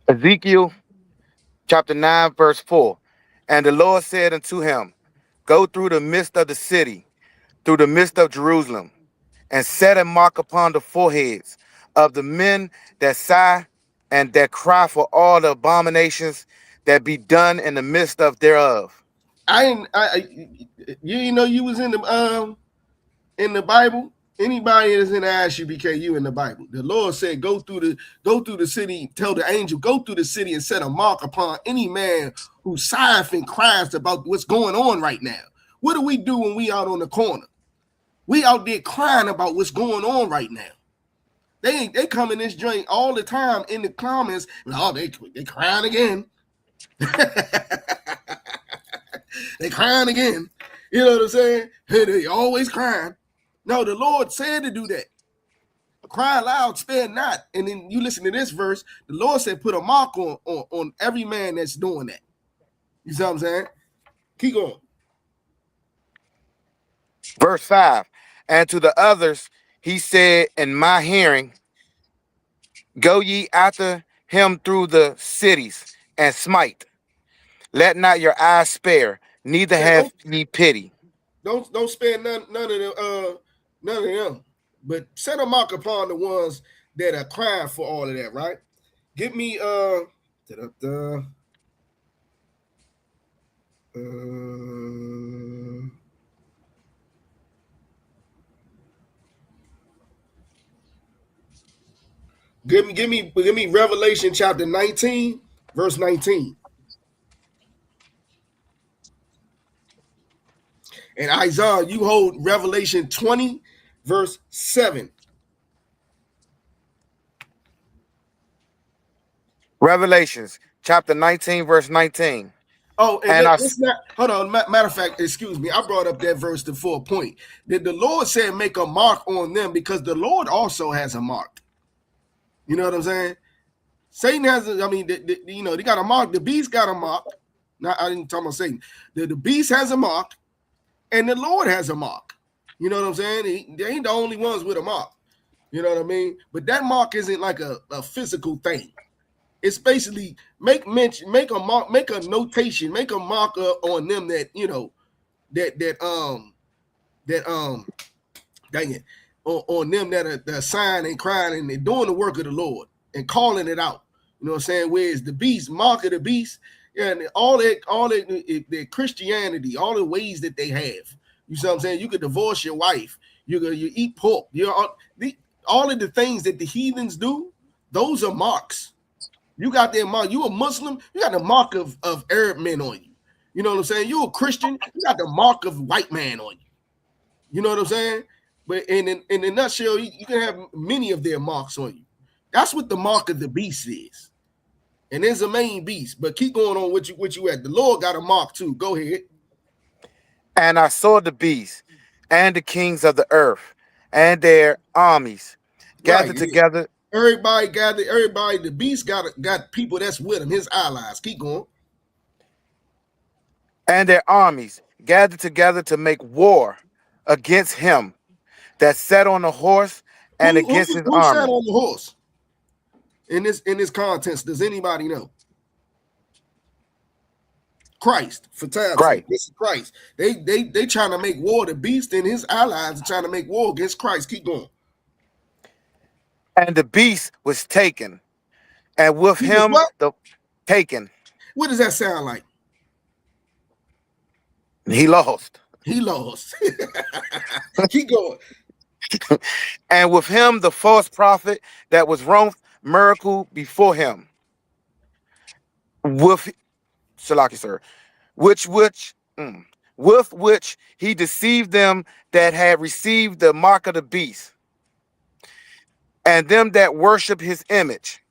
Ezekiel chapter 9, verse 4. And the Lord said unto him, go through the midst of the city, through the midst of Jerusalem, and set a mark upon the foreheads of the men that sigh and that cry for all the abominations that be done in the midst of thereof. You know you was in the Bible. Anybody that's in the I.S.U.P.K, you in the Bible. The Lord said, go through the city, tell the angel, go through the city and set a mark upon any man who sighs and cries about what's going on right now. What do we do when we out on the corner? We out there crying about what's going on right now. They come in this joint all the time in the comments. Oh, they crying again. They crying again. You know what I'm saying? They always crying. No, the Lord said to do that. Cry loud, spare not. And then you listen to this verse. The Lord said, put a mark on every man that's doing that. You see what I'm saying? Keep going. Verse 5. And to the others, he said in my hearing, go ye after him through the cities and smite. Let not your eyes spare, neither have ye pity. Don't spare none of them. But set a mark upon the ones that are crying for all of that, right? Give me give me Revelation chapter 19, verse 19. And Isaiah, you hold Revelation 20, verse 7. Revelations chapter 19, verse 19. Oh, and let's not hold on. Matter of fact, excuse me, I brought up that verse for a point. That the Lord said make a mark on them because the Lord also has a mark. You know what I'm saying? Satan has, they got a mark. The beast got a mark. Now, I didn't talk about Satan. The beast has a mark, and the Lord has a mark. You know what I'm saying? They ain't the only ones with a mark. You know what I mean? But that mark isn't like a physical thing. It's basically make a mark, make a notation, make a marker on them that dang it, on them that are sighing and crying and they're doing the work of the Lord and calling it out. You know what I'm saying? Whereas the beast, mark of the beast, and all their Christianity, all the ways that they have. You see what I'm saying? You could divorce your wife. You eat pork. All of the things that the heathens do, those are marks. You got their mark. You a Muslim, you got the mark of Arab men on you. You know what I'm saying? You a Christian, you got the mark of white man on you. You know what I'm saying? But in a nutshell, you can have many of their marks on you. That's what the mark of the beast is. And there's a main beast. But keep going on what you at. The Lord got a mark too. Go ahead. And I saw the beast and the kings of the earth and their armies gathered together Everybody gathered. Everybody, the beast got people that's with him, his allies. Keep going. And their armies gathered together to make war against him that sat on the horse and against his Who sat army. on the horse in this contest? Does anybody know? Christ, for time's sake. This is Christ. They trying to make war. The beast and his allies are trying to make war against Christ. Keep going. And the beast was taken, and with him taken. What does that sound like? He lost. He lost. Keep going. And with him the false prophet that was wrought miracle before him. With Shalaki, sir, with which he deceived them that had received the mark of the beast, and them that worship his image.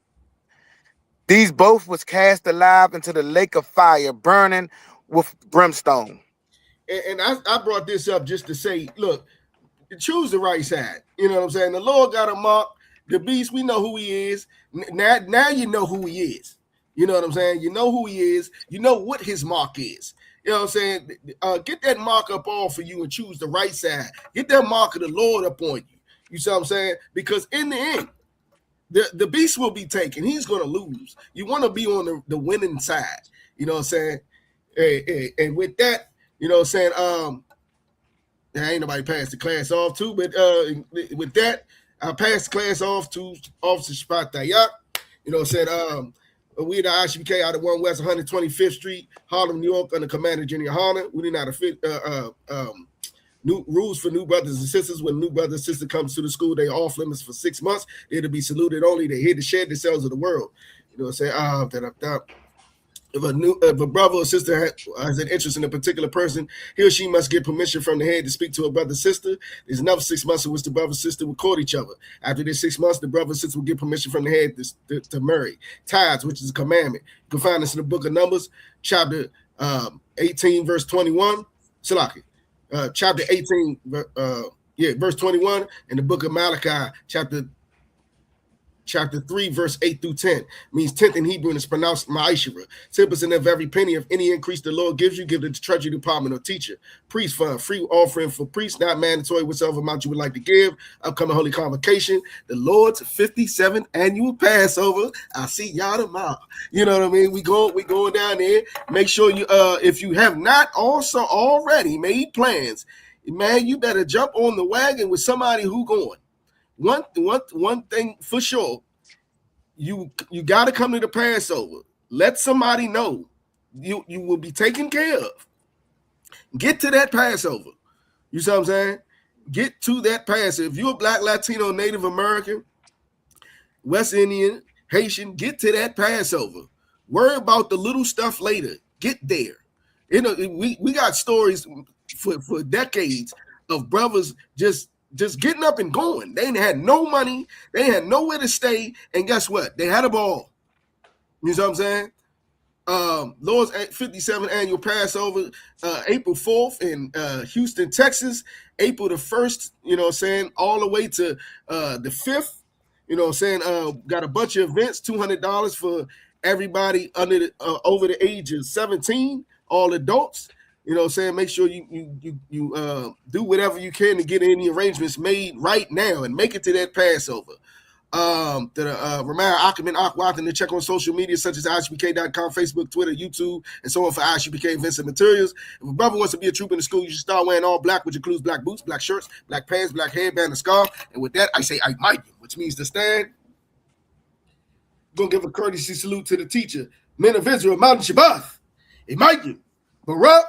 These both was cast alive into the lake of fire, burning with brimstone. And I brought this up just to say, look, choose the right side. You know what I'm saying? The Lord got a mark. The beast, we know who he is. Now you know who he is. You know what I'm saying? You know who he is. You know what his mark is. You know what I'm saying? Get that mark up off for you and choose the right side. Get that mark of the Lord up on you. You see what I'm saying? Because in the end, the beast will be taken. He's going to lose. You want to be on the winning side. You know what I'm saying? And with that, you know what I'm saying? Ain't nobody passed the class off to, but with that, I passed the class off to Officer Shpat Dayak. You know what I'm saying? We the I.S.U.P.K out of 1 West 125th Street, Harlem, New York, under Commander Junior Harner. We did not fit new rules for new brothers and sisters. When new brother and sister comes to the school, they off limits for 6 months. They're to be saluted only. They're here to shed themselves of the world. You know what I'm saying? If a brother or sister has an interest in a particular person, he or she must get permission from the head to speak to a brother or sister. There's another 6 months in which the brother and sister will court each other. After this 6 months, the brother and sister will get permission from the head to marry. Tithes, which is a commandment. You can find this in the book of Numbers, chapter 18, verse 21. Salaki. Chapter 18, verse 21, and the book of Malachi, chapter 3, verse 8 through 10, means 10th in Hebrew and it's pronounced ma'ashira. 10% of every penny of any increase the Lord gives you, give it to the treasury department or teacher. Priest fund, free offering for priests, not mandatory, whatever amount you would like to give. Upcoming holy convocation, the Lord's 57th annual Passover. I'll see y'all tomorrow. You know what I mean? We going down there. Make sure you, if you have not also already made plans, man, you better jump on the wagon with somebody who going. One thing for sure, you got to come to the Passover. Let somebody know you will be taken care of. Get to that Passover. You see what I'm saying? Get to that Passover. If you're a Black, Latino, Native American, West Indian, Haitian, get to that Passover. Worry about the little stuff later. Get there. You know, we got stories for decades of brothers just getting up and going. They had no money. They had nowhere to stay. And guess what? They had a ball. You know what I'm saying? Lord's 57th annual Passover, April 4th in Houston, Texas. April the 1st, you know what I'm saying, all the way to the 5th. You know what I'm saying? Got a bunch of events, $200 for everybody under over the age of 17, all adults. You know what I'm saying? Make sure you do whatever you can to get any arrangements made right now and make it to that Passover. Remind Ackerman Akwathan to check on social media such as ISUPK.com, Facebook, Twitter, YouTube, and so on for I.S.U.P.K events and materials. If a brother wants to be a trooper in the school, you should start wearing all black, which includes black boots, black shirts, black pants, black headband, and scarf. And with that, I say I might, which means to stand. Gonna give a courtesy salute to the teacher. Men of Israel, Mountain Shabbat. Imaikim. Barak.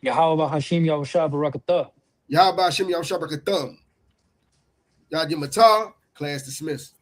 Yahweh Hashim Yahushua Barakatah. Yahweh Hashem Yahushua Barakatah. Yad Yamatar, class dismissed.